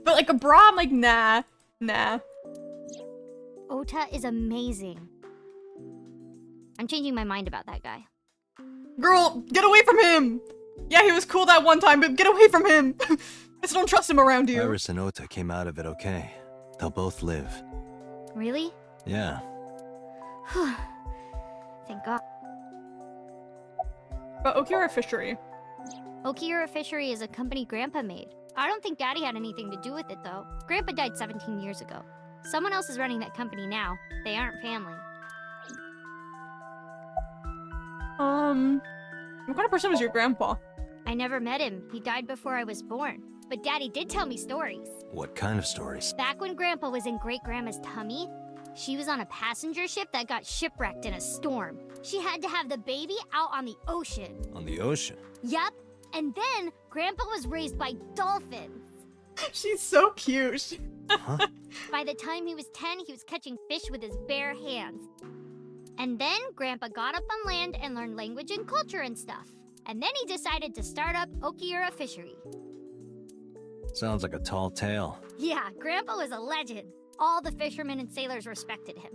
But, like, a bra, I'm like, nah. Ota is amazing. I'm changing my mind about that guy. Girl, get away from him! Yeah, he was cool that one time, but get away from him! I just don't trust him around you. Iris and Ota came out of it okay. They'll both live. Really? Yeah. Thank God. But Okiura Fishery. Okiura Fishery is a company Grandpa made. I don't think Daddy had anything to do with it, though. Grandpa died 17 years ago. Someone else is running that company now. They aren't family. What kind of person was your grandpa? I never met him. He died before I was born. But Daddy did tell me stories. What kind of stories? Back when Grandpa was in Great-Grandma's tummy, she was on a passenger ship that got shipwrecked in a storm. She had to have the baby out on the ocean. On the ocean? Yup. And then Grandpa was raised by dolphins. She's so cute. Huh? By the time he was 10, he was catching fish with his bare hands. And then Grandpa got up on land and learned language and culture and stuff. And then he decided to start up Okiura Fishery. Sounds like a tall tale. Yeah, Grandpa was a legend. All the fishermen and sailors respected him.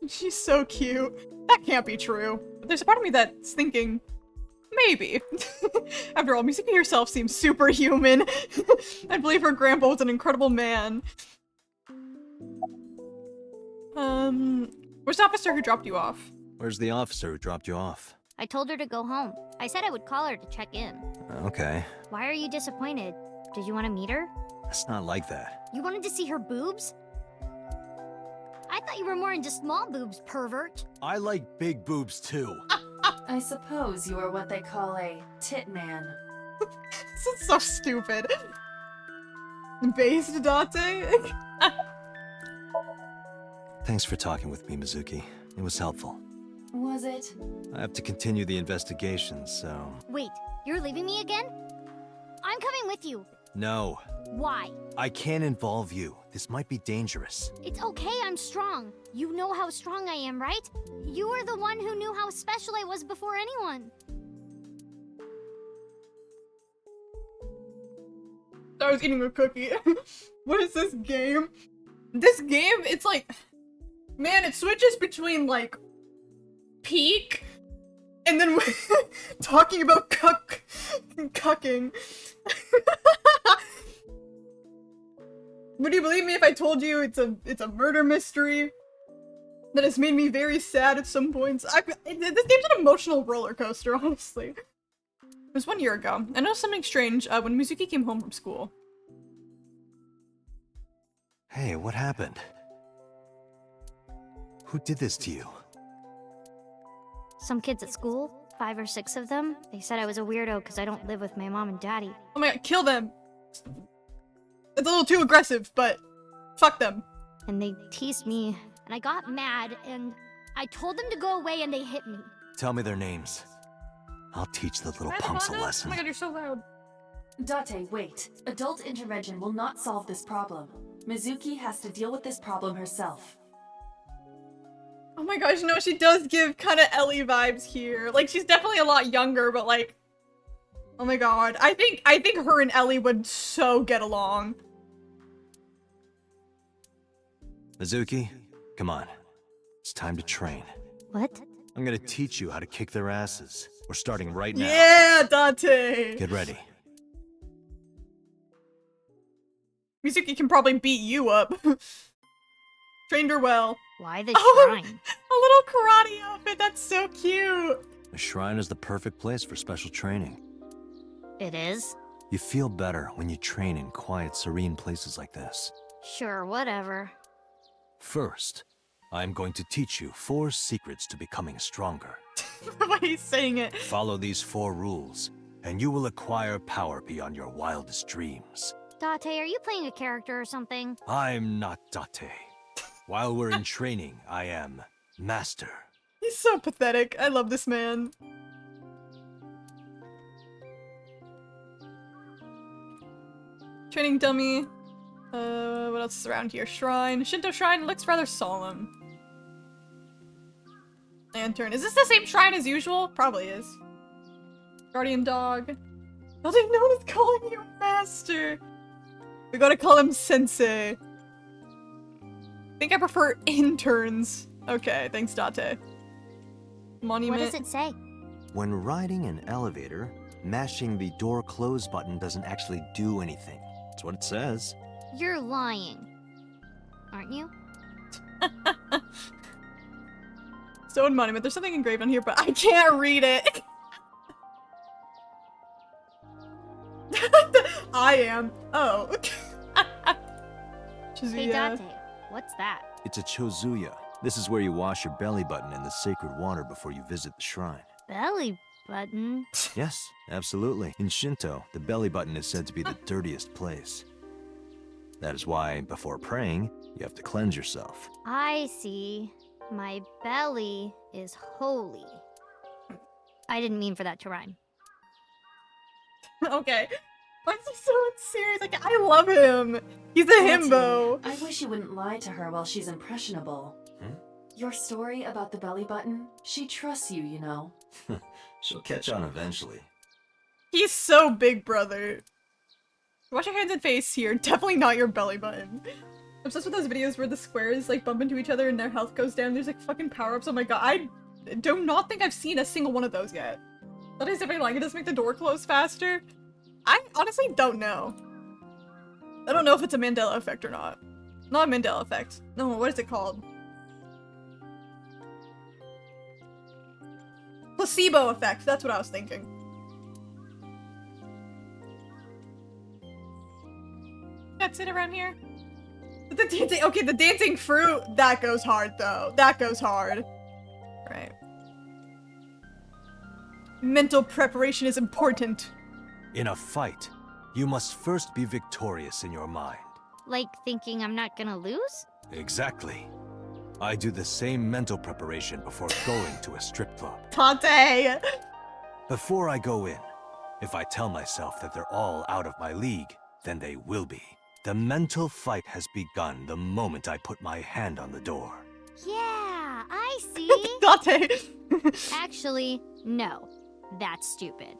She's so cute. That can't be true. But there's a part of me that's thinking, maybe. After all, Mizuki herself seems superhuman. I believe her grandpa was an incredible man. Where's the officer who dropped you off? Where's the officer who dropped you off? I told her to go home. I said I would call her to check in. Okay. Why are you disappointed? Did you want to meet her? It's not like that. You wanted to see her boobs? I thought you were more into small boobs, pervert. I like big boobs too. I suppose you are what they call a tit man. This is so stupid. Based Date? Thanks for talking with me, Mizuki. It was helpful. Was it? I have to continue the investigation, so... Wait, you're leaving me again? I'm coming with you. No. Why? I can't involve you. This might be dangerous. It's okay, I'm strong. You know how strong I am, right? You were the one who knew how special I was before anyone. I was eating a cookie. What is this game? This game, it's like... Man, it switches between, like... Peak... And then talking about cucking. Would you believe me if I told you it's a murder mystery that has made me very sad at some points? This game's an emotional roller coaster, honestly. It was 1 year ago. I noticed something strange when Mizuki came home from school. Hey, what happened? Who did this to you? Some kids at school, 5 or 6 of them, they said I was a weirdo because I don't live with my mom and daddy. Oh my god, kill them! It's a little too aggressive, but fuck them. And they teased me, and I got mad, and I told them to go away, and they hit me. Tell me their names. I'll teach the little punks a lesson. Oh my god, you're so loud. Date, wait. Adult intervention will not solve this problem. Mizuki has to deal with this problem herself. Oh my gosh, no, she does give kind of Ellie vibes here. Like, she's definitely a lot younger, but like... Oh my god. I think her and Ellie would so get along. Mizuki, come on. It's time to train. What? I'm gonna teach you how to kick their asses. We're starting right now. Yeah, Date! Get ready. Mizuki can probably beat you up. Trained her well. Why the shrine? A little karate outfit, that's so cute! The shrine is the perfect place for special training. It is? You feel better when you train in quiet, serene places like this. Sure, whatever. First, I'm going to teach you 4 secrets to becoming stronger. The way he's saying it. Follow these 4 rules, and you will acquire power beyond your wildest dreams. Date, are you playing a character or something? I'm not Date. While we're in training, I am Master. He's so pathetic. I love this man. Training dummy. What else is around here? Shrine. Shinto shrine looks rather solemn. Lantern. Is this the same shrine as usual? Probably is. Guardian dog. I didn't know what it's calling you Master. We gotta call him Sensei. I think I prefer interns. Okay, thanks, Date. Monument. What does it say? When riding an elevator, mashing the door close button doesn't actually do anything. That's what it says. You're lying. Aren't you? Stone monument. There's something engraved on here, but I can't read it. I am. Oh. Hey, Date. What's that? It's a chozuya. This is where you wash your belly button in the sacred water before you visit the shrine. Belly button? Yes, absolutely. In Shinto, the belly button is said to be the dirtiest place. That is why, before praying, you have to cleanse yourself. I see. My belly is holy. I didn't mean for that to rhyme. Okay. Why is he so serious? Like, I love him. He's a himbo. I wish you wouldn't lie to her while she's impressionable. Your story about the belly button, she trusts you, you know. She'll catch on eventually. He's so big, brother. Wash your hands and face here. Definitely not your belly button. I'm obsessed with those videos where the squares like bump into each other and their health goes down. There's like fucking power-ups. Oh my god. I do not think I've seen a single one of those yet. That is definitely like it does make the door close faster. I honestly don't know. I don't know if it's a Mandela effect or not. Not a Mandela effect. No, what is it called? Placebo effect. That's what I was thinking. That's it around here. The dancing. Okay, the dancing fruit. That goes hard though. That goes hard. Right. Mental preparation is important. In a fight, You must first be victorious in your mind. Like thinking I'm not gonna lose? Exactly. I do the same mental preparation before going to a strip club. Tate! Before I go in, if I tell myself that they're all out of my league, then they will be. The mental fight has begun the moment I put my hand on the door. Yeah, I see. Tate! Actually, no. That's stupid.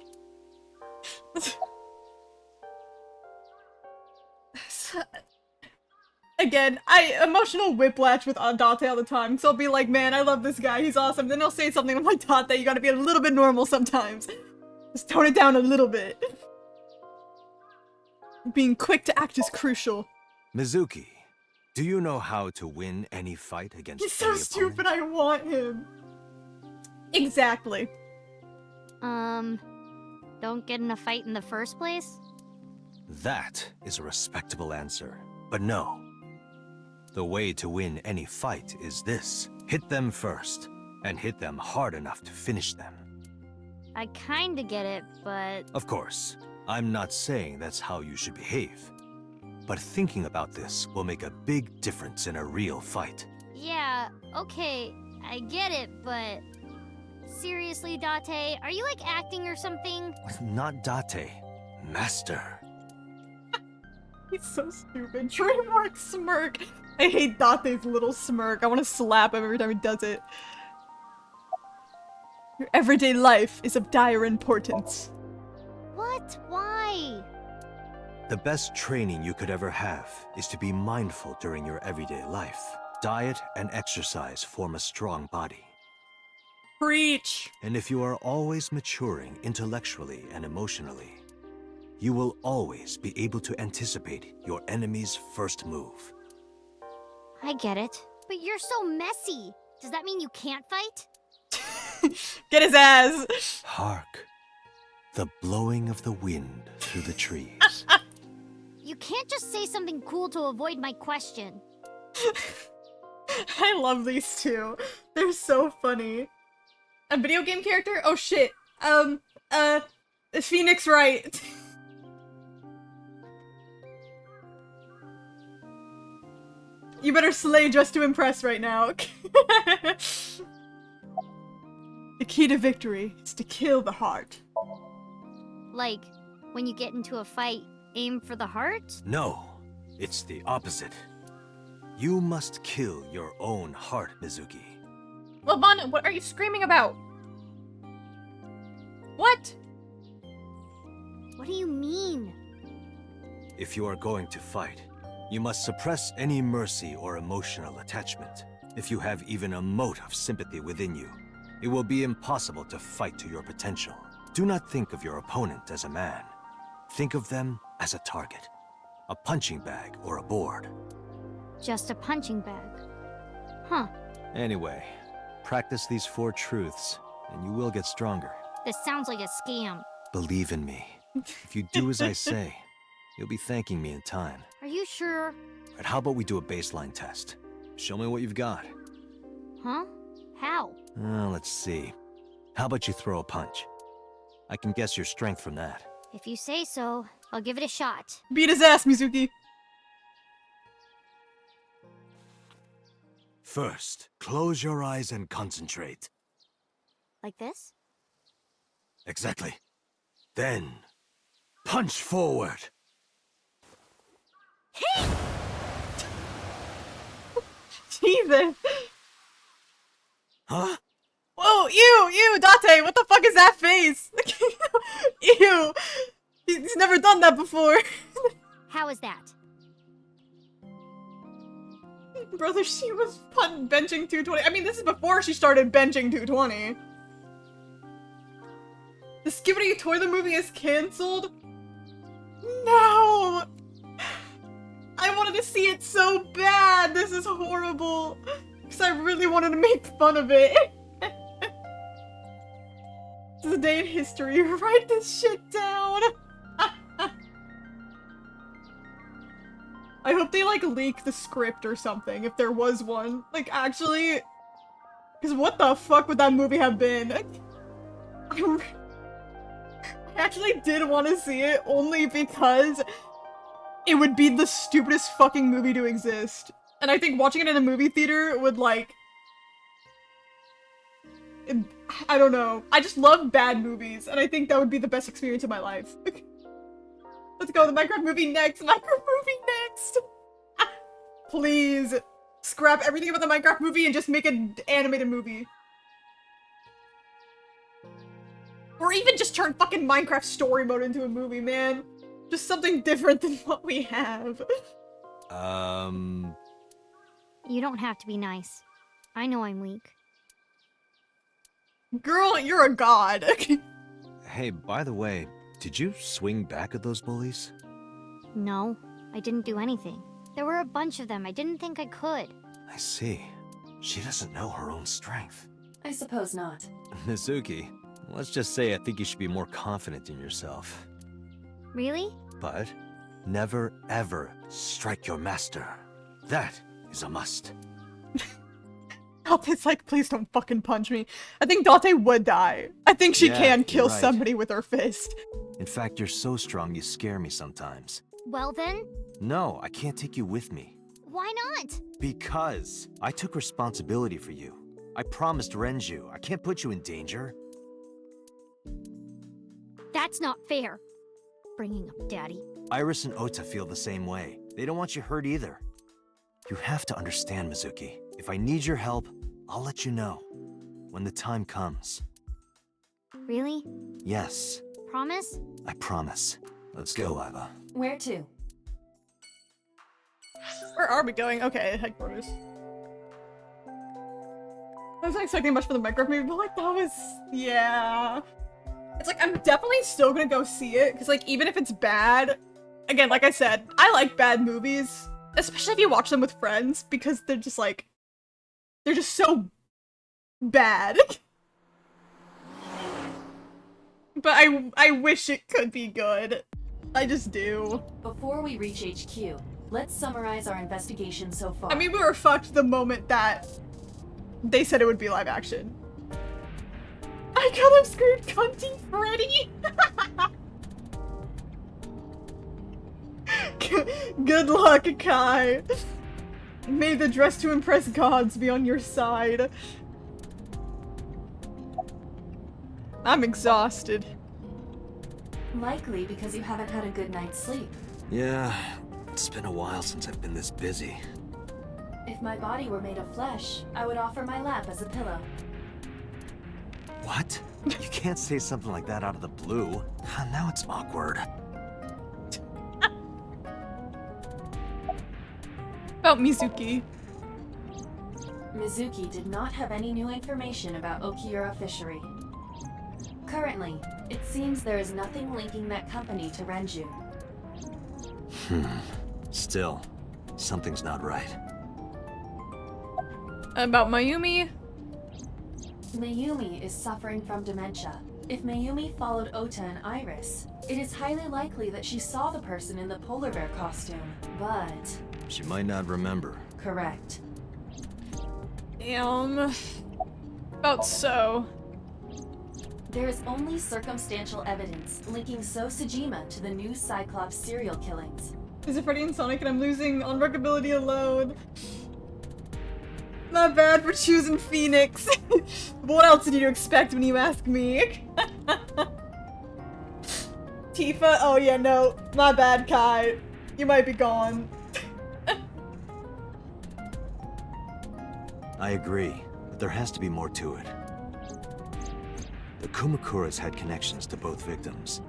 Again, I emotional whiplash with Dante all the time, so I'll be like, man, I love this guy, he's awesome. Then I'll say something, I'm like, Dante, you gotta be a little bit normal sometimes. Just tone it down a little bit. Being quick to act is crucial. Mizuki, do you know how to win any fight against He's so any stupid, I want him. Exactly. Don't get in a fight in the first place? That is a respectable answer. But no. The way to win any fight is this. Hit them first, and hit them hard enough to finish them. I kinda get it, but... Of course, I'm not saying that's how you should behave. But thinking about this will make a big difference in a real fight. Yeah, okay, I get it, but... Seriously, Date, are you like acting or something? Not Date, Master. He's so stupid. Trademark smirk. I hate Date's little smirk. I want to slap him every time he does it. Your everyday life is of dire importance. What? Why? The best training you could ever have is to be mindful during your everyday life. Diet and exercise form a strong body. Preach! And if you are always maturing intellectually and emotionally, you will always be able to anticipate your enemy's first move. I get it. But you're so messy. Does that mean you can't fight? Get his ass! Hark. The blowing of the wind through the trees. You can't just say something cool to avoid my question. I love these two. They're so funny. A video game character? Oh shit. Phoenix Wright. You better slay just to impress right now. The key to victory is to kill the heart. Like, when you get into a fight, aim for the heart? No, it's the opposite. You must kill your own heart, Mizuki. Well, Bon, what are you screaming about? What? What do you mean? If you are going to fight, you must suppress any mercy or emotional attachment. If you have even a mote of sympathy within you, it will be impossible to fight to your potential. Do not think of your opponent as a man. Think of them as a target, a punching bag or a board. Just a punching bag. Huh. Anyway, practice these 4 truths, and you will get stronger. This sounds like a scam. Believe in me. If you do as I say, you'll be thanking me in time. Are you sure? Right, how about we do a baseline test? Show me what you've got. Huh? How? Let's see. How about you throw a punch? I can guess your strength from that. If you say so, I'll give it a shot. Beat his ass, Mizuki. First, close your eyes and concentrate. Like this? Exactly. Then, punch forward. Hey! Jesus. Huh? Whoa, ew, Date, what the fuck is that face? Ew. He's never done that before. How is that? Brother, she was benching 220. I mean, this is before she started benching 220. The Skibidi Toilet movie is cancelled? No! I wanted to see it so bad! This is horrible! Because I really wanted to make fun of it. This is a day in history. Write this shit down! I hope they, like, leak the script or something, if there was one. Like, actually... Because what the fuck would that movie have been? I actually did want to see it only because it would be the stupidest fucking movie to exist. And I think watching it in a movie theater would, like... I don't know. I just love bad movies, and I think that would be the best experience of my life. Let's go, the Minecraft movie next! Minecraft movie next! Please, scrap everything about the Minecraft movie and just make an animated movie. Or even just turn fucking Minecraft story mode into a movie, man. Just something different than what we have. You don't have to be nice. I know I'm weak. Girl, you're a god. Hey, by the way, did you swing back at those bullies? No, I didn't do anything. There were a bunch of them. I didn't think I could. I see. She doesn't know her own strength. I suppose not. Mizuki, let's just say I think you should be more confident in yourself. Really? But never ever strike your master. That is a must. Date's like, please don't fucking punch me. I think Date would die. I think she Yeah, can kill you're right. somebody with her fist. In fact, you're so strong you scare me sometimes. Well then, No, I can't take you with me. why not? Because I took responsibility for you. I promised Renju. I can't put you in danger. That's not fair. Bringing up Daddy. Iris and Ota feel the same way. They don't want you hurt either. You have to understand, Mizuki. If I need your help, I'll let you know. When the time comes. Really? Yes, Promise? I promise. Let's go, Iva. Where to? Where are we going? Okay, headquarters. I wasn't expecting much for the Minecraft movie, but like that was... yeah. It's like, I'm definitely still gonna go see it, because like, even if it's bad... Again, like I said, I like bad movies. Especially if you watch them with friends, because they're just like... they're just so... bad. But I wish it could be good. I just do. Before we reach HQ, let's summarize our investigation so far. I mean, we were fucked the moment that they said it would be live action. I got him screwed, cunty Freddy! Good luck, Kai. May the dress to impress gods be on your side. I'm exhausted. Likely because you haven't had a good night's sleep. Yeah, it's been a while since I've been this busy. If my body were made of flesh, I would offer my lap as a pillow. What? You can't say something like that out of the blue. Now it's awkward. About Mizuki. Mizuki did not have any new information about Okiura Fishery. Currently, it seems there is nothing linking that company to Renju. Still, something's not right. About Mayumi? Mayumi is suffering from dementia. If Mayumi followed Ota and Iris, it is highly likely that she saw the person in the polar bear costume, but... She might not remember. Correct. About so. There is only circumstantial evidence linking So Sejima to the new Cyclops serial killings. Is it Freddy and Sonic and I'm losing unworkability alone? Not bad for choosing Phoenix. What else did you expect when you ask me? Tifa? Oh yeah, no. My bad, Kai. You might be gone. I agree, but there has to be more to it. The Kumakuras had connections to both victims.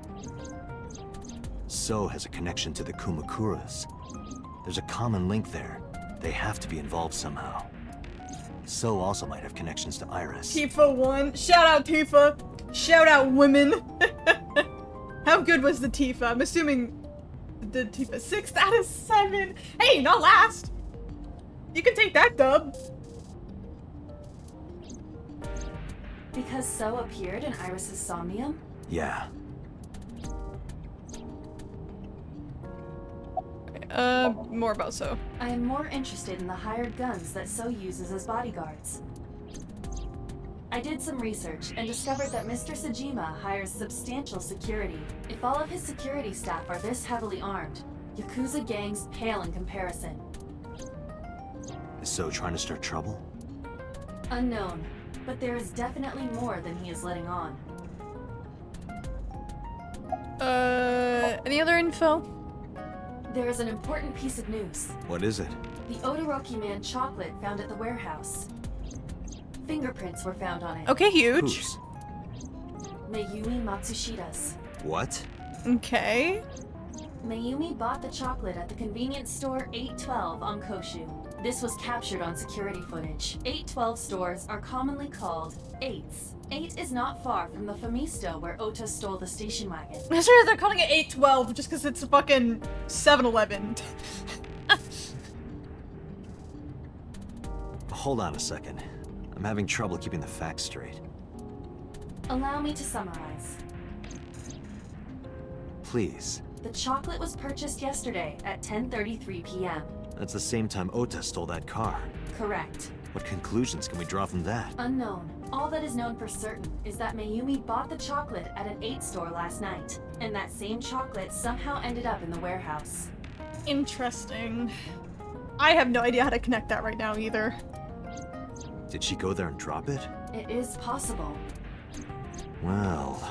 So has a connection to the Kumakuras. There's a common link there. They have to be involved somehow. So also might have connections to Iris. Tifa won. Shout out Tifa. Shout out women. How good was the Tifa? I'm assuming the Tifa 6 out of 7. Hey, not last. You can take that dub. Because So appeared in Iris's Somnium? Yeah. More about So. I am more interested in the hired guns that So uses as bodyguards. I did some research and discovered that Mr. Sajima hires substantial security. If all of his security staff are this heavily armed, Yakuza gangs pale in comparison. Is So trying to start trouble? Unknown, but there is definitely more than he is letting on. Any other info? There is an important piece of news. What is it? The Odoroki Man chocolate found at the warehouse. Fingerprints were found on it. Okay, huge. Whose? Mayumi Matsushida's. What? Okay. Mayumi bought the chocolate at the convenience store 812 on Koshu. This was captured on security footage. 812 stores are commonly called 8s. 8 is not far from the Famisto where Ota stole the station wagon. I'm sure they're calling it 812 just because it's a fucking 7-Eleven. Hold on a second. I'm having trouble keeping the facts straight. Allow me to summarize. Please. The chocolate was purchased yesterday at 10:33 p.m. That's the same time Ota stole that car. Correct. What conclusions can we draw from that? Unknown. All that is known for certain is that Mayumi bought the chocolate at an 8 store last night, and that same chocolate somehow ended up in the warehouse. Interesting. I have no idea how to connect that right now either. Did she go there and drop it? It is possible. Well...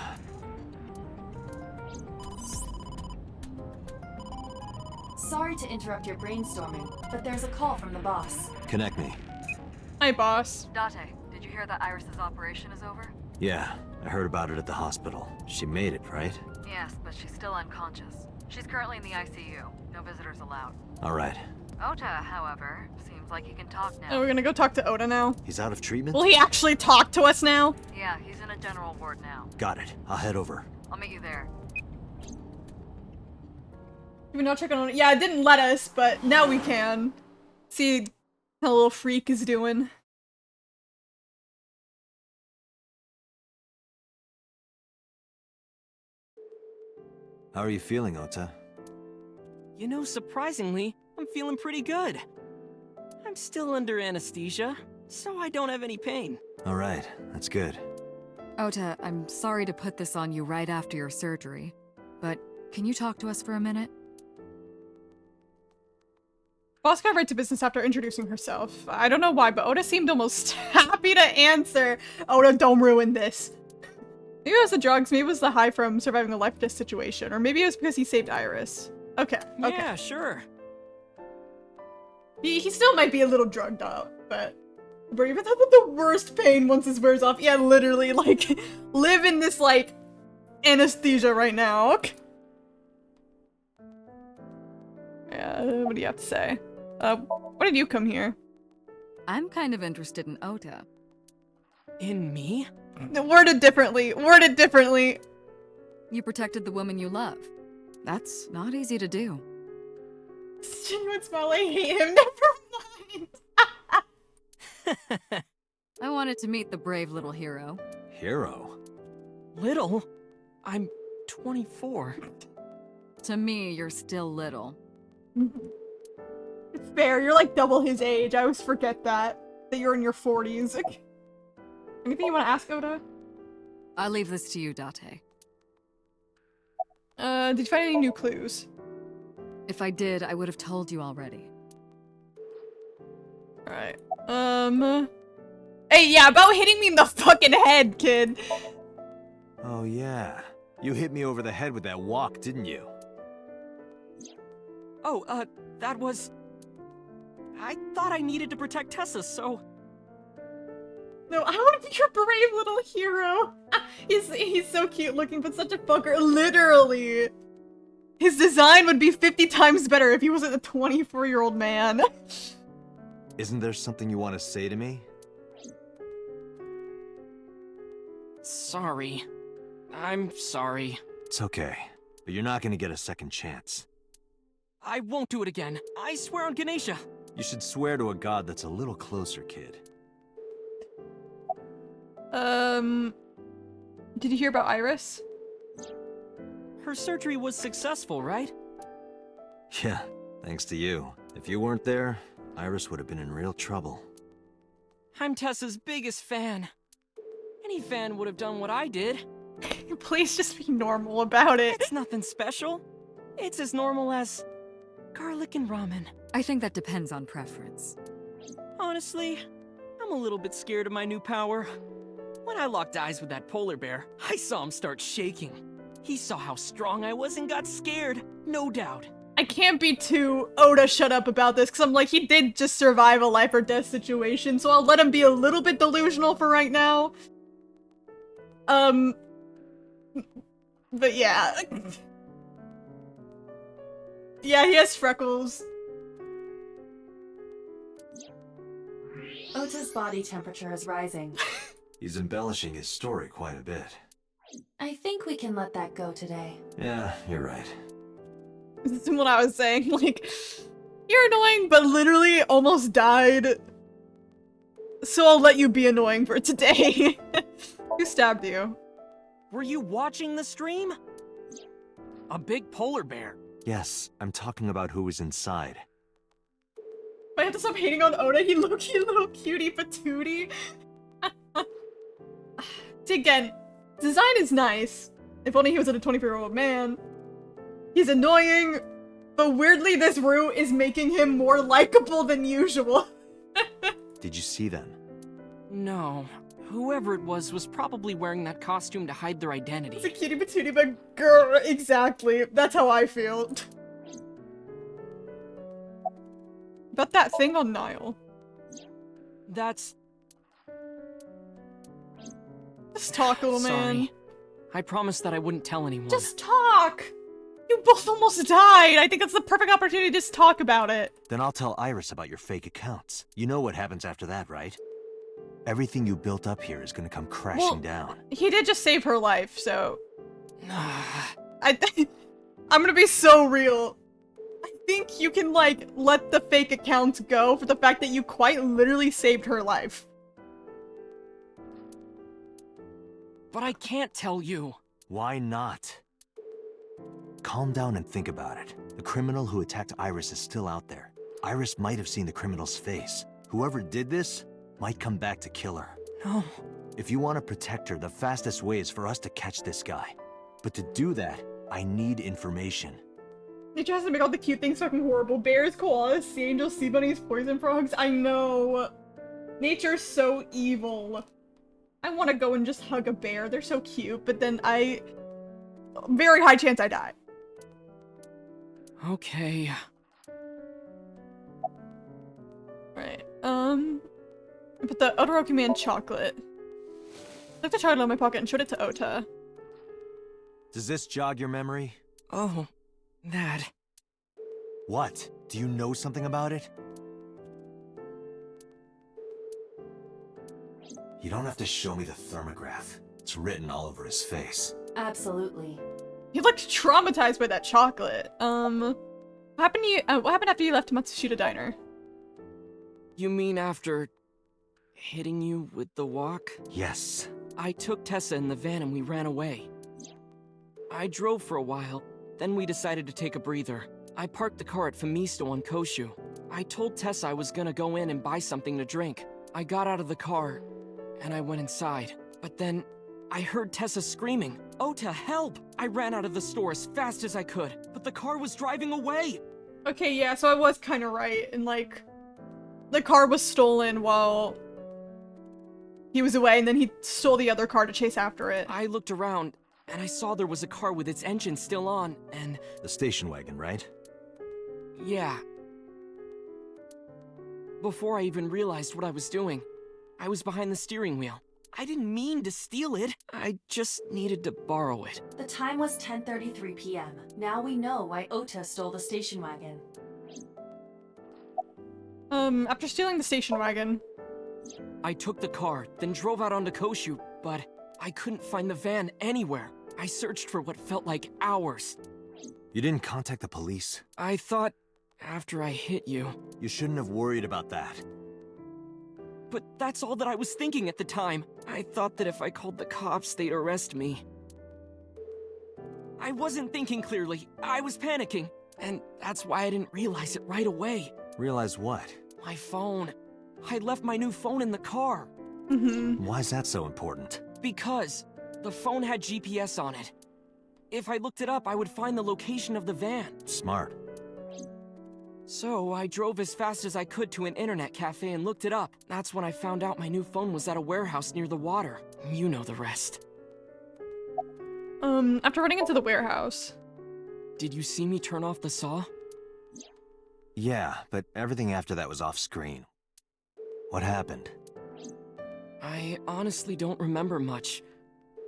Sorry to interrupt your brainstorming, but there's a call from the boss. Connect me. Hi, boss. Date, did you hear that Iris's operation is over? Yeah, I heard about it at the hospital. She made it, right? Yes, but she's still unconscious. She's currently in the ICU. No visitors allowed. Alright. Ota, however, seems like he can talk now. Oh, we're gonna go talk to Oda now. He's out of treatment? Will he actually talk to us now? Yeah, he's in a general ward now. Got it. I'll head over. I'll meet you there. We not check on it. Yeah, it didn't let us, but now we can. See how little freak is doing. How are you feeling, Ota? You know, surprisingly, I'm feeling pretty good. I'm still under anesthesia, so I don't have any pain. Alright, that's good. Ota, I'm sorry to put this on you right after your surgery, but can you talk to us for a minute? Boss got right to business after introducing herself. I don't know why, but Oda seemed almost happy to answer. Oda, don't ruin this. Maybe it was the drugs, maybe it was the high from surviving a life-death situation, or maybe it was because he saved Iris. Okay, okay. Yeah, sure. He still might be a little drugged out, but... Bro, you've had the worst pain once this wears off. Yeah, literally, like, live in this, like, anesthesia right now. Yeah, what do you have to say? Why did you come here? I'm kind of interested in Ota. In me? Worded differently. Worded differently. You protected the woman you love. That's not easy to do. Genuine smile, I hate him. Never mind. I wanted to meet the brave little hero. Hero? Little? I'm 24. To me, you're still little. It's fair, you're like double his age. I always forget that you're in your 40s. Anything you want to ask, Oda? I'll leave this to you, Date. Did you find any new clues? If I did, I would have told you already. Alright. Hey, yeah, about hitting me in the fucking head, kid. Oh yeah. You hit me over the head with that walk, didn't you? Oh, that was... I thought I needed to protect Tessa, so... No, I want to be your brave little hero. He's so cute looking, but such a fucker. Literally. His design would be 50 times better if he wasn't a 24-year-old man. Isn't there something you want to say to me? Sorry. I'm sorry. It's okay, but you're not gonna get a second chance. I won't do it again. I swear on Ganesha. You should swear to a god that's a little closer, kid. Did you hear about Iris? Her surgery was successful, right? Yeah, thanks to you. If you weren't there, Iris would have been in real trouble. I'm Tessa's biggest fan. Any fan would have done what I did. Please just be normal about it. It's nothing special. It's as normal as garlic and ramen. I think that depends on preference. Honestly, I'm a little bit scared of my new power. When I locked eyes with that polar bear, I saw him start shaking. He saw how strong I was and got scared, no doubt. I can't be too Oda shut up about this, because I'm like, he did just survive a life or death situation, so I'll let him be a little bit delusional for right now. But yeah. Yeah, he has freckles. Ota's body temperature is rising. He's embellishing his story quite a bit. I think we can let that go today. Yeah, you're right. This is what I was saying, like, you're annoying, but literally almost died. So I'll let you be annoying for today. Who stabbed you? Were you watching the stream? A big polar bear. Yes, I'm talking about who was inside. I have to stop hating on Oda, he low-key little cutie patootie. See, again, design is nice. If only he was a 24-year-old man. He's annoying, but weirdly this route is making him more likable than usual. Did you see them? No. Whoever it was probably wearing that costume to hide their identity. It's a cutie patootie, but girl, exactly. That's how I feel. About that thing on Nile. That's... Just talk, little man. Sorry. I promised that I wouldn't tell anyone. Just talk! You both almost died! I think that's the perfect opportunity to just talk about it. Then I'll tell Iris about your fake accounts. You know what happens after that, right? Everything you built up here is gonna come crashing down. He did just save her life, so... I'm gonna be so real. I think you can, like, let the fake accounts go for the fact that you quite literally saved her life. But I can't tell you. Why not? Calm down and think about it. The criminal who attacked Iris is still out there. Iris might have seen the criminal's face. Whoever did this might come back to kill her. No. If you want to protect her, the fastest way is for us to catch this guy. But to do that, I need information. Nature has to make all the cute things fucking horrible. Bears, koalas, sea angels, sea bunnies, poison frogs. I know. Nature's so evil. I want to go and just hug a bear. They're so cute, but then very high chance I die. Okay. Right. Put the Odoroki Man chocolate. I took the chocolate out of my pocket and showed it to Ota. Does this jog your memory? Oh, that. What? Do you know something about it? You don't have to show me the thermograph. It's written all over his face. Absolutely. He looked traumatized by that chocolate. What happened after you left Matsushita Diner? You mean after hitting you with the walk? Yes. I took Tessa in the van and we ran away. I drove for a while, then we decided to take a breather. I parked the car at Famisto on Koshu. I told Tessa I was gonna go in and buy something to drink. I got out of the car, and I went inside. But then, I heard Tessa screaming, "Ota, help!" I ran out of the store as fast as I could, but the car was driving away! Okay, yeah, so I was kinda right, and like, the car was stolen while he was away, and then he stole the other car to chase after it. I looked around, and I saw there was a car with its engine still on, and... The station wagon, right? Yeah. Before I even realized what I was doing, I was behind the steering wheel. I didn't mean to steal it. I just needed to borrow it. The time was 10:33 p.m. Now we know why Ota stole the station wagon. After stealing the station wagon. I took the car, then drove out onto Koshu, but I couldn't find the van anywhere. I searched for what felt like hours. You didn't contact the police? I thought, after I hit you... You shouldn't have worried about that. But that's all that I was thinking at the time. I thought that if I called the cops, they'd arrest me. I wasn't thinking clearly. I was panicking. And that's why I didn't realize it right away. Realize what? My phone. I left my new phone in the car. Why is that so important? Because the phone had GPS on it. If I looked it up, I would find the location of the van. Smart. So I drove as fast as I could to an internet cafe and looked it up. That's when I found out my new phone was at a warehouse near the water. You know the rest. After running into the warehouse. Did you see me turn off the saw? Yeah, but everything after that was off screen. What happened? I honestly don't remember much.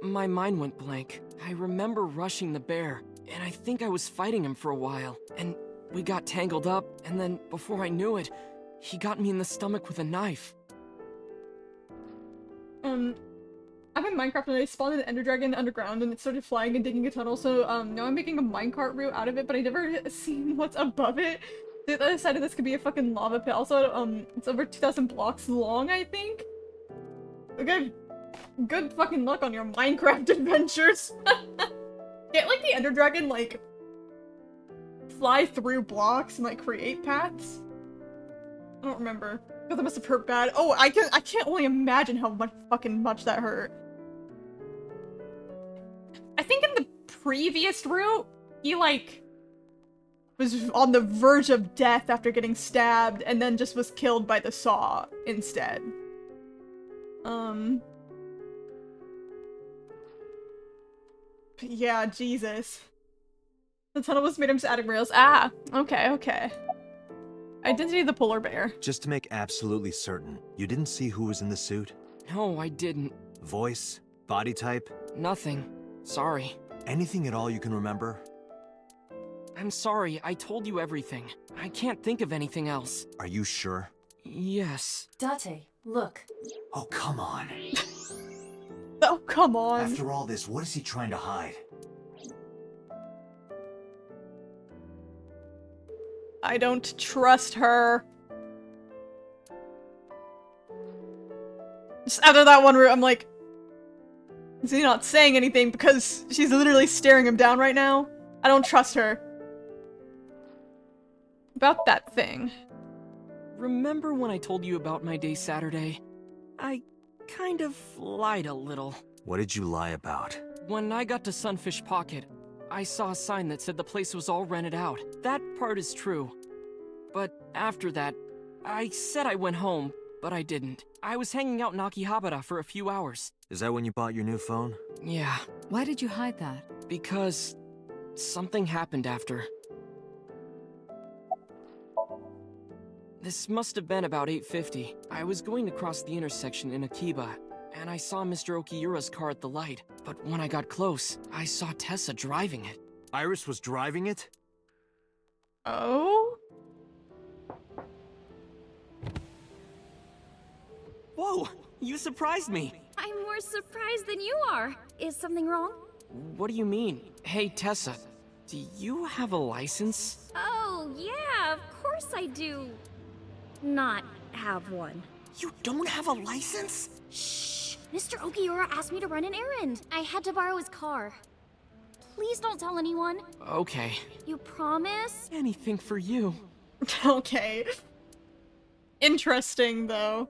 My mind went blank. I remember rushing the bear, and I think I was fighting him for a while. And we got tangled up, and then before I knew it, he got me in the stomach with a knife. I'm in Minecraft and I spawned an Ender Dragon underground and it started flying and digging a tunnel, so now I'm making a minecart route out of it, but I never seen what's above it. The other side of this could be a fucking lava pit. Also, it's over 2,000 blocks long, I think? Okay, good fucking luck on your Minecraft adventures. Can't, like, the Ender Dragon, like, fly through blocks and, like, create paths? I don't remember. God, that must have hurt bad. Oh, I can't only imagine how much that hurt. I think in the previous route, he, like, was on the verge of death after getting stabbed and then just was killed by the saw instead. Yeah, Jesus. The tunnel was made of static rails. Ah, okay. Identity of the polar bear. Just to make absolutely certain, you didn't see who was in the suit? No, I didn't. Voice? Body type? Nothing. Sorry. Anything at all you can remember? I'm sorry, I told you everything. I can't think of anything else. Are you sure? Yes. Date, look. Oh, come on. Oh, come on. After all this, what is he trying to hide? I don't trust her. Just after that one route, I'm like, is he not saying anything because she's literally staring him down right now? I don't trust her. About that thing. Remember when I told you about my day Saturday? I kind of lied a little. What did you lie about? When I got to Sunfish Pocket, I saw a sign that said the place was all rented out. That part is true. But after that, I said I went home, but I didn't. I was hanging out in Akihabara for a few hours. Is that when you bought your new phone? Yeah. Why did you hide that? Because something happened after. This must have been about 8:50. I was going to cross the intersection in Akiba, and I saw Mr. Okiura's car at the light. But when I got close, I saw Tessa driving it. Iris was driving it? Oh? Whoa! You surprised me! I'm more surprised than you are. Is something wrong? What do you mean? Hey, Tessa, do you have a license? Oh, yeah, of course I do. Not have one. You don't have a license? Shh! Mr. Okiura asked me to run an errand. I had to borrow his car. Please don't tell anyone. Okay. You promise? Anything for you. Okay. Interesting, though.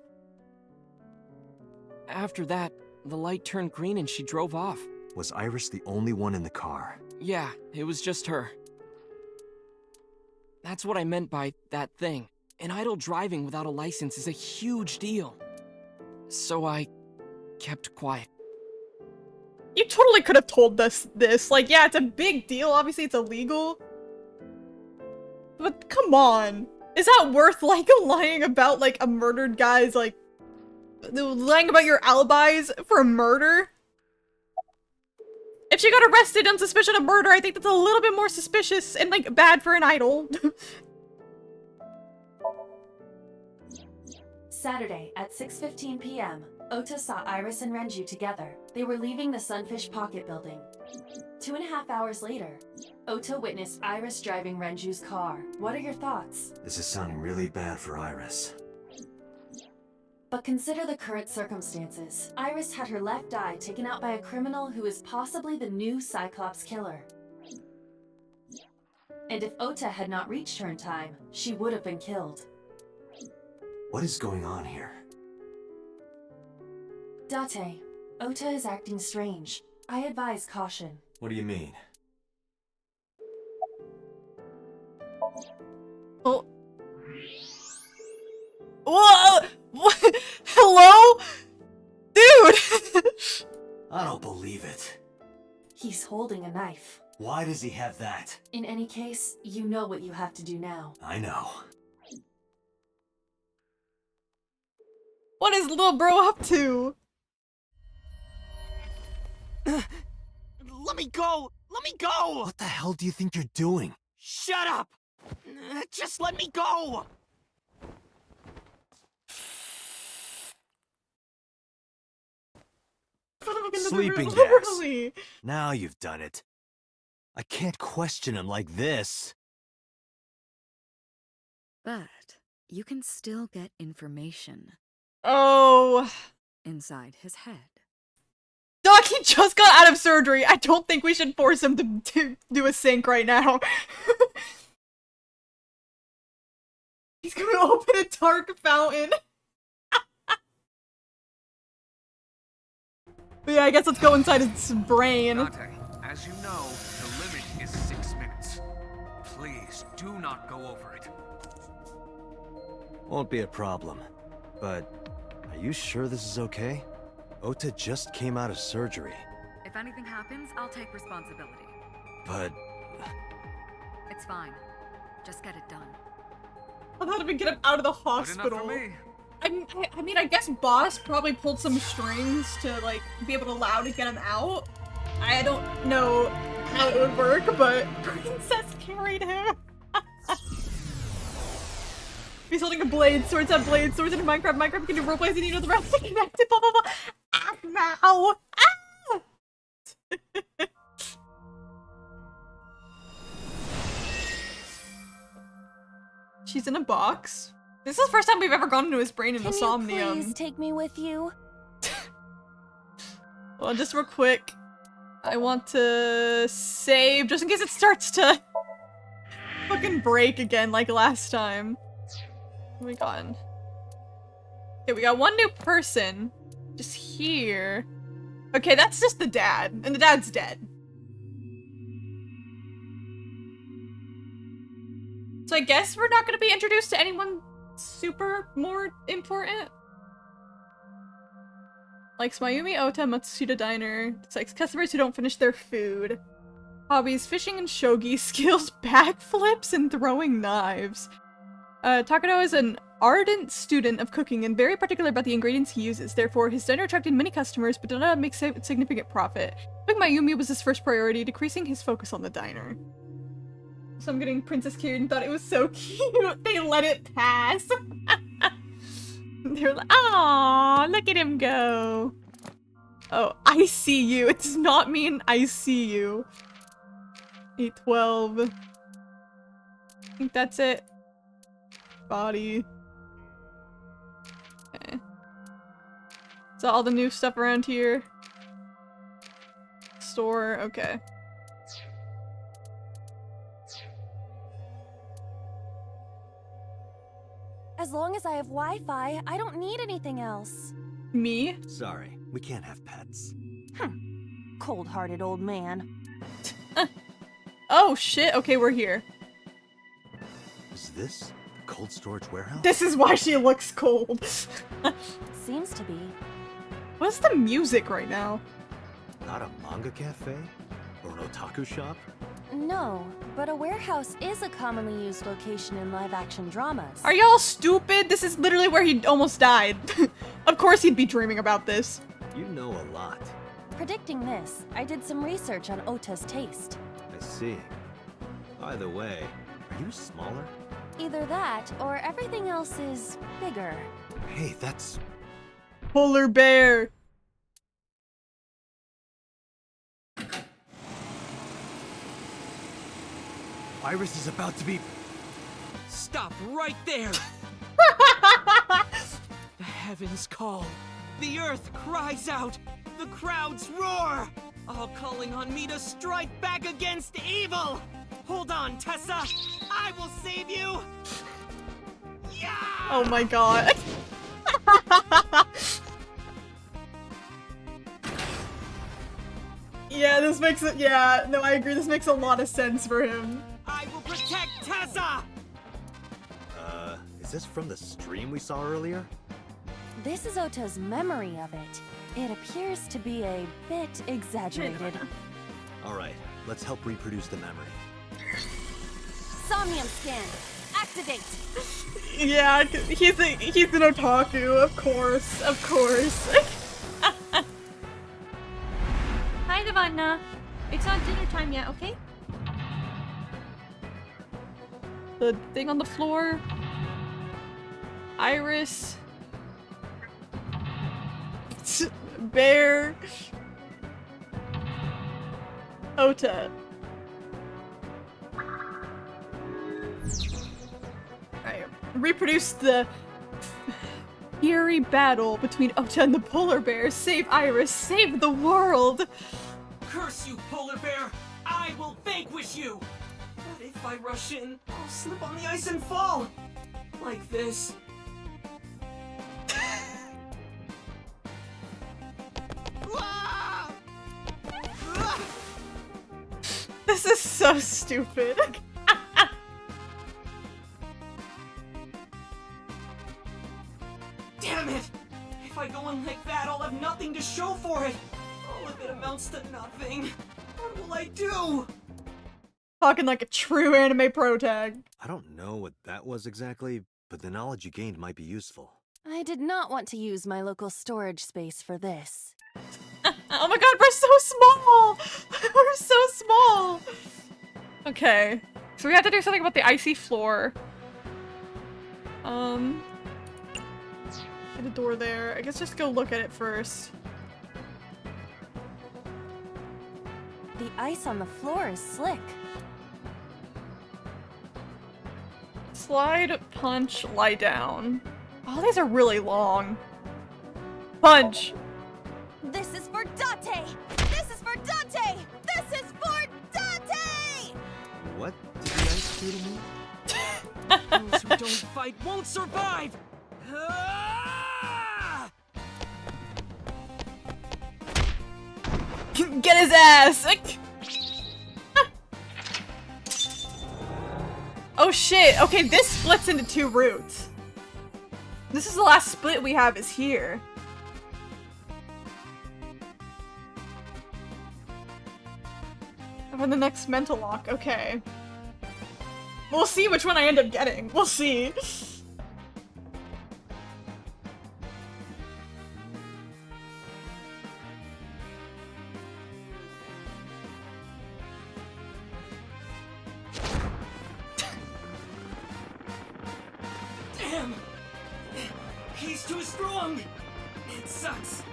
After that, the light turned green and she drove off. Was Iris the only one in the car? Yeah, it was just her. That's what I meant by that thing. An idle driving without a license is a huge deal. So I kept quiet. You totally could have told us this. Like, yeah, it's a big deal. Obviously, it's illegal. But come on. Is that worth, like, lying about, like, a murdered guy's, like, lying about your alibis for a murder? If she got arrested on suspicion of murder, I think that's a little bit more suspicious and, like, bad for an idol. Saturday at 6:15 p.m., Ota saw Iris and Renju together. They were leaving the Sunfish Pocket building. 2.5 hours later, Ota witnessed Iris driving Renju's car. What are your thoughts? This is sounding really bad for Iris. But consider the current circumstances. Iris had her left eye taken out by a criminal who is possibly the new Cyclops killer. And if Ota had not reached her in time, she would have been killed. What is going on here? Date, Ota is acting strange. I advise caution. What do you mean? Oh. Whoa! What? Hello? Dude! I don't believe it. He's holding a knife. Why does he have that? In any case, you know what you have to do now. I know. What is little bro up to? Let me go! Let me go! What the hell do you think you're doing? Shut up! Just let me go! Sleeping gas. Literally. Now you've done it. I can't question him like this. But you can still get information Oh. inside his head. Doc, he just got out of surgery. I don't think we should force him to do a sync right now. He's gonna open a dark fountain. But yeah, I guess let's go inside his brain. Dante, as you know, the limit is 6 minutes. Please, do not go over it. Won't be a problem. But are you sure this is okay? Ota just came out of surgery. If anything happens, I'll take responsibility. But It's fine. Just get it done. I thought we get him out of the hospital. I mean, I guess Boss probably pulled some strings to, like, be able to allow to get him out. I don't know how it would work, but Princess carried him. He's holding a blade. Swords have blades. Swords in Minecraft. Minecraft can do roleplays and you know the rest are connected. Blah, blah, blah. Ah, now. Ah! She's in a box. This is the first time we've ever gone into his brain in the Somnium. Can you please take me with you? Well, just real quick, I want to save just in case it starts to fucking break again like last time. Oh my god. Okay, we got one new person just here. Okay, that's just the dad, and the dad's dead. So I guess we're not going to be introduced to anyone super more important. Likes Mayumi Ota, Matsushita Diner. It's like customers who don't finish their food. Hobbies, fishing and shogi. Skills, backflips and throwing knives. Takano is an ardent student of cooking and very particular about the ingredients he uses. Therefore, his diner attracted many customers but did not make significant profit. Helping Mayumi was his first priority, decreasing his focus on the diner. So I'm getting Princess Kid and thought it was so cute. They let it pass. They're like, "Aw, look at him go." Oh, I see you. It does not mean I see you. 812. I think that's it. Body. Okay. Is that all the new stuff around here? Store, okay. As long as I have Wi-Fi, I don't need anything else. Me? Sorry, we can't have pets. Cold-hearted old man. Oh shit, okay, we're here. Is this the cold storage warehouse? This is why she looks cold. Seems to be. What's the music right now? Not a manga cafe? Or an otaku shop? No, but a warehouse is a commonly used location in live-action dramas. Are y'all stupid? This is literally where he almost died. Of course he'd be dreaming about this. You know a lot. Predicting this, I did some research on Ota's taste. I see. By the way, are you smaller? Either that, or everything else is bigger. Hey, that's... Polar bear. Iris is about to be... Stop right there! The heavens call. The earth cries out. The crowds roar. All calling on me to strike back against evil. Hold on, Tessa. I will save you. Yeah! Oh my god. this makes it- yeah, no, I agree, this makes a lot of sense for him. I will protect Tessa! Is this from the stream we saw earlier? This is Ota's memory of it. It appears to be a bit exaggerated. Alright, let's help reproduce the memory. Somnium scan! Activate! Yeah, he's an otaku, of course, of course. Hi, Navana. It's not dinner time yet, okay? The thing on the floor. Iris. Bear. Ota. Alright, reproduce the fiery battle between Ota and the polar bear. Save Iris, save the world! Curse you, polar bear! I will vanquish you! But if I rush in, I'll slip on the ice and fall! Like this. This is so stupid. Damn it! If I go in like that, I'll have nothing to show for it! All of it amounts to nothing. What will I do? Talking like a true anime protag. I don't know what that was exactly, but the knowledge you gained might be useful. I did not want to use my local storage space for this. Oh my god, we're so small! We're so small! Okay. So we have to do something about the icy floor. Get a door there. I guess just go look at it first. The ice on the floor is slick. Slide, punch, lie down. Oh, these are really long. Punch! This is for Date! This is for Date! This is for Date! What did the ice do to me? Those who don't fight won't survive! Ah! Get his ass! Oh shit, okay, this splits into two routes. This is the last split we have is here. For the next mental lock, okay. We'll see which one I end up getting. We'll see. Damn! He's too strong! It sucks,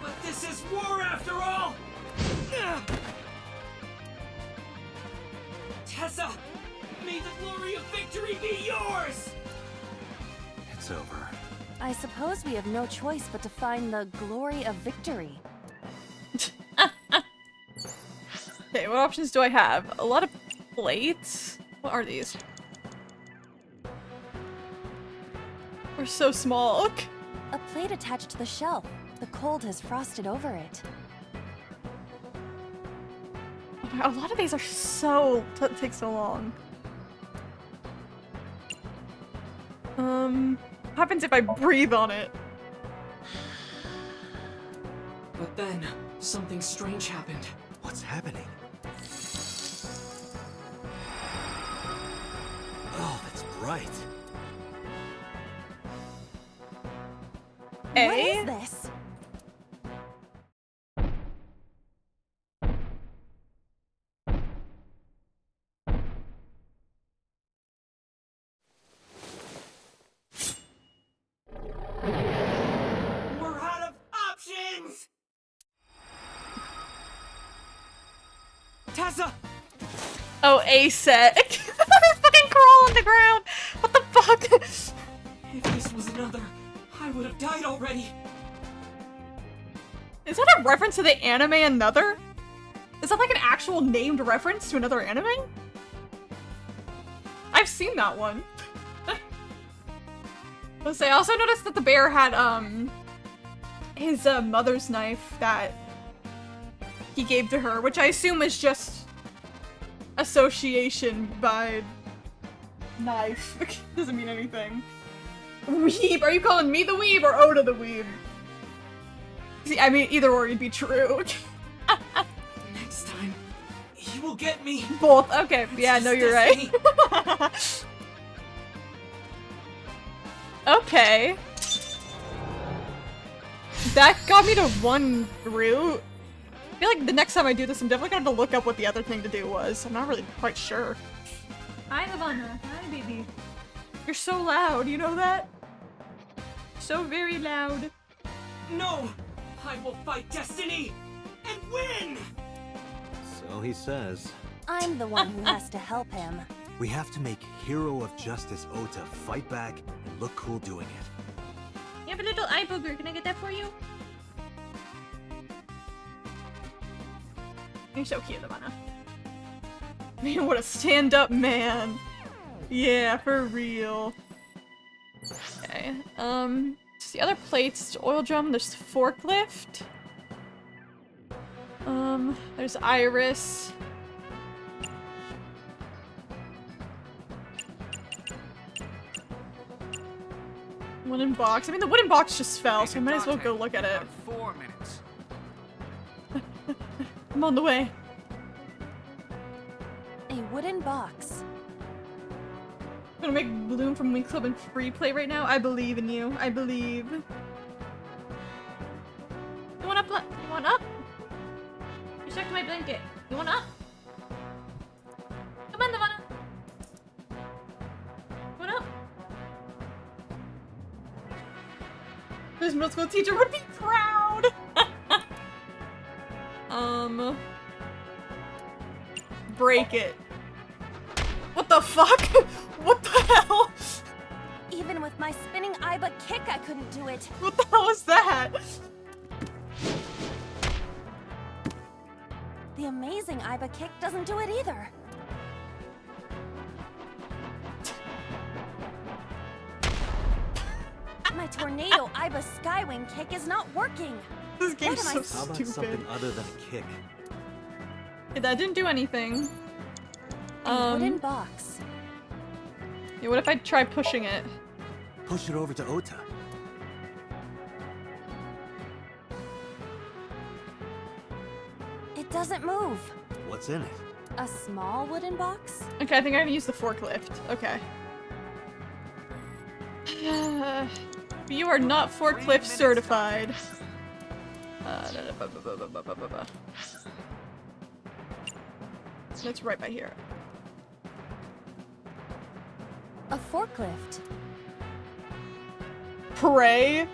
but this is war after all! Tessa! May the glory of victory be yours! It's over. I suppose we have no choice but to find the glory of victory. Okay, what options do I have? A lot of plates? What are these? We're so small. Look! A plate attached to the shelf. The cold has frosted over it. Oh my God, a lot of these are so... take so long. What happens if I breathe on it? But then, something strange happened. What's happening? Oh, that's bright. What is this? We're out of options! Tessa! Oh, A set. Fucking crawl on the ground. What the fuck? If this was another, I would have died already. Is that a reference to the anime Another? Is that like an actual named reference to another anime? I've seen that one. I also noticed that the bear had his mother's knife that he gave to her, which I assume is just association by knife. Doesn't mean anything. Weeb, are you calling me the weeb or Oda the weeb? See, I mean, either or would be true. Next time, he will get me. Both. Okay. Yeah, no, you're right. Okay. That got me to one route. I feel like the next time I do this, I'm definitely gonna have to look up what the other thing to do was. I'm not really quite sure. Hi, Havana. Hi, baby. You're so loud, you know that? So very loud. No! I will fight destiny and win! So he says. I'm the one who has to help him. We have to make Hero of Justice Ota fight back and look cool doing it. You have a little eye booger. Can I get that for you? You're so cute, Havana. Man, what a stand-up man. Yeah, for real. Okay, it's the other plates, oil drum, there's forklift. There's Iris. Wooden box. I mean, the wooden box just fell, so I might as well go look at it. 4 minutes. I'm on the way. A wooden box. I'm gonna make Bloom from Wing Club and free play right now. I believe in you. I believe. You want up? You want up? You stuck to my blanket. You want up? Come on, Nirvana. You want up? This middle school teacher would be proud. Break it. What the fuck? What the hell? Even with my spinning Iba kick, I couldn't do it. What the hell is that? The amazing Iba kick doesn't do it either. My tornado Iba skywing kick is not working. This game's so How about stupid. something other than a kick? Yeah, that didn't do anything. A wooden box. Yeah, what if I try pushing it? Push it over to Ota. It doesn't move. What's in it? A small wooden box? Okay, I think I can use the forklift. Okay. You are not forklift certified. That's right by here. A forklift. Pray?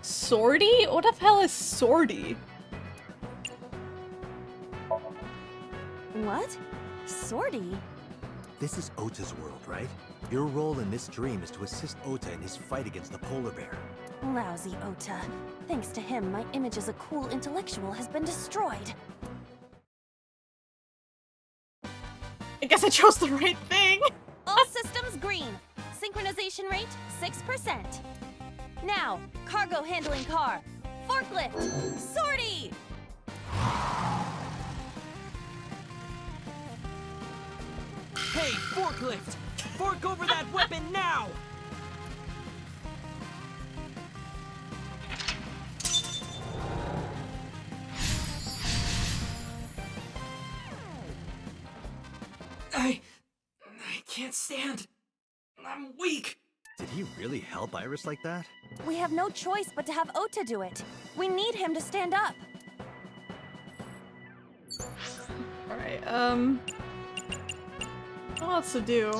Sortie? What the hell is sortie? What? Sortie? This is Ota's world, right? Your role in this dream is to assist Ota in his fight against the polar bear. Lousy Ota. Thanks to him, my image as a cool intellectual has been destroyed. I guess I chose the right thing. All systems green. Synchronization rate 6%. Now, cargo handling car. Forklift. Sortie! Hey, forklift! Fork over that weapon now! I can't stand. I'm weak. Did he really help Iris like that? We have no choice but to have Ota do it. We need him to stand up. Alright, what else to do?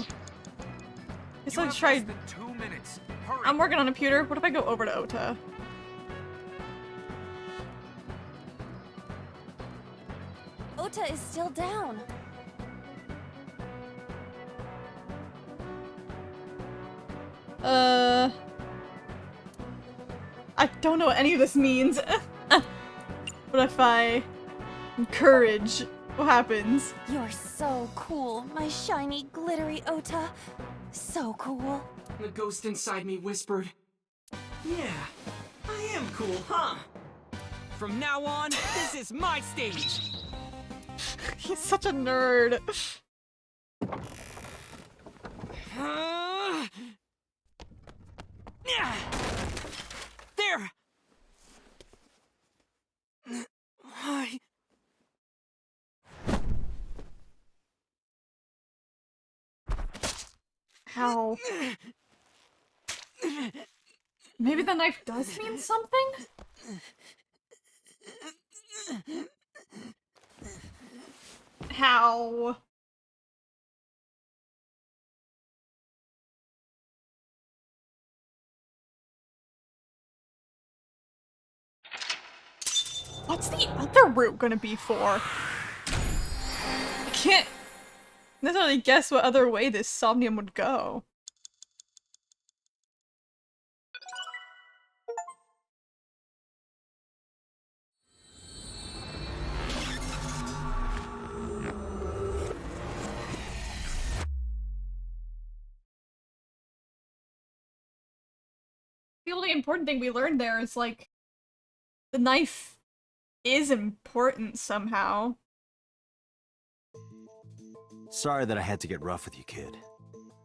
Guess I'll try. 2 minutes. Hurry. I'm working on a computer. What if I go over to Ota? Ota is still down. I don't know what any of this means. What if I encourage? What happens? You're so cool, my shiny, glittery Ota. So cool. The ghost inside me whispered, "Yeah, I am cool, huh?" From now on, this is my stage. He's such a nerd. There. Why? How? Maybe the knife does mean something? How? What's the other route gonna be for? I can't necessarily guess what other way this Somnium would go. The only important thing we learned there is, like, the knife is important somehow. Sorry that I had to get rough with you, kid.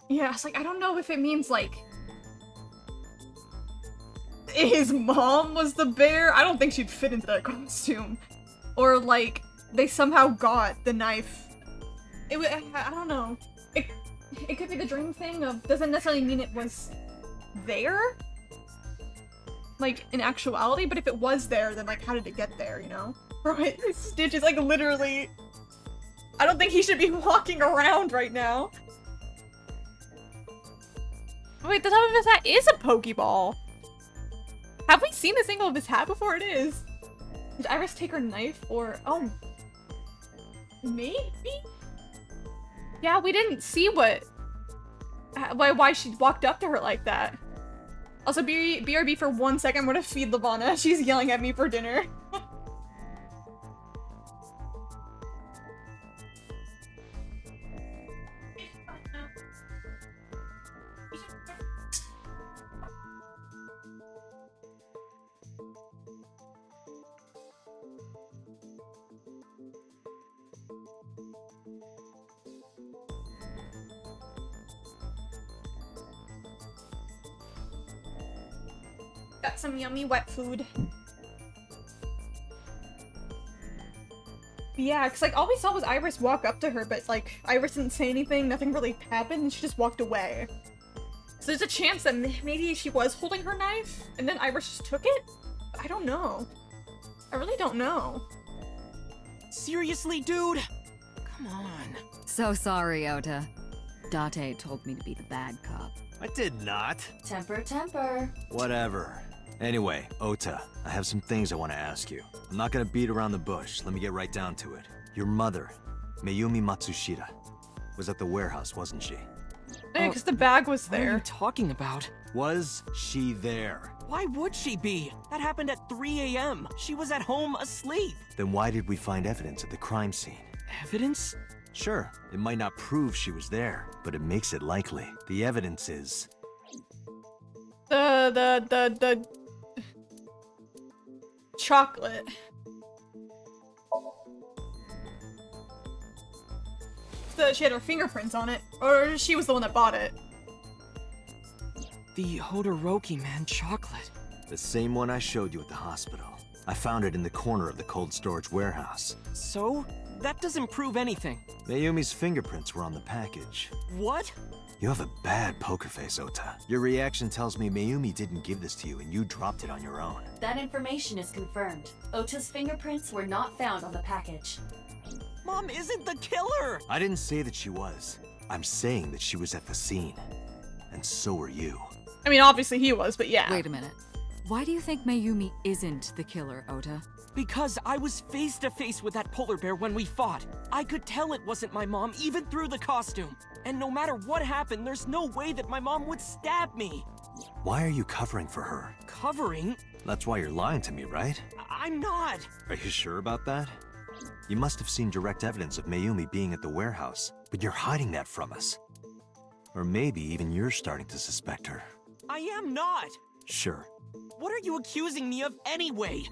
Yeah, it's like, I don't know if it means, like, his mom was the bear? I don't think she'd fit into that costume. Or, like, they somehow got the knife. I don't know. It could be the dream thing of, doesn't necessarily mean it was there? Like, in actuality, but if it was there, then, like, how did it get there, you know? Right, Stitch is, like, literally... I don't think he should be walking around right now. Wait, the top of his hat is a Pokeball! Have we seen this angle of his hat before? It is. Did Iris take her knife, or... Oh... Maybe? Yeah, we didn't see why she walked up to her like that. Also, BRB for 1 second, I'm gonna feed Lavana. She's yelling at me for dinner. Got some yummy wet food. Yeah, because, like, all we saw was Iris walk up to her, but, like, Iris didn't say anything, nothing really happened, and she just walked away. So there's a chance that maybe she was holding her knife, and then Iris just took it? I don't know. I really don't know. Seriously, dude? Come on. So sorry, Ota. Date told me to be the bad cop. I did not. Temper, temper. Whatever. Anyway, Ota, I have some things I want to ask you. I'm not gonna beat around the bush. Let me get right down to it. Your mother, Mayumi Matsushita, was at the warehouse, wasn't she? Yeah, because the bag was there. What are you talking about? Was she there? Why would she be? That happened at 3 a.m. She was at home asleep. Then why did we find evidence at the crime scene? Evidence? Sure, it might not prove she was there, but it makes it likely. The evidence is... The chocolate. So she had her fingerprints on it, or she was the one that bought it. The Hodoroki man chocolate. The same one I showed you at the hospital. I found it in the corner of the cold storage warehouse. So? That doesn't prove anything. Mayumi's fingerprints were on the package. What? You have a bad poker face, Ota. Your reaction tells me Mayumi didn't give this to you and you dropped it on your own. That information is confirmed. Ota's fingerprints were not found on the package. Mom isn't the killer! I didn't say that she was. I'm saying that she was at the scene. And so were you. I mean, obviously he was, but yeah. Wait a minute. Why do you think Mayumi isn't the killer, Ota? Because I was face to face with that polar bear when we fought. I could tell it wasn't my mom, even through the costume. And no matter what happened, there's no way that my mom would stab me. Why are you covering for her? Covering? That's why you're lying to me, right? I'm not. Are you sure about that? You must have seen direct evidence of Mayumi being at the warehouse, but you're hiding that from us. Or maybe even you're starting to suspect her. I am not. Sure. What are you accusing me of anyway?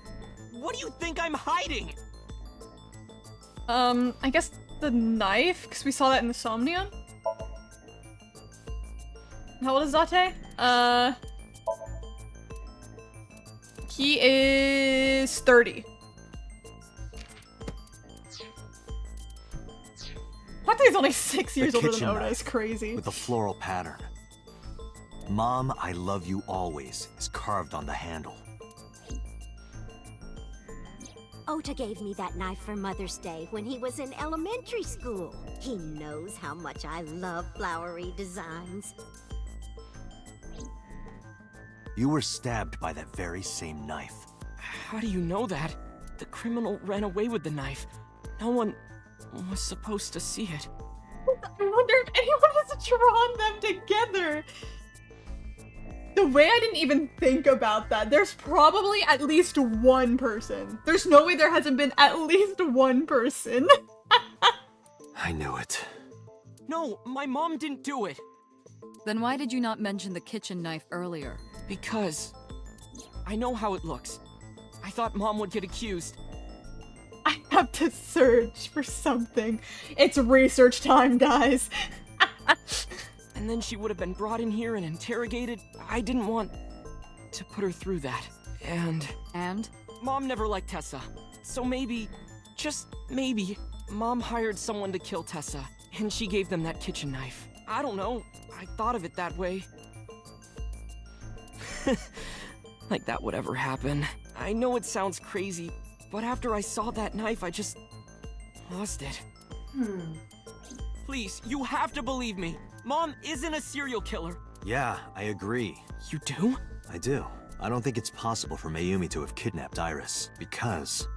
What do you think I'm hiding? I guess the knife, because we saw that in the Somnium. How old is Date? He is 30. I think he's only 6 years older than Oda. It's crazy. With a floral pattern. Mom, I love you always is carved on the handle. Ota gave me that knife for Mother's Day when he was in elementary school. He knows how much I love flowery designs. You were stabbed by that very same knife. How do you know that? The criminal ran away with the knife. No one was supposed to see it. I wonder if anyone has drawn them together. The way I didn't even think about that. There's probably at least one person. There's no way there hasn't been at least one person. I knew it. No, my mom didn't do it. Then why did you not mention the kitchen knife earlier? Because I know how it looks. I thought Mom would get accused. I have to search for something. It's research time, guys. And then she would have been brought in here and interrogated. I didn't want to put her through that. And? Mom never liked Tessa. So maybe, just maybe, Mom hired someone to kill Tessa. And she gave them that kitchen knife. I don't know. I thought of it that way. Like that would ever happen. I know it sounds crazy, but after I saw that knife, I just lost it. Please, you have to believe me. Mom isn't a serial killer. Yeah, I agree. You do? I do. I don't think it's possible for Mayumi to have kidnapped Iris, because...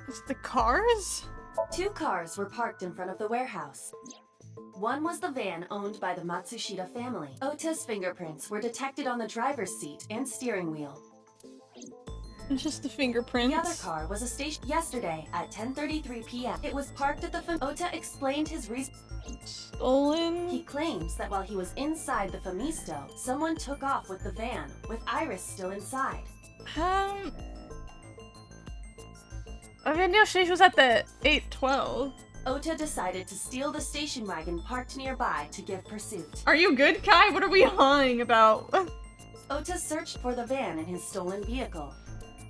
It's the cars? 2 cars were parked in front of the warehouse. One was the van owned by the Matsushita family. Ota's fingerprints were detected on the driver's seat and steering wheel. It's just the fingerprints. The other car was a station yesterday at 10:33 p.m. It was parked at the Ota explained his reason. Stolen? He claims that while he was inside the Famisto, someone took off with the van, with Iris still inside. I knew she was at the 812. Ota decided to steal the station wagon parked nearby to give pursuit. Are you good, Kai? What are we lying about? Ota searched for the van in his stolen vehicle.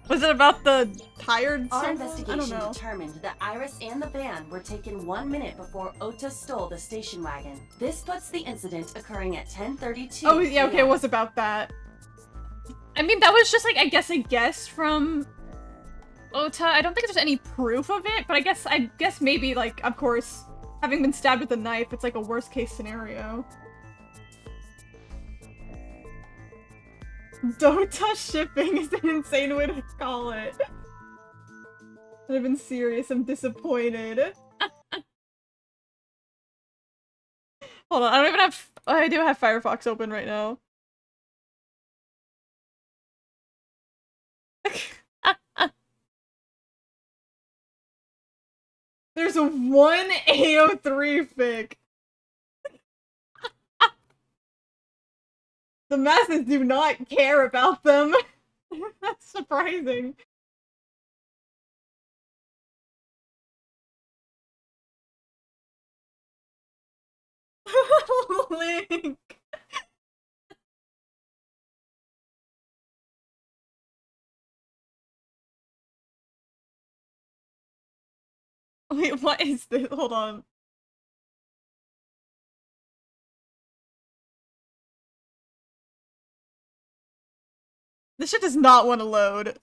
Was it about the tired Our circle? investigation determined that Iris and the van were taken 1 minute before Ota stole the station wagon. This puts the incident occurring at 10:32. Oh, yeah, okay, it was about that. I mean, that was just like, I guess from Ota. I don't think there's any proof of it, but I guess maybe, like, of course, having been stabbed with a knife, it's like a worst case scenario. Dota shipping is an insane way to call it. I've been serious, I'm disappointed. Hold on, I don't even have- I do have Firefox open right now. There's a 1 AO3 fic. The masses do not care about them. That's surprising. Link. Wait, what is this? Hold on. This shit does not want to load.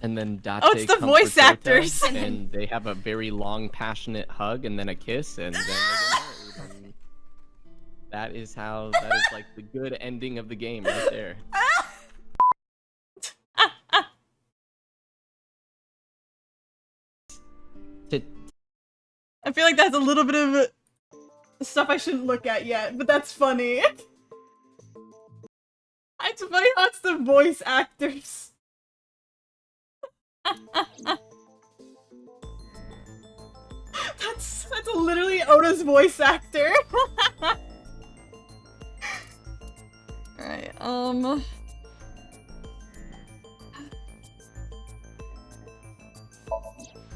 And then Date Oh, it's the comforts voice Ota, actors. and they have a very long, passionate hug, and then a kiss, and then they get married. And that is like the good ending of the game right there. I feel like that's a little bit of stuff I shouldn't look at yet, but that's funny. It's funny how it's the voice actors. That's literally Oda's voice actor. Alright,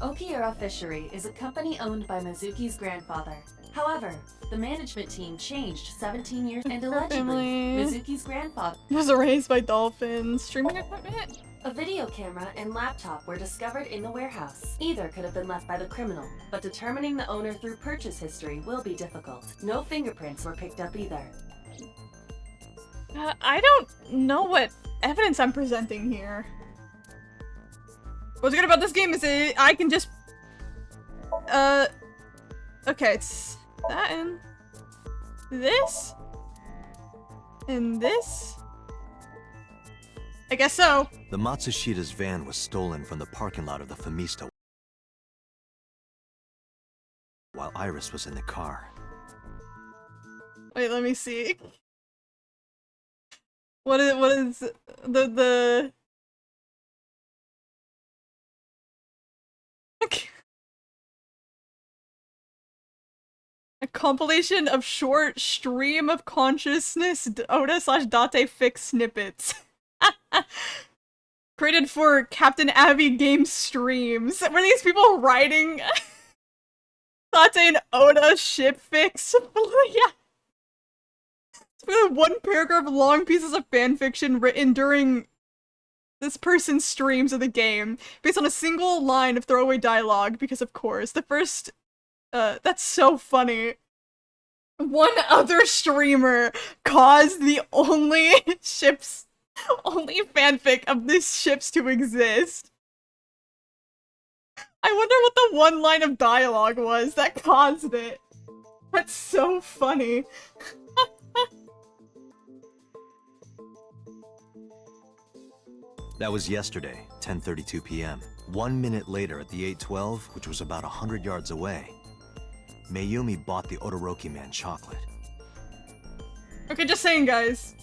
Okiura Fishery is a company owned by Mizuki's grandfather. However, the management team changed 17 years and allegedly, family Mizuki's grandfather was raised by dolphins. Streaming equipment? A video camera and laptop were discovered in the warehouse. Either could have been left by the criminal, but determining the owner through purchase history will be difficult. No fingerprints were picked up either. I don't know what evidence I'm presenting here. What's good about this game is I can just... Okay, it's that and this and this. I guess so. The Matsushida's van was stolen from the parking lot of the Famista while Iris was in the car. Wait, let me see. What is the a compilation of short stream of consciousness Oda/Date fix snippets. Created for Captain Abby game streams. Were these people writing Date and Oda ship fix? Yeah. One paragraph long pieces of fanfiction written during this person's streams of the game, based on a single line of throwaway dialogue, because of course, the first, that's so funny. One other streamer caused the only fanfic of these ships to exist. I wonder what the one line of dialogue was that caused it. That's so funny. That was yesterday, 10:32 p.m. 1 minute later at the 812, which was about 100 yards away, Mayumi bought the Odoroki Man chocolate. Okay, just saying, guys.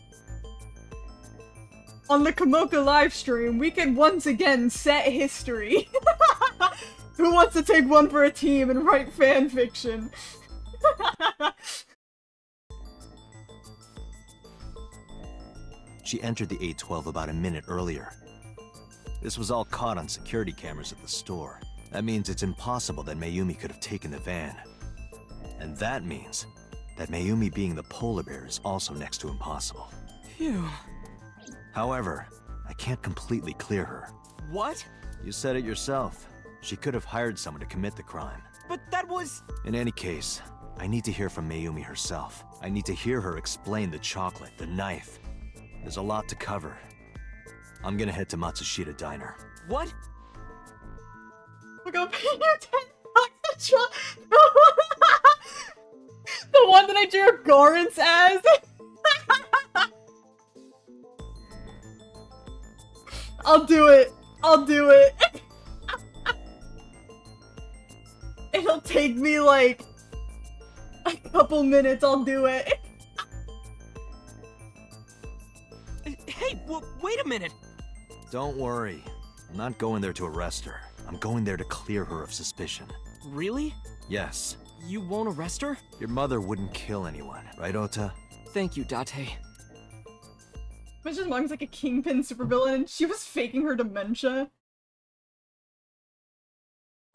On the Komoka livestream, we can once again set history. Who wants to take one for a team and write fanfiction? She entered the 812 about a minute earlier. This was all caught on security cameras at the store. That means it's impossible that Mayumi could have taken the van. And that means that Mayumi being the polar bear is also next to impossible. Phew. However, I can't completely clear her. What? You said it yourself. She could have hired someone to commit the crime. But that was... In any case, I need to hear from Mayumi herself. I need to hear her explain the chocolate, the knife. There's a lot to cover. I'm gonna head to Matsushita Diner. What? We're gonna pay you $10 the one that I drew Garance as. I'll do it. I'll do it. It'll take me like a couple minutes. I'll do it. Hey, wait a minute. Don't worry. I'm not going there to arrest her. I'm going there to clear her of suspicion. Really? Yes. You won't arrest her? Your mother wouldn't kill anyone, right, Ota? Thank you, Date. Mrs. Mom's like a kingpin supervillain and she was faking her dementia.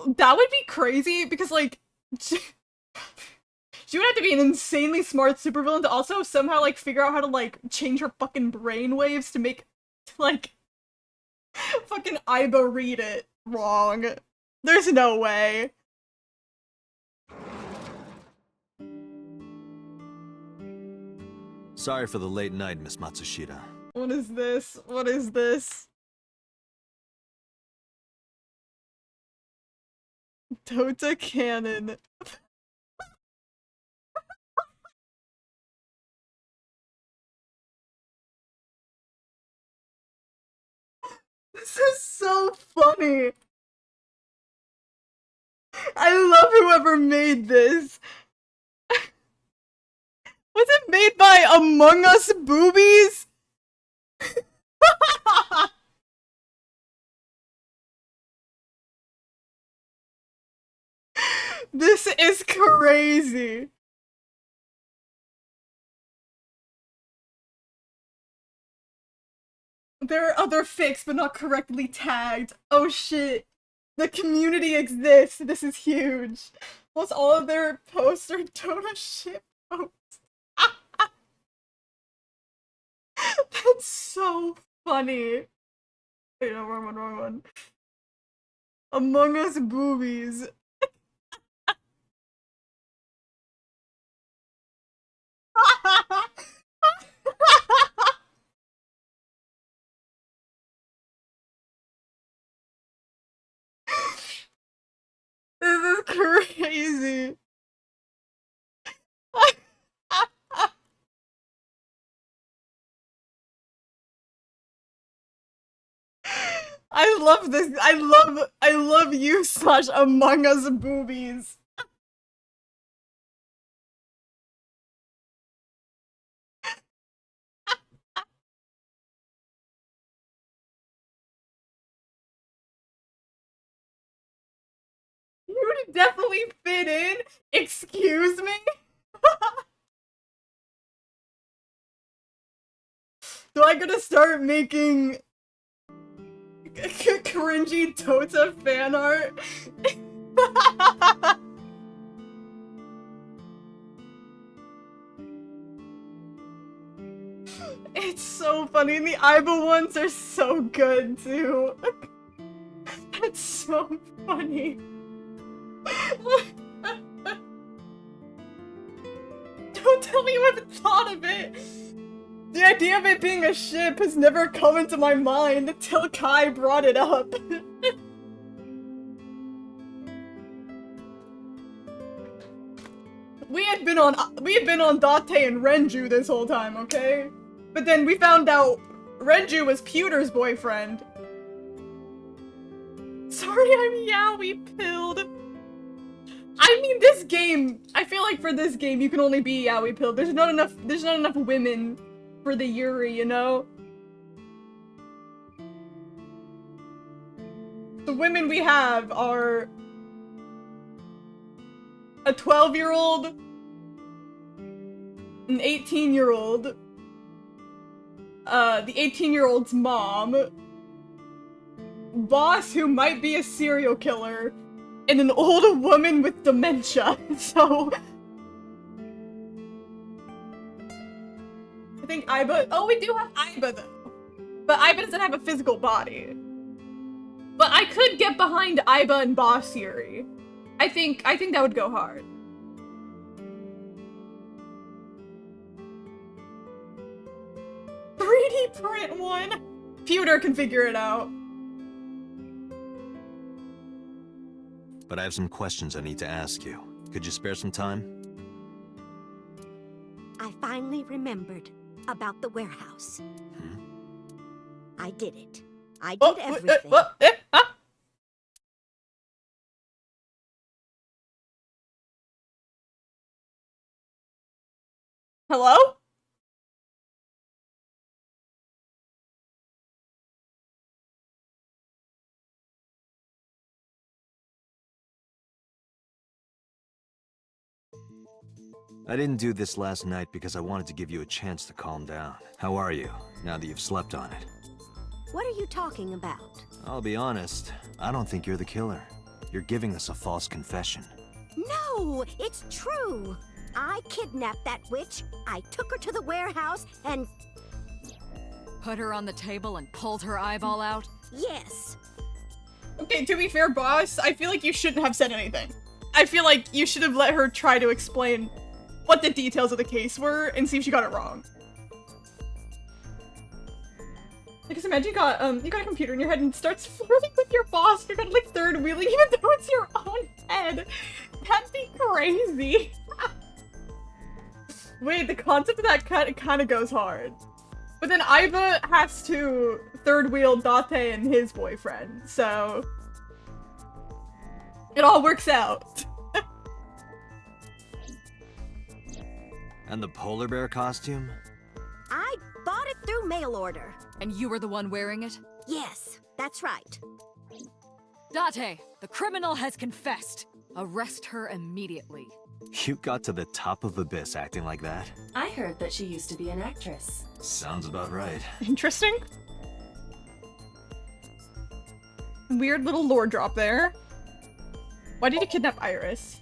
That would be crazy because, like, she would have to be an insanely smart supervillain to also somehow, like, figure out how to, like, change her fucking brainwaves to make, like, fucking Aiba read it wrong. There's no way. Sorry for the late night, Miss Matsushita. What is this? What is this? Tota Cannon. This is so funny. I love whoever made this. Was it made by Among Us Boobies? This is crazy. There are other fics, but not correctly tagged. Oh shit. The community exists. This is huge. Plus all of their posts are Dota shit posts. That's so funny. Wait, no, wrong one, wrong one. Among Us boobies. This is crazy. I love this. I love you slash Among Us boobies. You would definitely fit in. Excuse me? Do I gotta start making cringy Dota fan art? It's so funny, and the Aiba ones are so good too. That's so funny. Don't tell me you haven't thought of it! The idea of it being a ship has never come into my mind until Kai brought it up. We had been on Date and Renju this whole time, okay? But then we found out Renju was Pewter's boyfriend. Sorry, I'm yaoi pilled. I mean, this game, I feel like for this game you can only be yaoi pilled. There's not enough women for the Yuri, you know? The women we have are a 12-year-old, an 18-year-old, the 18-year-old's mom, boss who might be a serial killer, and an old woman with dementia, so... I think Aiba- oh, we do have Aiba though. But Aiba doesn't have a physical body. But I could get behind Aiba and Boss Yuri. I think that would go hard. "3D print one?" Pewter can figure it out. But I have some questions I need to ask you. Could you spare some time? I finally remembered about the warehouse. I did it. I did everything. Hello? I didn't do this last night because I wanted to give you a chance to calm down. How are you, now that you've slept on it? What are you talking about? I'll be honest, I don't think you're the killer. You're giving us a false confession. No, it's true. I kidnapped that witch. I took her to the warehouse and... Put her on the table and pulled her eyeball out? Yes. Okay, to be fair, boss, I feel like you shouldn't have said anything. I feel like you should have let her try to explain what the details of the case were and see if she got it wrong. Because imagine you got a computer in your head and it starts flirting with your boss. You're gonna like third wheeling even though it's your own head. That'd be crazy. Wait, the concept of that kind of goes hard. But then Aiba has to third wheel Date and his boyfriend, so it all works out. And the polar bear costume? I bought it through mail order. And you were the one wearing it? Yes, that's right. Date, the criminal has confessed. Arrest her immediately. You got to the top of Abyss acting like that? I heard that she used to be an actress. Sounds about right. Interesting. Weird little lore drop there. Why did you kidnap Iris?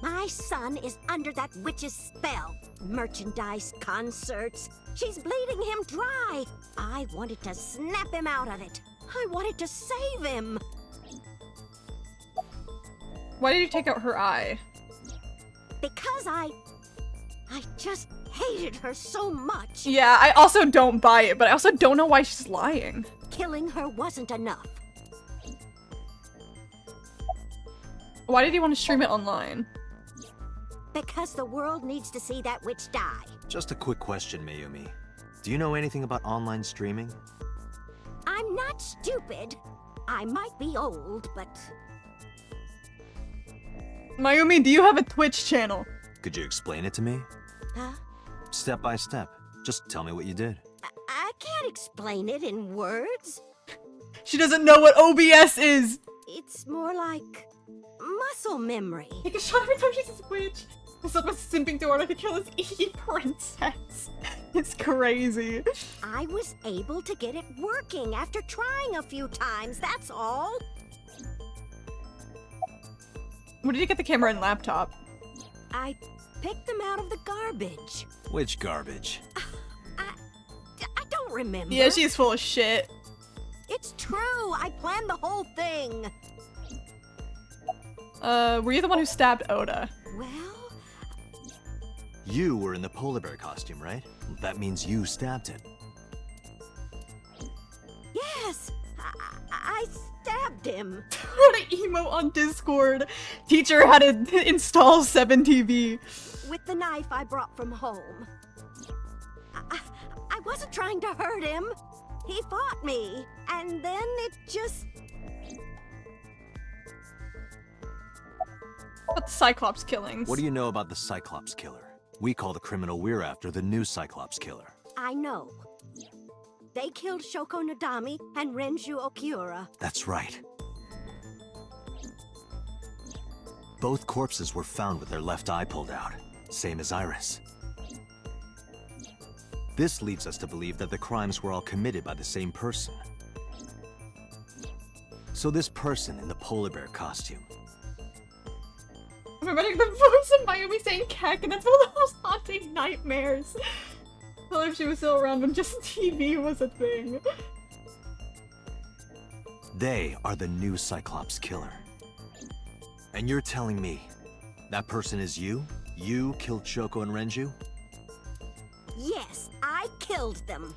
My son is under that witch's spell. Merchandise, concerts. She's bleeding him dry. I wanted to snap him out of it. I wanted to save him. Why did you take out her eye? Because I just hated her so much. Yeah, I also don't buy it, but I also don't know why she's lying. Killing her wasn't enough. Why did you want to stream it online? Because the world needs to see that witch die. Just a quick question, Mayumi. Do you know anything about online streaming? I'm not stupid. I might be old, but... Mayumi, do you have a Twitch channel? Could you explain it to me? Huh? Step by step. Just tell me what you did. I can't explain it in words. She doesn't know what OBS is! It's more like... muscle memory. Take a shot every time she says witch. Someone's simping to order to kill his E-princess. It's crazy. I was able to get it working after trying a few times, that's all. Where did you get the camera and laptop? I picked them out of the garbage. Which garbage? I don't remember. Yeah, she's full of shit. It's true. I planned the whole thing. Were you the one who stabbed Oda? Well... You were in the polar bear costume, right? That means you stabbed it. Yes! I stabbed him. What an emo on Discord. Teacher had to install 7TV. With the knife I brought from home. I wasn't trying to hurt him. He fought me. And then it just... About the Cyclops killings. What do you know about the Cyclops killer? We call the criminal we're after the new Cyclops killer. I know. They killed Shoko Nadami and Renju Okiura. That's right. Both corpses were found with their left eye pulled out, same as Iris. This leads us to believe that the crimes were all committed by the same person. So this person in the polar bear costume. I'm remembering the voice of Mayumi saying Kek, and that's one of the most haunting nightmares. Well, if she was still around when just TV was a thing. They are the new Cyclops killer. And you're telling me that person is you? You killed Shoko and Renju? Yes, I killed them.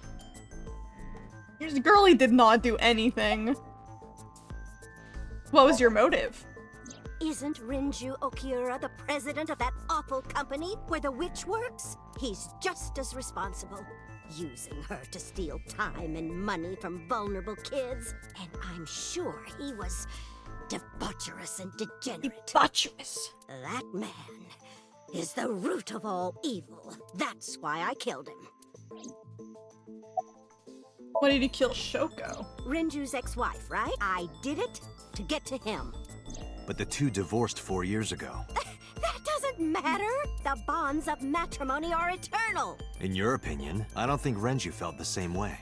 Your girlie did not do anything. What was your motive? Isn't Renju Okiura the president of that awful company where the witch works? He's just as responsible. Using her to steal time and money from vulnerable kids. And I'm sure he was debaucherous and degenerate. Debaucherous. That man is the root of all evil. That's why I killed him. Why did you kill Shoko? Renju's ex-wife, right? I did it to get to him. But the two divorced 4 years ago. That doesn't matter. The bonds of matrimony are eternal. In your opinion, I don't think Renju felt the same way.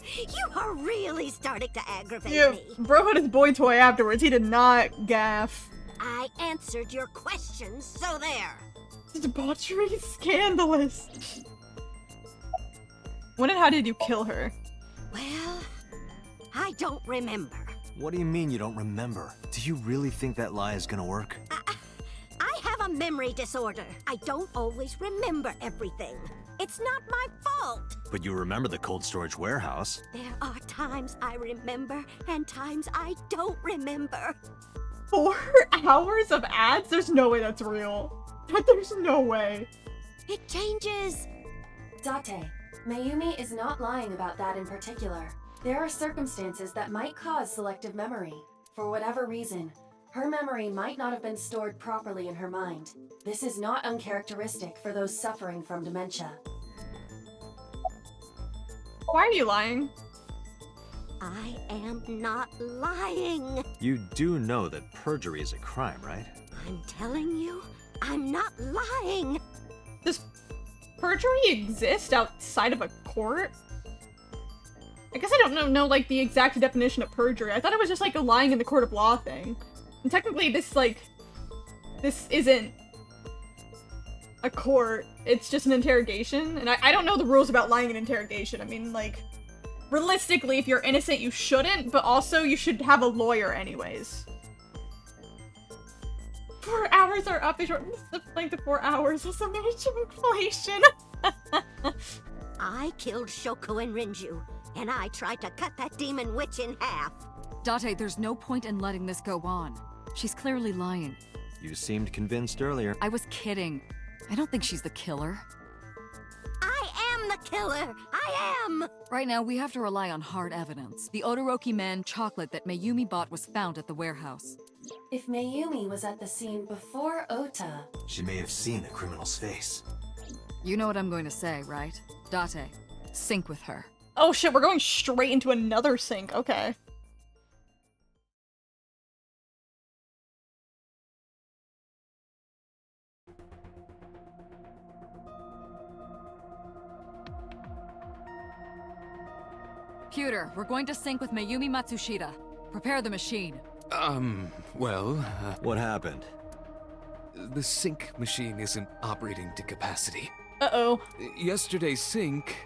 You are really starting to aggravate me. Bro had his boy toy afterwards. He did not gaff. I answered your questions, so there. Debauchery is scandalous. When and how did you kill her? Well, I don't remember. What do you mean you don't remember? Do you really think that lie is gonna work? I have a memory disorder. I don't always remember everything. It's not my fault. But you remember the cold storage warehouse. There are times I remember and times I don't remember. 4 hours of ads? There's no way that's real. There's no way. It changes. Date, Mayumi is not lying about that in particular. There are circumstances that might cause selective memory. For whatever reason, her memory might not have been stored properly in her mind. This is not uncharacteristic for those suffering from dementia. Why are you lying? I am not lying. You do know that perjury is a crime, right? I'm telling you, I'm not lying. Does perjury exist outside of a court? I guess I don't know like the exact definition of perjury. I thought it was just like a lying in the court of law thing. And technically this isn't a court. It's just an interrogation. And I don't know the rules about lying in interrogation. I mean, like, realistically, if you're innocent, you shouldn't, but also you should have a lawyer anyways. 4 hours are up. They shortened the length to 4 hours. That's a major inflation. I killed Shoko and Rinju, and I tried to cut that demon witch in half. Date, there's no point in letting this go on. She's clearly lying. You seemed convinced earlier. I was kidding. I don't think she's the killer. I am the killer! I am! Right now, we have to rely on hard evidence. The Odoroki Man chocolate that Mayumi bought was found at the warehouse. If Mayumi was at the scene before Ota... She may have seen the criminal's face. You know what I'm going to say, right? Date, sync with her. Oh shit, we're going straight into another sync. Okay. Computer, we're going to sync with Mayumi Matsushita. Prepare the machine. What happened? The sync machine isn't operating to capacity. Uh-oh. Yesterday's sync,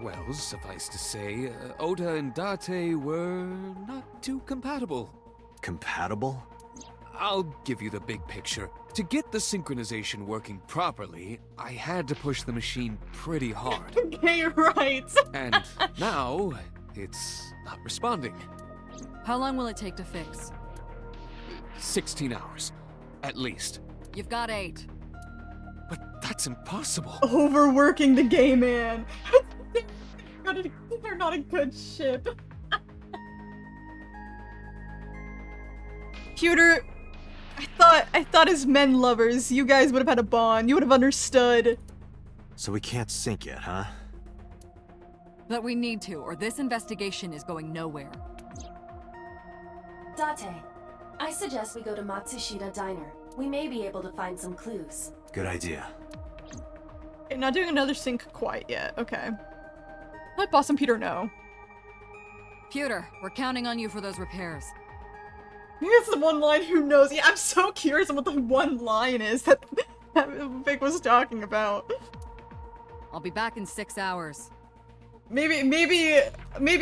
well, suffice to say, Ota and Date were not too compatible. Compatible? I'll give you the big picture. To get the synchronization working properly, I had to push the machine pretty hard. Okay, right. And now, it's not responding. How long will it take to fix? 16 hours, at least. You've got 8. But that's impossible. Overworking the gay man. They're not a good ship. Pewter, I thought as men lovers, you guys would have had a bond. You would have understood. So we can't sync yet, huh? But we need to, or this investigation is going nowhere. Date, I suggest we go to Matsushita Diner. We may be able to find some clues. Good idea. Okay, not doing another sync quite yet. Okay. Let Boss and Peter know. Pewter, we're counting on you for those repairs. Maybe it's the one line, who knows? Yeah, I'm so curious on what the one line is that Vic was talking about. I'll be back in 6 hours. Maybe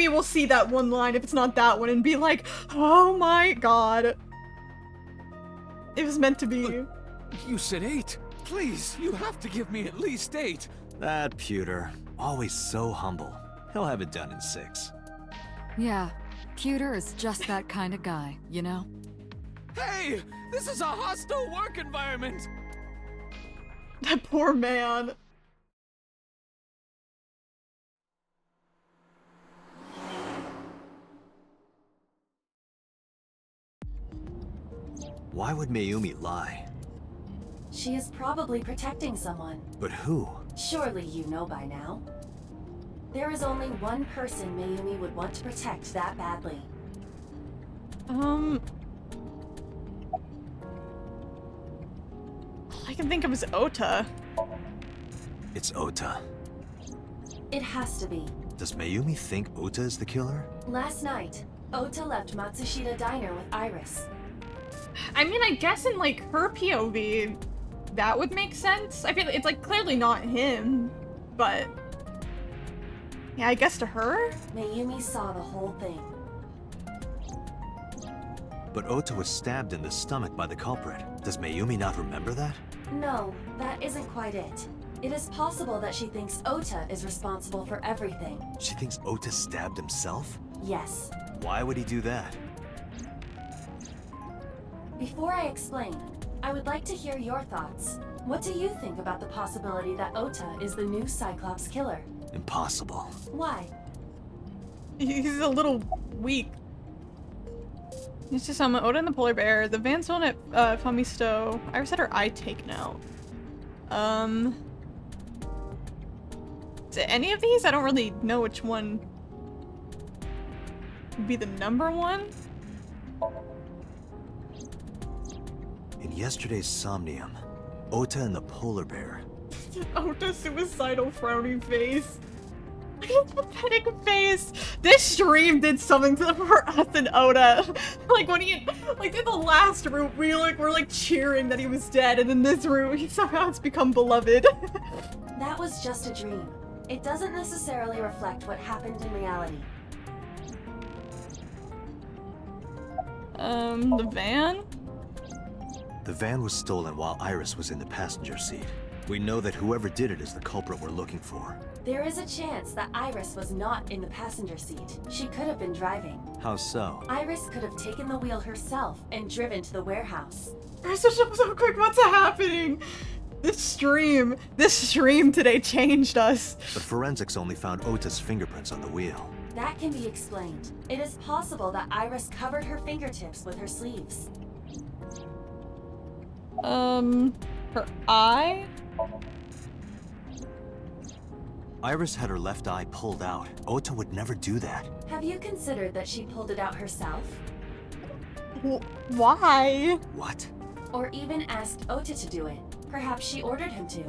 we'll see that one line if it's not that one and be like, oh my god. It was meant to be. You said 8. Please, you have to give me at least 8. That Pewter, always so humble. He'll have it done in 6. Yeah, Pewter is just that kind of guy, you know? Hey! This is a hostile work environment! That poor man. Why would Mayumi lie? She is probably protecting someone. But who? Surely you know by now. There is only one person Mayumi would want to protect that badly. All I can think of is Ota. It's Ota. It has to be. Does Mayumi think Ota is the killer? Last night, Ota left Matsushita Diner with Iris. I mean, I guess in, like, her POV, that would make sense. I feel like it's, like, clearly not him, but... yeah, I guess to her? Mayumi saw the whole thing. But Ota was stabbed in the stomach by the culprit. Does Mayumi not remember that? No, that isn't quite it. It is possible that she thinks Ota is responsible for everything. She thinks Ota stabbed himself? Yes. Why would he do that? Before I explain, I would like to hear your thoughts. What do you think about the possibility that Ota is the new Cyclops killer? Impossible. Why? He's a little weak. It's just Ota and the polar bear, the Van Zone at Famisto. Iris had her eye taken out. Is it any of these? I don't really know which one would be the number one. And Yesterday's Somnium. Ota and the polar bear. Ota's suicidal frowny face. Pathetic face. This stream did something for us and Oda. Like when he, like in the last route, we're like cheering that he was dead, and in this route, he somehow has become beloved. That was just a dream. It doesn't necessarily reflect what happened in reality. The van? The van was stolen while Iris was in the passenger seat. We know that whoever did it is the culprit we're looking for. There is a chance that Iris was not in the passenger seat. She could have been driving. How so? Iris could have taken the wheel herself and driven to the warehouse. So quick, what's happening? This stream today changed us. But forensics only found Ota's fingerprints on the wheel. That can be explained. It is possible that Iris covered her fingertips with her sleeves. Her eye? Iris had her left eye pulled out. Ota would never do that. Have you considered that she pulled it out herself? Why? What? Or even asked Ota to do it. Perhaps she ordered him to.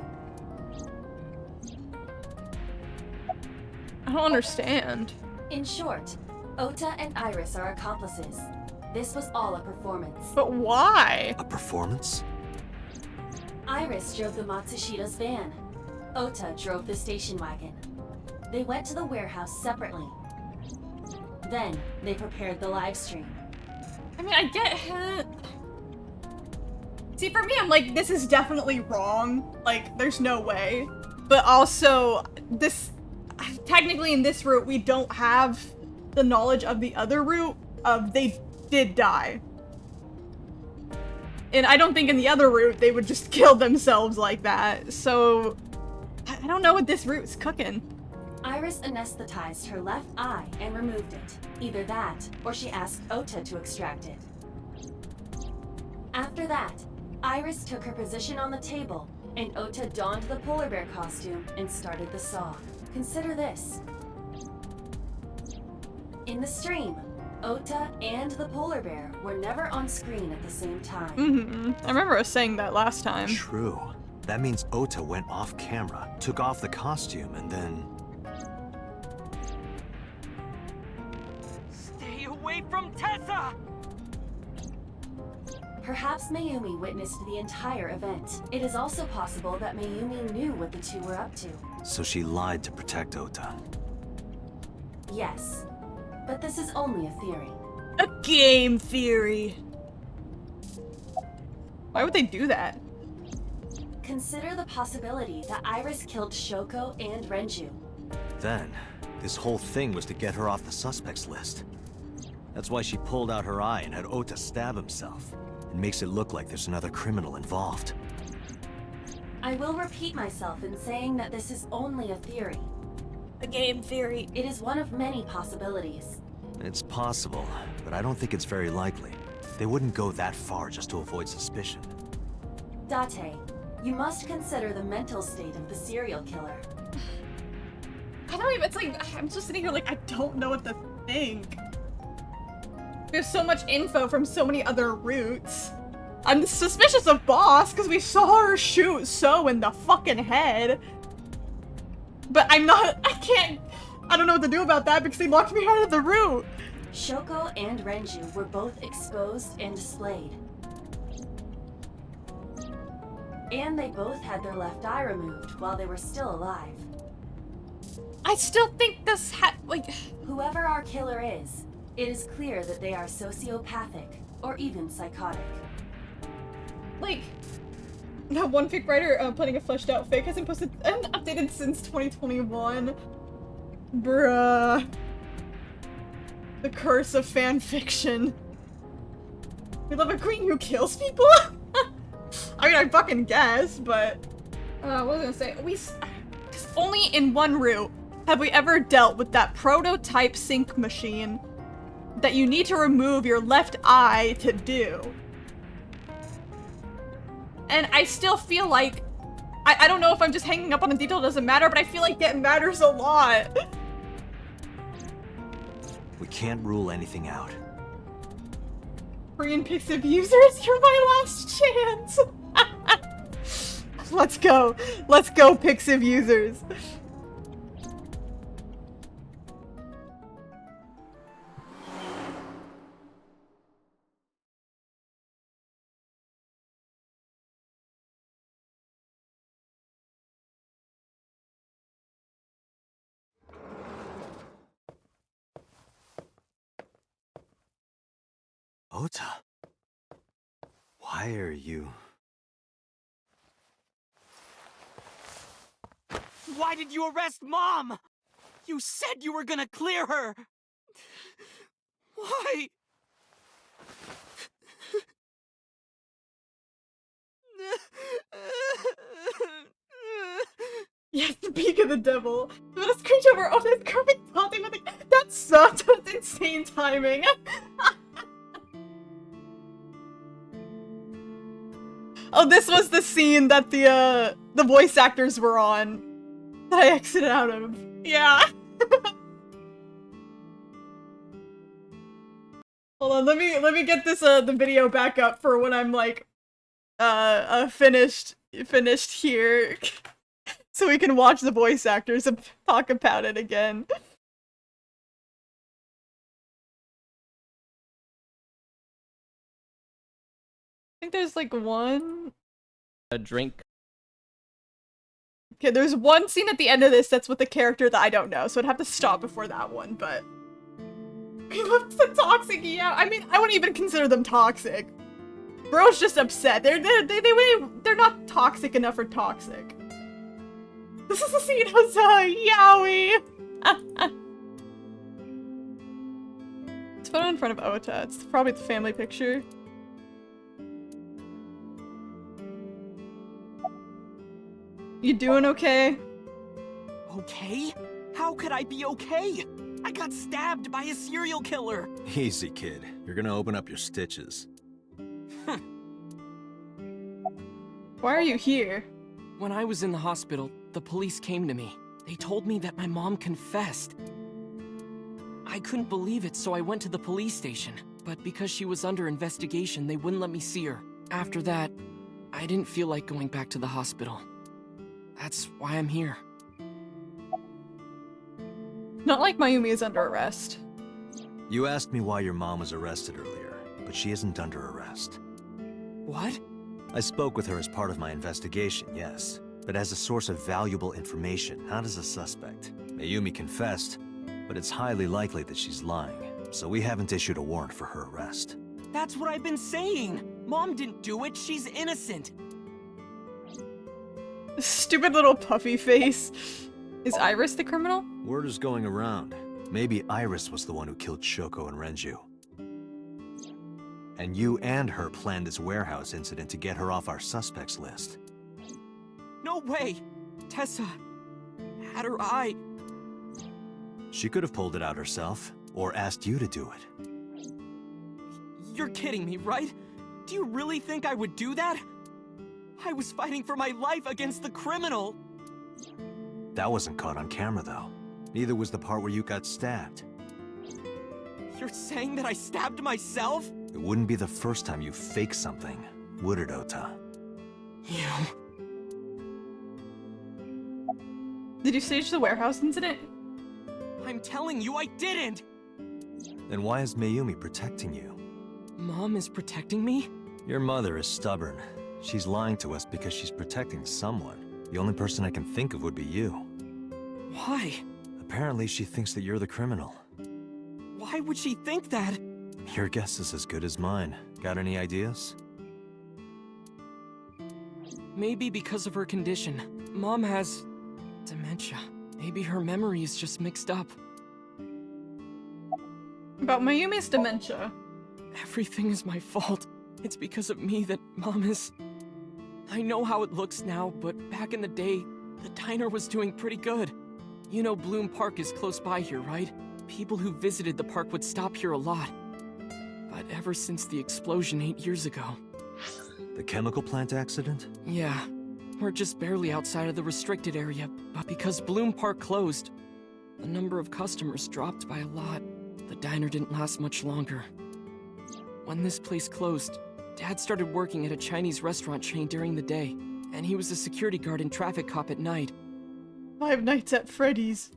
I don't understand. In short, Ota and Iris are accomplices. This was all a performance. But why? A performance? Iris drove the Matsushida's van. Ota drove the station wagon. They went to the warehouse separately. Then, they prepared the live stream. I mean, I get it. See, for me, I'm like, this is definitely wrong. Like, there's no way. But also, technically in this route, we don't have the knowledge of the other route of they did die. And I don't think in the other route they would just kill themselves like that. So, I don't know what this route's cooking. Iris anesthetized her left eye and removed it. Either that, or she asked Ota to extract it. After that, Iris took her position on the table, and Ota donned the polar bear costume and started the saw. Consider this. In the stream, Ota and the polar bear were never on screen at the same time. I remember us saying that last time. True. That means Ota went off camera, took off the costume, and then... Stay away from Tessa! Perhaps Mayumi witnessed the entire event. It is also possible that Mayumi knew what the two were up to. So she lied to protect Ota. Yes. But this is only a theory. A game theory. Why would they do that? Consider the possibility that Iris killed Shoko and Renju. Then, this whole thing was to get her off the suspects list. That's why she pulled out her eye and had Ota stab himself. It makes it look like there's another criminal involved. I will repeat myself in saying that this is only a theory. A game theory. It is one of many possibilities. It's possible, but I don't think it's very likely. They wouldn't go that far just to avoid suspicion. Date, you must consider the mental state of the serial killer. I don't even, it's like, I'm just sitting here like, I don't know what to think. There's so much info from so many other routes. I'm suspicious of Boss because we saw her shoot So in the fucking head. But I don't know what to do about that because they locked me out of the route. Shoko and Renju were both exposed and displayed. And they both had their left eye removed while they were still alive. I still think this Whoever our killer is, it is clear that they are sociopathic or even psychotic. Like, that one fic writer putting a fleshed out fic hasn't posted and updated since 2021. Bruh. The curse of fan fiction. We love a queen who kills people? I mean, I fucking guess, but... what was I gonna say? Cause only in one route have we ever dealt with that prototype sync machine that you need to remove your left eye to do. And I still feel like... I don't know if I'm just hanging up on a detail that doesn't matter, but I feel like it matters a lot. We can't rule anything out. free and Pixiv users, you're my last chance! Let's go. Let's go, Pixiv users. Ota, why are you... Why did you arrest Mom? You said you were gonna clear her! Why? Yes, the beak of the devil. Let us screech over Ota's carpet taunting with the— That sucked! That's insane timing! Oh, this was the scene that the voice actors were on. That I exited out of. Yeah! Hold on, let me get this, the video back up for when I'm, like, finished here. So we can watch the voice actors and talk about it again. I think there's like one... A drink. Okay, there's one scene at the end of this that's with a character that I don't know, so I'd have to stop before that one, but... We left the toxic, yeah. I mean, I wouldn't even consider them toxic. Bro's just upset. They're not toxic enough for toxic. This is the scene of Yowie! It's photo in front of Ota. It's probably the family picture. You doing okay? Okay? How could I be okay? I got stabbed by a serial killer! Easy, kid. You're gonna open up your stitches. Why are you here? When I was in the hospital, the police came to me. They told me that my mom confessed. I couldn't believe it, so I went to the police station. But because she was under investigation, they wouldn't let me see her. After that, I didn't feel like going back to the hospital. That's why I'm here. Not like Mayumi is under arrest. You asked me why your mom was arrested earlier, but she isn't under arrest. What? I spoke with her as part of my investigation, yes. But as a source of valuable information, not as a suspect. Mayumi confessed, but it's highly likely that she's lying. So we haven't issued a warrant for her arrest. That's what I've been saying! Mom didn't do it, she's innocent! Stupid little puffy face. Is Iris the criminal? Word is going around. Maybe Iris was the one who killed Shoko and Renju. And you and her planned this warehouse incident to get her off our suspects list. No way! Tessa had her eye. She could have pulled it out herself, or asked you to do it. You're kidding me, right? Do you really think I would do that? I was fighting for my life against the criminal! That wasn't caught on camera, though. Neither was the part where you got stabbed. You're saying that I stabbed myself? It wouldn't be the first time you faked something, would it, Ota? You... Did you stage the warehouse incident? I'm telling you, I didn't! Then why is Mayumi protecting you? Mom is protecting me? Your mother is stubborn. She's lying to us because she's protecting someone. The only person I can think of would be you. Why? Apparently she thinks that you're the criminal. Why would she think that? Your guess is as good as mine. Got any ideas? Maybe because of her condition. Mom has... dementia. Maybe her memory is just mixed up. About Mayumi's dementia. Everything is my fault. It's because of me that Mom is... I know how it looks now, but back in the day, the diner was doing pretty good. You know Bloom Park is close by here, right? People who visited the park would stop here a lot. But ever since the explosion 8 years ago... The chemical plant accident? Yeah. We're just barely outside of the restricted area, but because Bloom Park closed, the number of customers dropped by a lot. The diner didn't last much longer. When this place closed, Dad started working at a Chinese restaurant chain during the day, and he was a security guard and traffic cop at night. 5 Nights at Freddy's.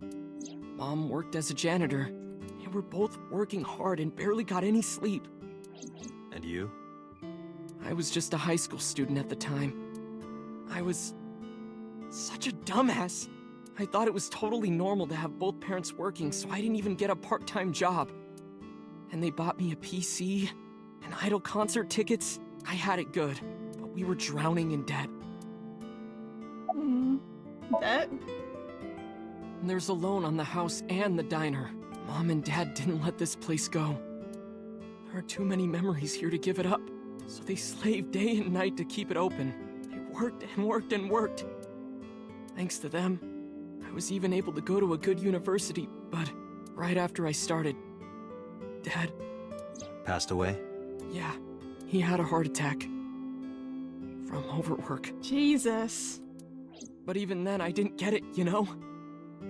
Mom worked as a janitor. They were both working hard and barely got any sleep. And you? I was just a high school student at the time. I was such a dumbass. I thought it was totally normal to have both parents working, so I didn't even get a part-time job. And they bought me a PC and Idol concert tickets. I had it good, but we were drowning in debt. Debt? And there's a loan on the house and the diner. Mom and Dad didn't let this place go. There are too many memories here to give it up, so they slaved day and night to keep it open. They worked and worked and worked. Thanks to them, I was even able to go to a good university, but right after I started, Dad... Passed away? Yeah, he had a heart attack. From overwork. Jesus. But even then, I didn't get it, you know?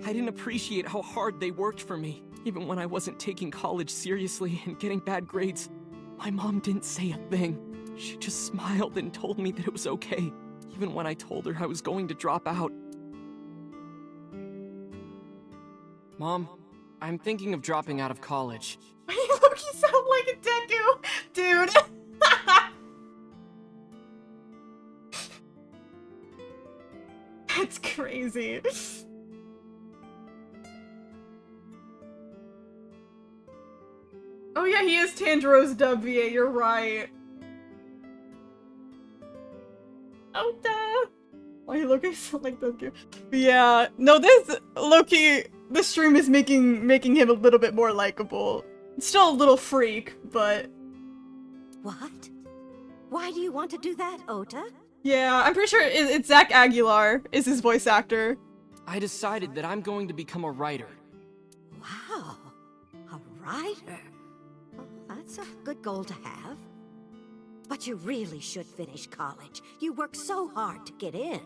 I didn't appreciate how hard they worked for me. Even when I wasn't taking college seriously and getting bad grades, my mom didn't say a thing. She just smiled and told me that it was okay, even when I told her I was going to drop out. Mom, I'm thinking of dropping out of college. You look, you sound like a Deku, dude. That's crazy. Oh yeah, he is Tanjiro's dub VA, you're right. Ota! Why you looking so like Deku? Yeah, no, this Loki, this stream is making him a little bit more likable. Still a little freak, but... What? Why do you want to do that, Ota? Yeah, I'm pretty sure it's Zach Aguilar is his voice actor. I decided that I'm going to become a writer. Wow, a writer? Well, that's a good goal to have. But you really should finish college. You worked so hard to get in.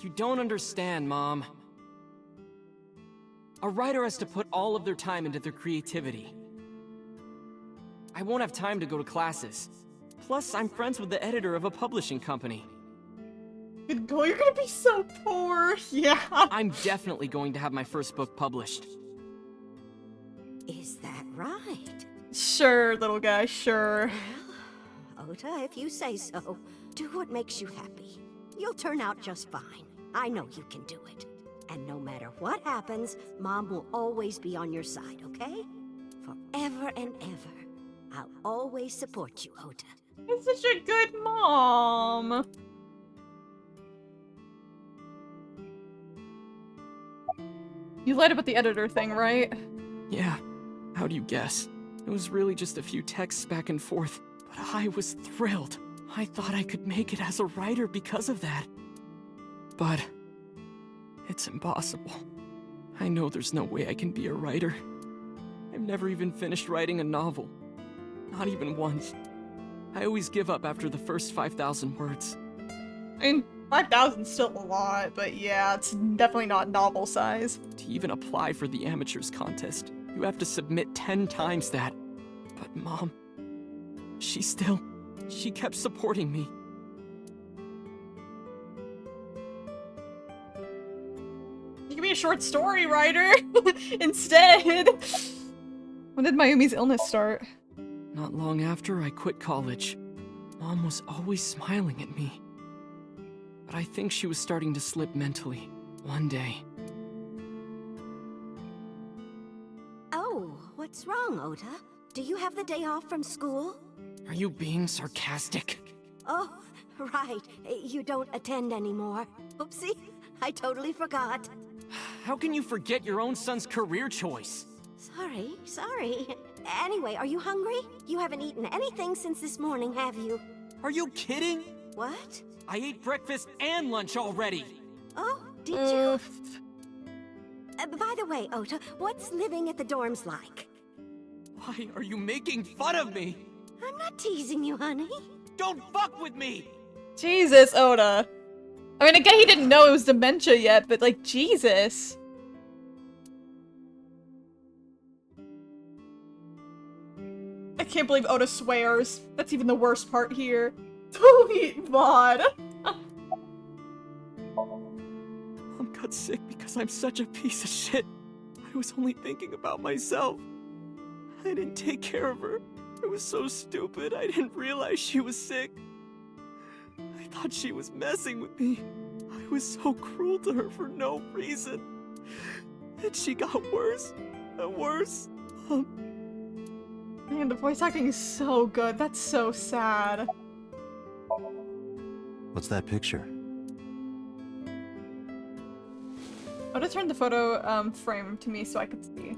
You don't understand, Mom. A writer has to put all of their time into their creativity. I won't have time to go to classes. Plus, I'm friends with the editor of a publishing company. Good goal, you're gonna be so poor, yeah. I'm definitely going to have my first book published. Is that right? Sure, little guy, sure. Well, Ota, if you say so, do what makes you happy. You'll turn out just fine. I know you can do it. And no matter what happens, Mom will always be on your side, okay? Forever and ever. I'll always support you, Ota. You're such a good mom. You lied about the editor thing, right? Yeah. How do you guess? It was really just a few texts back and forth, but I was thrilled. I thought I could make it as a writer because of that. But it's impossible. I know there's no way I can be a writer. I've never even finished writing a novel. Not even once. I always give up after the first 5,000 words. I mean, 5,000's still a lot, but yeah, it's definitely not novel size. To even apply for the amateurs contest, you have to submit 10 times that. But Mom, she kept supporting me. You can be a short story writer instead. When did Mayumi's illness start? Not long after I quit college. Mom was always smiling at me. But I think she was starting to slip mentally. One day. Oh, what's wrong, Ota? Do you have the day off from school? Are you being sarcastic? Oh, right. You don't attend anymore. Oopsie, I totally forgot. How can you forget your own son's career choice? Sorry. Anyway, are you hungry? You haven't eaten anything since this morning, have you? Are you kidding? What? I ate breakfast and lunch already. Oh, did you? By the way, Ota, what's living at the dorms like? Why are you making fun of me? I'm not teasing you, honey. Don't fuck with me! Jesus, Ota. I mean, again, he didn't know it was dementia yet, but like, Jesus. I can't believe Oda swears. That's even the worst part here. Delete VOD. Mom got sick because I'm such a piece of shit. I was only thinking about myself. I didn't take care of her. I was so stupid, I didn't realize she was sick. I thought she was messing with me. I was so cruel to her for no reason. And she got worse and worse. Man, the voice acting is so good. That's so sad. What's that picture? Oda turned the photo frame to me so I could see.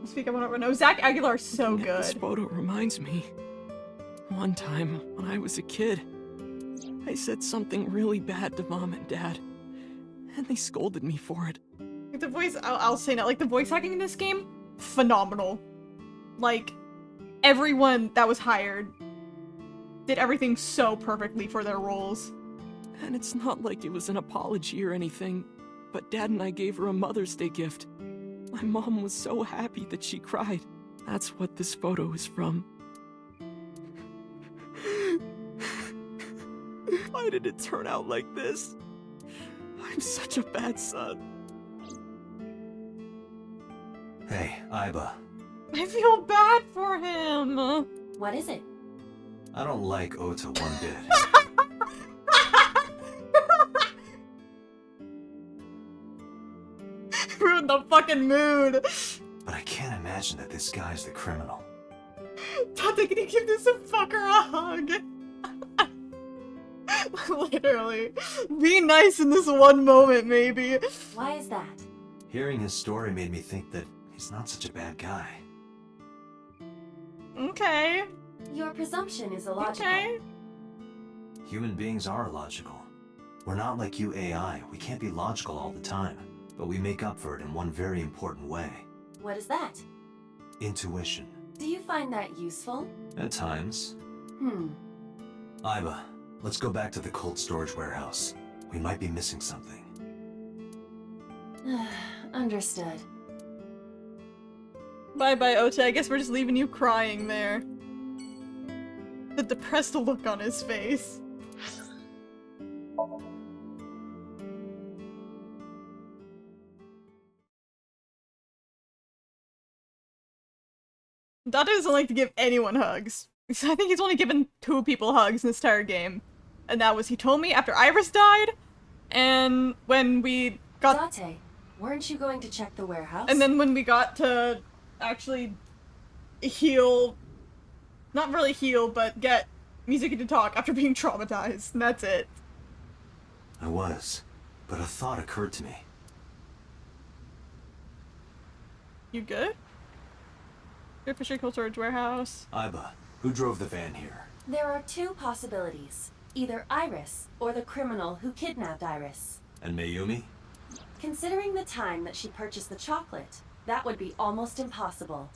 Speak, I want to know. Zach Aguilar's so Looking at good. This photo reminds me. One time, when I was a kid, I said something really bad to Mom and Dad, and they scolded me for it. Like, the voice, I'll say that, like, the voice acting in this game, phenomenal. Like, everyone that was hired did everything so perfectly for their roles. And it's not like it was an apology or anything, but Dad and I gave her a Mother's Day gift. My mom was so happy that she cried. That's what this photo is from. Why did it turn out like this? I'm such a bad son. Hey, Aiba. I feel bad for him. What is it? I don't like Ota one bit. Ruined the fucking mood. But I can't imagine that this guy's the criminal. Tate, can you give this fucker a hug? Literally. Be nice in this one moment, maybe. Why is that? Hearing his story made me think that he's not such a bad guy. Okay. Your presumption is illogical. Okay. Human beings are illogical. We're not like you AI. We can't be logical all the time. But we make up for it in one very important way. What is that? Intuition. Do you find that useful? At times. Aiba, let's go back to the cold storage warehouse. We might be missing something. Understood. Bye-bye, Ota. I guess we're just leaving you crying there. The depressed look on his face. Dante doesn't like to give anyone hugs. I think he's only given 2 people hugs in this entire game. And that was Hitomi after Iris died, and when we got- Date, weren't you going to check the warehouse? And then when we got to actually heal, not really heal, but get Mizuki to talk after being traumatized, and that's it. I was, but a thought occurred to me. You good? Your Fisher Cold Storage Warehouse. Aiba, who drove the van here? There are 2 possibilities. Either Iris, or the criminal who kidnapped Iris. And Mayumi? Considering the time that she purchased the chocolate, that would be almost impossible.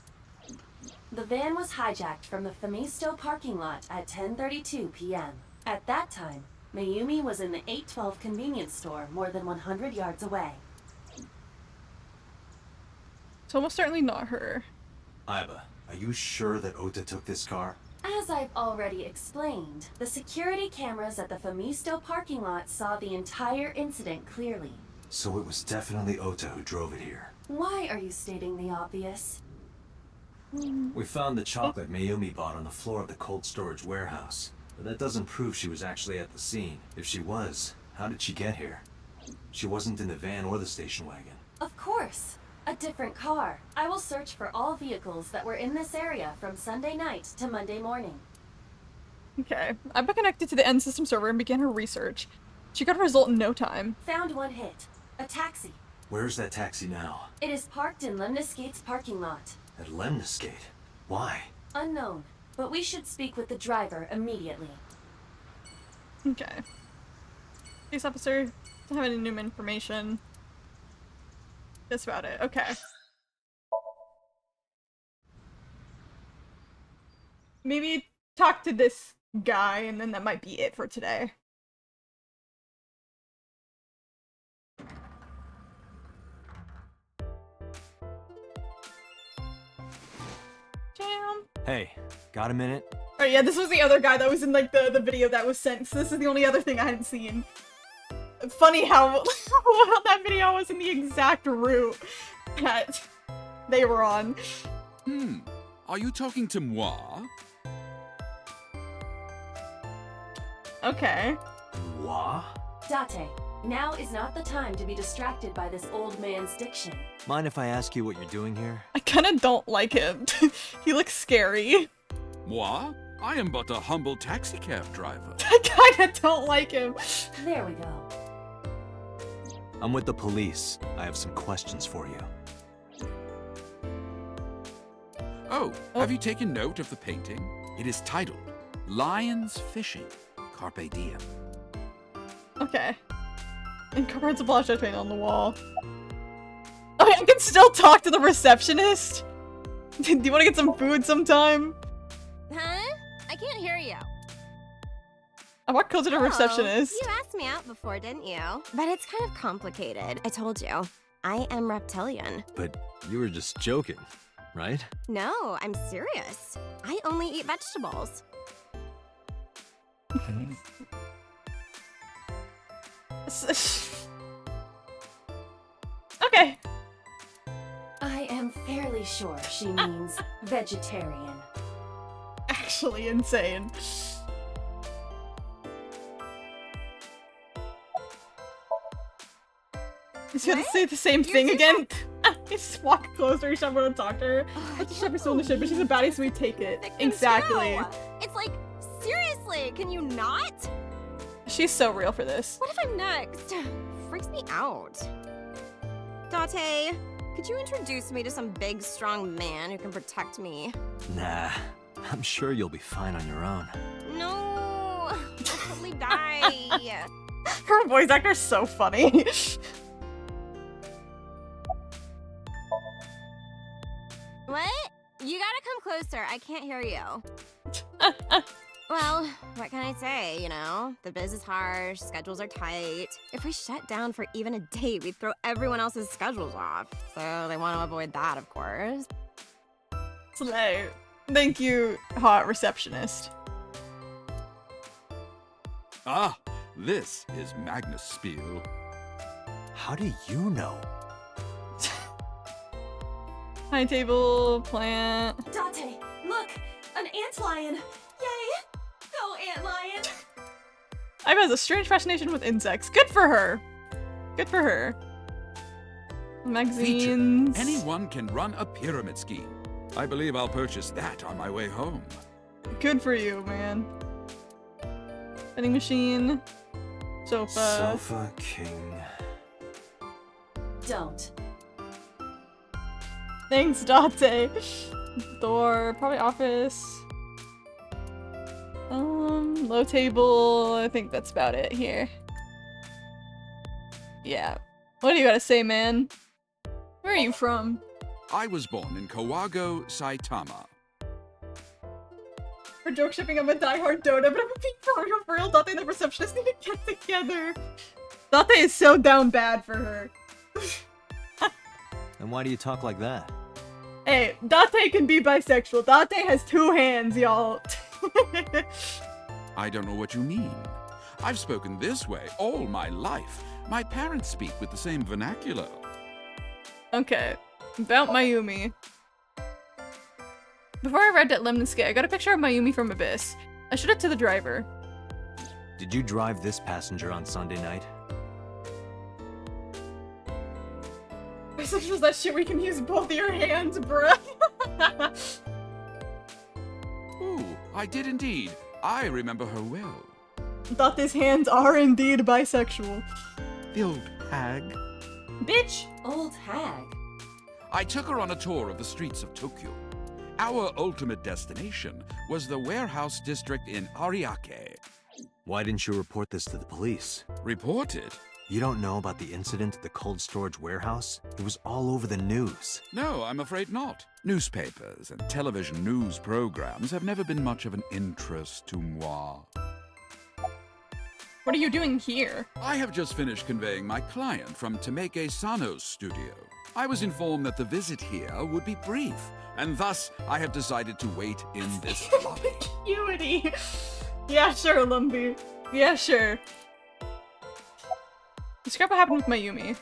The van was hijacked from the Famisto parking lot at 10:32 p.m. At that time, Mayumi was in the 812 convenience store more than 100 yards away. It's almost certainly not her. Aiba, are you sure that Ota took this car? As I've already explained, the security cameras at the Famisto parking lot saw the entire incident clearly. So it was definitely Ota who drove it here. Why are you stating the obvious? We found the chocolate Mayumi bought on the floor of the cold storage warehouse. But that doesn't prove she was actually at the scene. If she was, how did she get here? She wasn't in the van or the station wagon. Of course. A different car. I will search for all vehicles that were in this area from Sunday night to Monday morning. Okay. Aiba connected to the end system server and began her research. She got a result in no time. Found one hit. A taxi. Where's that taxi now? It is parked in Lemniscate's parking lot. At Lemniscate? Why? Unknown, but we should speak with the driver immediately. Okay. Police officer, don't have any new information. That's about it. Okay. Maybe talk to this guy, and then that might be it for today. Jam. Hey, got a minute? Alright, yeah, this was the other guy that was in, like, the video that was sent, so this is the only other thing I hadn't seen. Funny how that video was in the exact route that they were on. Are you talking to moi? Okay. Moi? Date, now is not the time to be distracted by this old man's diction. Mind if I ask you what you're doing here? I kinda don't like him. He looks scary. Moi? I am but a humble taxicab driver. I kinda don't like him. There we go. I'm with the police. I have some questions for you. Oh, have you taken note of the painting? It is titled Lions Fishing. Carpe diem. Okay. Incomprehensible paint on the wall. Oh, I can still talk to the receptionist? Do you want to get some food sometime? Huh? I can't hear you. I walk closer to the receptionist. You asked me out before, didn't you? But it's kind of complicated. I told you. I am reptilian. But you were just joking, right? No, I'm serious. I only eat vegetables. Okay. I am fairly sure she means vegetarian. Actually insane. Is he gonna say the same thing again? Just walk closer, each time we're gonna talk to her. Let the shepherd still in the ship, but she's a baddie, so we take it. Exactly. No. It's like, seriously, can you not? She's so real for this. What if I'm next? Freaks me out. Date, could you introduce me to some big, strong man who can protect me? Nah, I'm sure you'll be fine on your own. No, I'll totally die. Her voice actor's so funny. What? You gotta come closer. I can't hear you. Well, what can I say, you know? The biz is harsh, schedules are tight. If we shut down for even a day, we'd throw everyone else's schedules off. So they want to avoid that, of course. Slay. Thank you, hot receptionist. Ah, this is Magnus Spiel. How do you know? High table, plant. Date, look! An antlion! Yay! Go, antlion! Iva has a strange fascination with insects. Good for her. Good for her. Magazines. Feature. Anyone can run a pyramid scheme. I believe I'll purchase that on my way home. Good for you, man. Vending machine. Sofa. Sofa king. Don't. Thanks, Date. Door, probably office. Low table. I think that's about it here. Yeah. What do you gotta say, man? Where are you from? I was born in Kawago, Saitama. For joke shipping, I'm a diehard Dota, but I'm being for real. Date and the receptionist need to get together. Date is so down bad for her. And why do you talk like that? Hey, Date can be bisexual. Date has two hands, y'all. I don't know what you mean. I've spoken this way all my life. My parents speak with the same vernacular. Okay, about Mayumi. Before I arrived at Lemniscate, I got a picture of Mayumi from Abyss. I showed it to the driver. Did you drive this passenger on Sunday night? Bisexual's that shit where you can use both of your hands, bruh. Ooh, I did indeed. I remember her well. Date's hands are indeed bisexual. The old hag. Bitch! Old hag? I took her on a tour of the streets of Tokyo. Our ultimate destination was the warehouse district in Ariake. Why didn't you report this to the police? Report it? You don't know about the incident at the cold storage warehouse? It was all over the news. No, I'm afraid not. Newspapers and television news programs have never been much of an interest to moi. What are you doing here? I have just finished conveying my client from Temeke Sano's studio. I was informed that the visit here would be brief, and thus I have decided to wait in this lobby. Cutie. Yeah, sure, Lumpy. Yeah, sure. Describe what happened with Mayumi.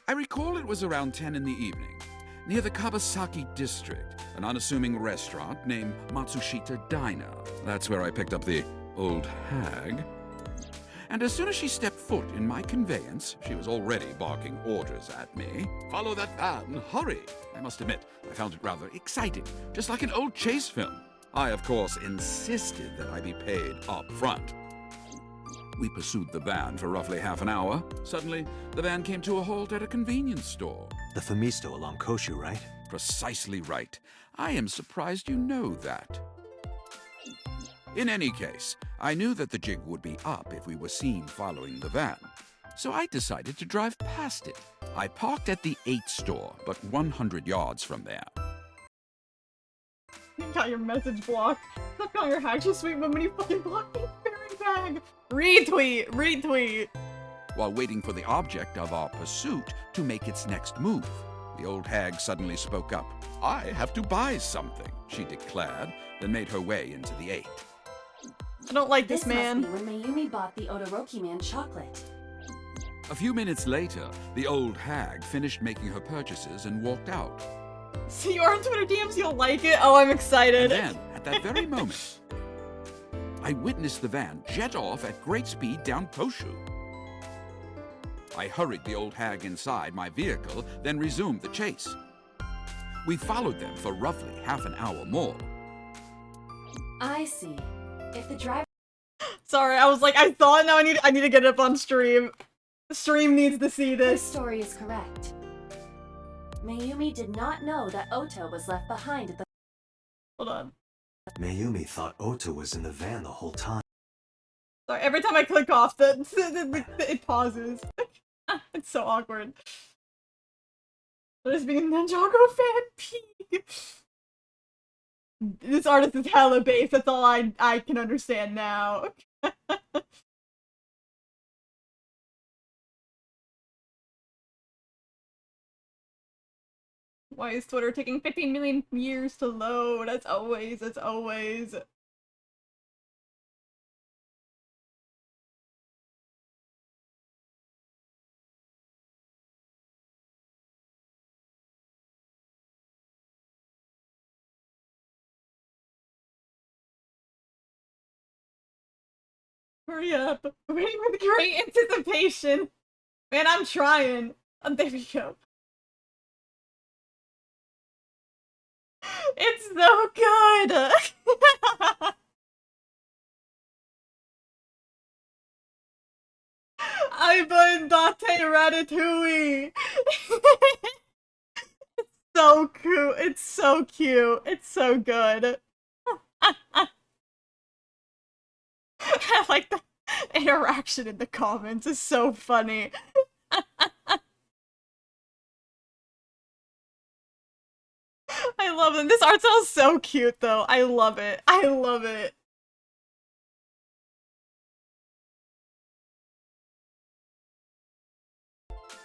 I recall it was around 10 in the evening, near the Kabasaki district, an unassuming restaurant named Matsushita Diner. That's where I picked up the old hag. And as soon as she stepped foot in my conveyance, she was already barking orders at me. Follow that van, hurry! I must admit, I found it rather exciting, just like an old chase film. I, of course, insisted that I be paid up front. We pursued the van for roughly half an hour. Suddenly, the van came to a halt at a convenience store. The Famisto along Koshu, right? Precisely right. I am surprised you know that. In any case, I knew that the jig would be up if we were seen following the van. So I decided to drive past it. I parked at the 8 store, but 100 yards from there. You got your message blocked. Stop calling your hack so sweet, but when you fucking block me, very bag. Retweet, retweet. While waiting for the object of our pursuit to make its next move, the old hag suddenly spoke up. I have to buy something, she declared, then made her way into the 8. I don't like this man. Must be when Mayumi bought the Odoroki Man chocolate. A few minutes later, the old hag finished making her purchases and walked out. See you are on Twitter DMs, you'll like it. Oh, I'm excited. And then, at that very moment, I witnessed the van jet off at great speed down Koshu. I hurried the old hag inside my vehicle, then resumed the chase. We followed them for roughly half an hour more. I see. If the driver... Sorry, I was like, I thought now I need to get it up on stream. The stream needs to see This this. story is correct. Mayumi did not know that Oto was left behind at the... Hold on. Mayumi thought Ota was in the van the whole time. Sorry, every time I click off, it pauses. It's so awkward. Just being a Ninjago fan, peak. This artist is hella base, that's all I can understand now. Why is Twitter taking 15 million years to load? That's always. Hurry up. Waiting with great anticipation. Man, I'm trying. Oh, there we go. It's so good! Iva and Date Ratatouille! It's so cute. It's so cute. It's so good. I like the interaction in the comments. It's so funny. I love them. This art style is so cute, though. I love it. I love it.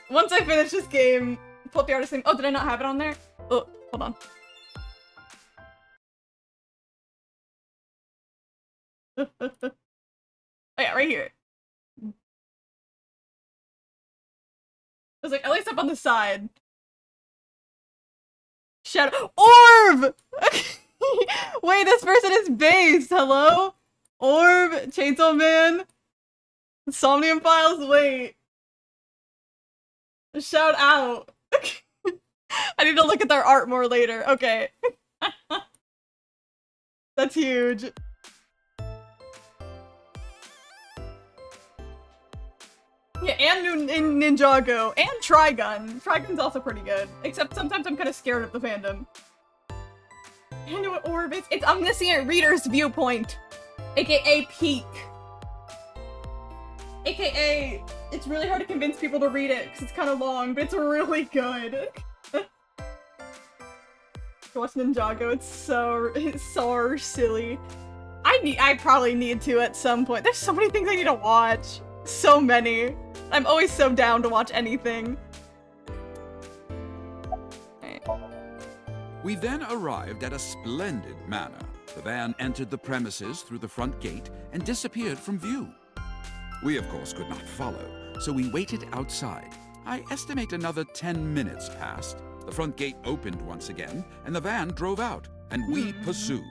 Once I finish this game, pull up the artist name. Oh, did I not have it on there? Oh, hold on. Oh yeah, right here. I was like, at least up on the side. Shadow Orb! Wait, this person is based. Hello? Orb, Chainsaw Man, Somnium Files. Wait. Shout out. I need to look at their art more later. Okay. That's huge. Yeah, and Ninjago, and Trigun. Trigun's also pretty good, except sometimes I'm kind of scared of the fandom. I know what Orb is. It's Omniscient Reader's Viewpoint, aka Peak. AKA, it's really hard to convince people to read it because it's kind of long, but it's really good. Watch Ninjago, it's so silly. I I probably need to at some point. There's so many things I need to watch. So many. I'm always so down to watch anything. Right. We then arrived at a splendid manor. The van entered the premises through the front gate and disappeared from view. We, of course, could not follow, so we waited outside. I estimate another 10 minutes passed. The front gate opened once again, and the van drove out, and we pursued.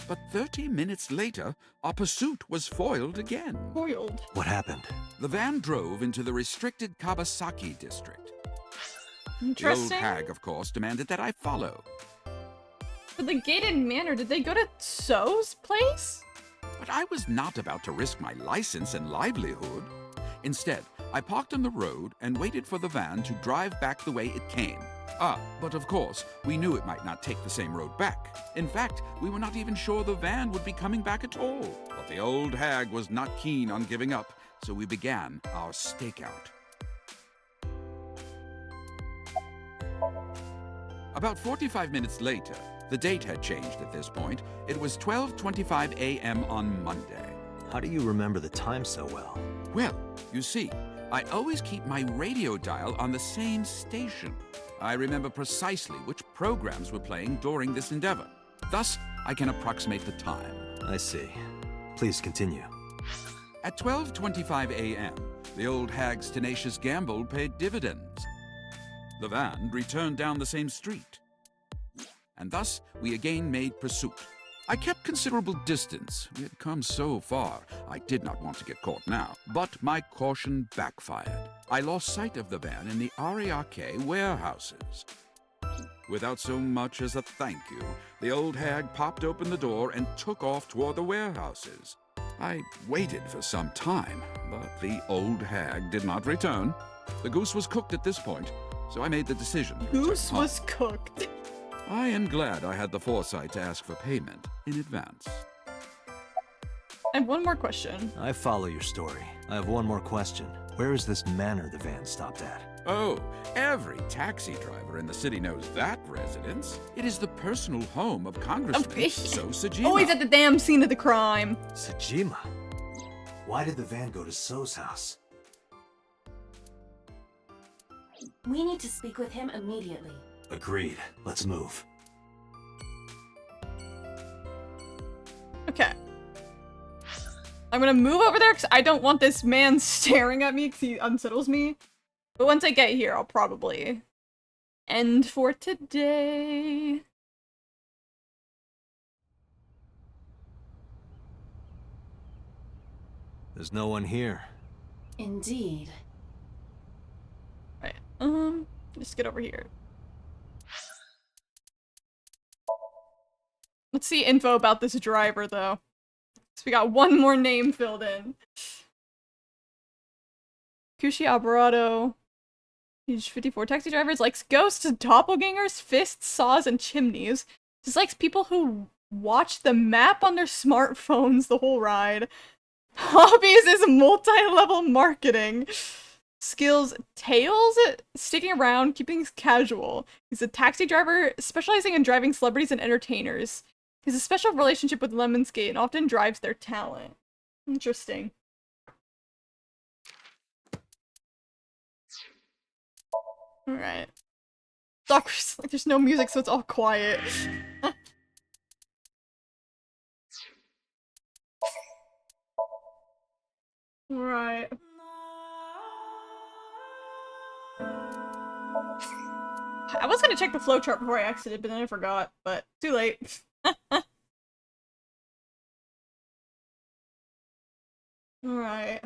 But 30 minutes later, our pursuit was foiled again. Foiled? What happened? The van drove into the restricted Kabasaki district. Interesting. The old hag, of course, demanded that I follow. For the gated manor, did they go to So's place? But I was not about to risk my license and livelihood. Instead, I parked on the road and waited for the van to drive back the way it came. But of course, we knew it might not take the same road back. In fact, we were not even sure the van would be coming back at all. But the old hag was not keen on giving up, so we began our stakeout. About 45 minutes later, the date had changed at this point. It was 12:25 a.m. on Monday. How do you remember the time so well? Well, you see, I always keep my radio dial on the same station. I remember precisely which programs were playing during this endeavor. Thus, I can approximate the time. I see. Please continue. At 12:25 a.m., the old hag's tenacious gamble paid dividends. The van returned down the same street. And thus, we again made pursuit. I kept considerable distance. We had come so far, I did not want to get caught now. But my caution backfired. I lost sight of the van in the Ariake warehouses. Without so much as a thank you, the old hag popped open the door and took off toward the warehouses. I waited for some time, but the old hag did not return. The goose was cooked at this point, so I made the decision. Goose was cooked. I am glad I had the foresight to ask for payment in advance. I have one more question. I follow your story. I have one more question. Where is this manor the van stopped at? Oh, every taxi driver in the city knows that residence. It is the personal home of Congressman So Sajima. Always at the damn scene of the crime. Sajima? Why did the van go to So's house? We need to speak with him immediately. Agreed. Let's move. Okay. I'm gonna move over there because I don't want this man staring at me because he unsettles me. But once I get here, I'll probably end for today. There's no one here. Indeed. Right. Just get over here. Let's see info about this driver, though. So we got one more name filled in. Kushi Alvarado. Age 54. Taxi drivers likes ghosts, doppelgangers, fists, saws, and chimneys. Just likes people who watch the map on their smartphones the whole ride. Hobbies is multi-level marketing. Skills, tails, sticking around, keeping things casual. He's a taxi driver specializing in driving celebrities and entertainers. He has a special relationship with Lemonsgate and often drives their talent. Interesting. Alright. Like there's no music, so it's all quiet. Right. I was gonna check the flowchart before I exited, but then I forgot, but too late. Alright.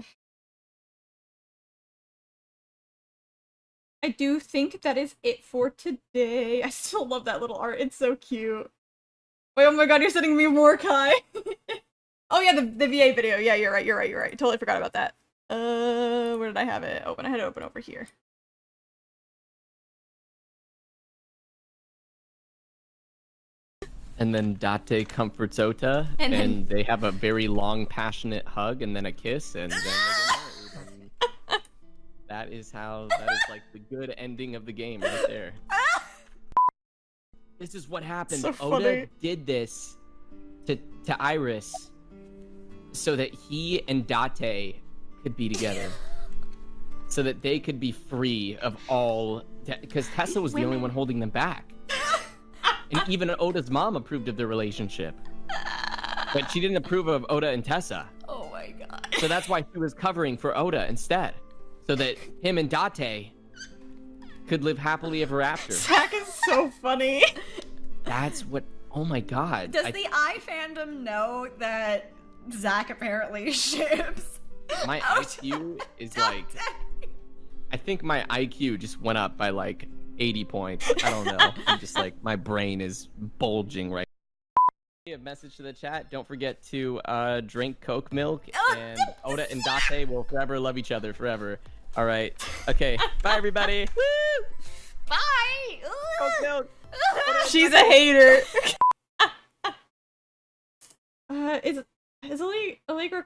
I do think that is it for today. I still love that little art. It's so cute. Wait, oh my god, you're sending me more, Kai. Oh yeah, the VA video. Yeah, you're right. Totally forgot about that. Where did I have it? Open. I had it open over here. And then Date comforts Ota, and they have a very long, passionate hug, and then a kiss, and then they get married. And that is like the good ending of the game right there. This is what happened. So Ota funny. did this to Iris so that he and Date could be together. So that they could be free of all... Because Tessa was the only one holding them back. And even Oda's mom approved of their relationship. But she didn't approve of Oda and Tessa. Oh my god. So that's why she was covering for Oda instead. So that him and Date could live happily ever after. Zach is so funny. That's what... Oh my god. Does the fandom know that Zach apparently ships? My IQ is like... I think my IQ just went up by like 80 points. I don't know. I'm just like, my brain is bulging right now. A message to the chat. Don't forget to drink Coke milk, and Oda and Date will forever love each other forever. All right. Okay. Bye, everybody. Woo! Bye! Coke milk. She's a hater. Is Allegra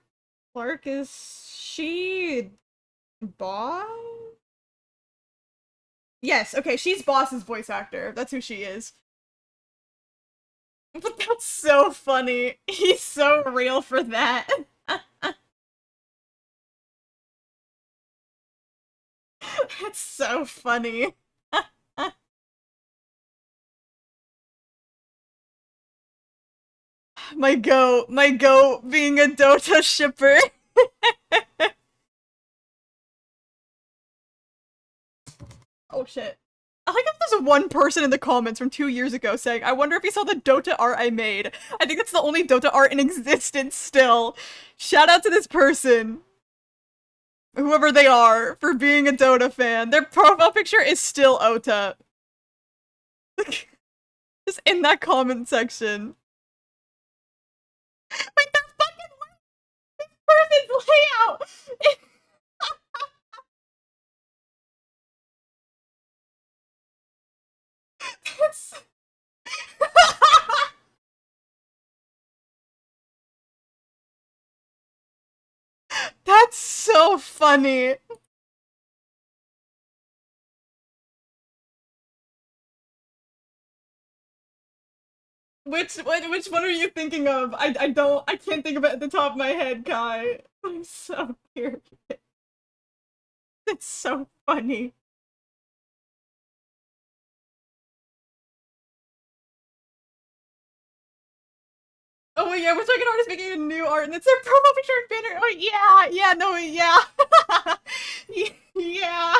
Clark, is she Boss? Yes, okay, she's Boss's voice actor. That's who she is. But that's so funny. He's so real for that. That's so funny. My goat being a Dota shipper. Oh shit. I like if there's one person in the comments from 2 years ago saying, I wonder if he saw the Dota art I made. I think it's the only Dota art in existence still. Shout out to this person. Whoever they are, for being a Dota fan. Their profile picture is still Ota. Just in that comment section. Like, that fucking this person's layout! That's... That's so funny. Which one are you thinking of? I can't think of it at the top of my head, Kai. I'm so curious. It's so funny. Oh wait, yeah, we're talking artist making a new art, and it's their profile picture and banner. Oh yeah, no, yeah, yeah.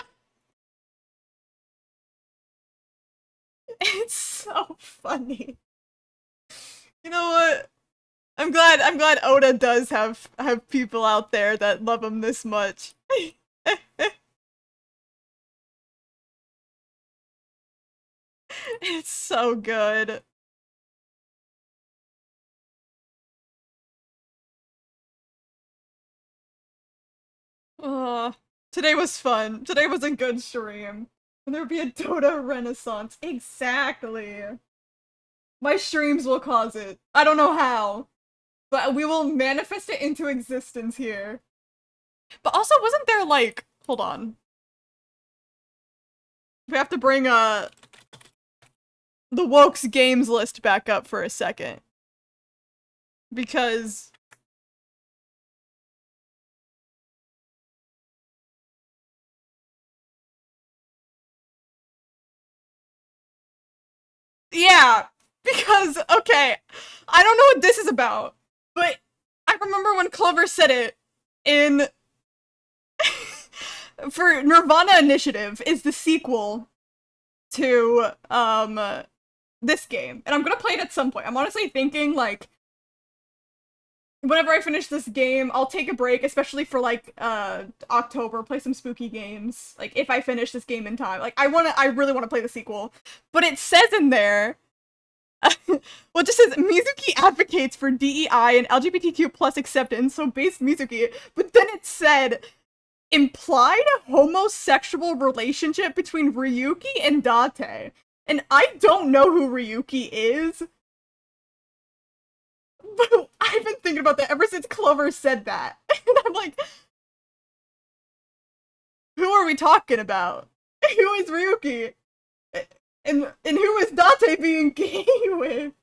It's so funny. You know what? I'm glad Oda does have people out there that love him this much. It's so good. Oh, today was fun. Today was a good stream. And there'll be a Dota renaissance. Exactly. My streams will cause it. I don't know how. But we will manifest it into existence here. But also, wasn't there like... Hold on. We have to bring the Wokes games list back up for a second. Because... Yeah, because, okay, I don't know what this is about, but I remember when Clover said it in... for Nirvana Initiative is the sequel to, this game. And I'm gonna play it at some point. I'm honestly thinking, like, whenever I finish this game, I'll take a break, especially for, like, October, play some spooky games. Like, if I finish this game in time. Like, I really want to play the sequel. But it says in there, well, it just says, Mizuki advocates for DEI and LGBTQ plus acceptance, so based Mizuki. But then it said, implied homosexual relationship between Ryuki and Date. And I don't know who Ryuki is. But I've been thinking about that ever since Clover said that. And I'm like, who are we talking about? Who is Ryuki? And who is Date being gay with?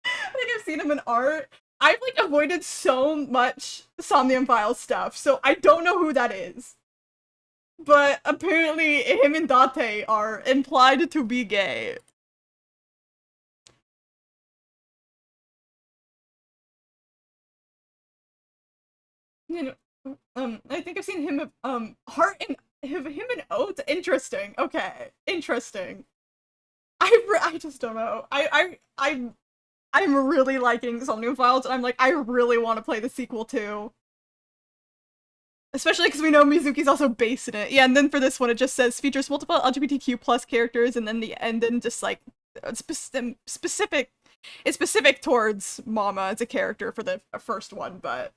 I think I've seen him in art. I've like avoided so much Somnium Files stuff, so I don't know who that is. But apparently him and Date are implied to be gay. You know, I think I've seen him, Heart and him and Oates. Interesting. Okay, interesting. I just don't know. I'm really liking Somnium Files, and I'm like, I really want to play the sequel too. Especially because we know Mizuki's also based in it. Yeah, and then for this one, it just says features multiple LGBTQ plus characters, and then just like specific. It's specific towards Mama as a character for the first one, but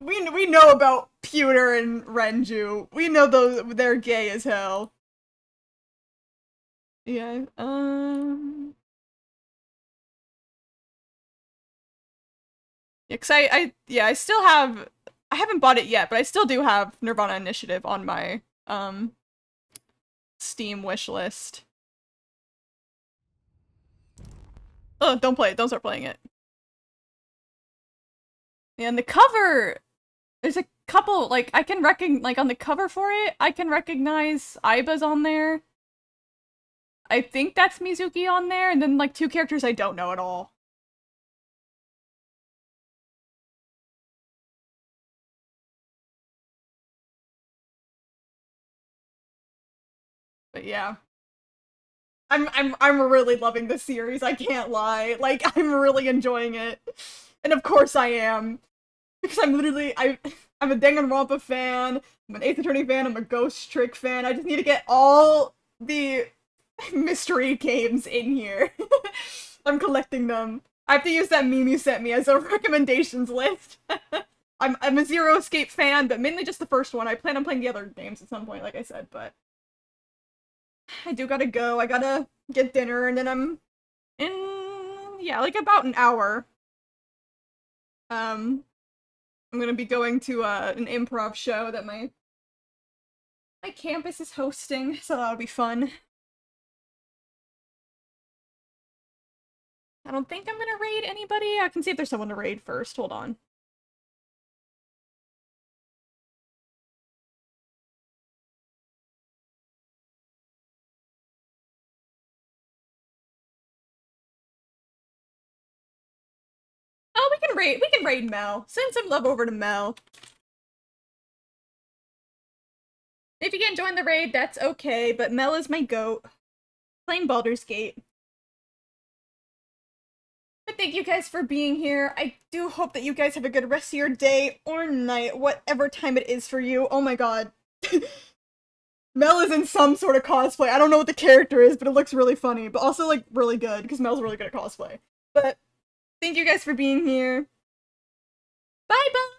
we know about Pewter and Renju. We know they're gay as hell. Yeah. Yeah, 'cause I still have. I haven't bought it yet, but I still do have Nirvana Initiative on my Steam wish list. Oh, don't play it. Don't start playing it. Yeah, and the cover, there's a couple, like, I can like, on the cover for it, I can recognize Aiba's on there. I think that's Mizuki on there, and then, like, 2 characters I don't know at all. But yeah. I'm really loving this series, I can't lie. Like, I'm really enjoying it. And of course I am. Because I'm literally, I'm a Danganronpa fan, I'm an Eighth Attorney fan, I'm a Ghost Trick fan. I just need to get all the mystery games in here. I'm collecting them. I have to use that meme you sent me as a recommendations list. I'm a Zero Escape fan, but mainly just the first one. I plan on playing the other games at some point, like I said, but I do gotta go. I gotta get dinner, and then I'm in, yeah, like about an hour. I'm gonna be going to an improv show that my campus is hosting, so that'll be fun. I don't think I'm gonna raid anybody. I can see if there's someone to raid first. Hold on. Oh, we can raid Mel. Send some love over to Mel. If you can't join the raid, that's okay, but Mel is my goat. Playing Baldur's Gate. But thank you guys for being here. I do hope that you guys have a good rest of your day or night, whatever time it is for you. Oh my god. Mel is in some sort of cosplay. I don't know what the character is, but it looks really funny, but also, like, really good, because Mel's really good at cosplay. But thank you guys for being here. Bye-bye!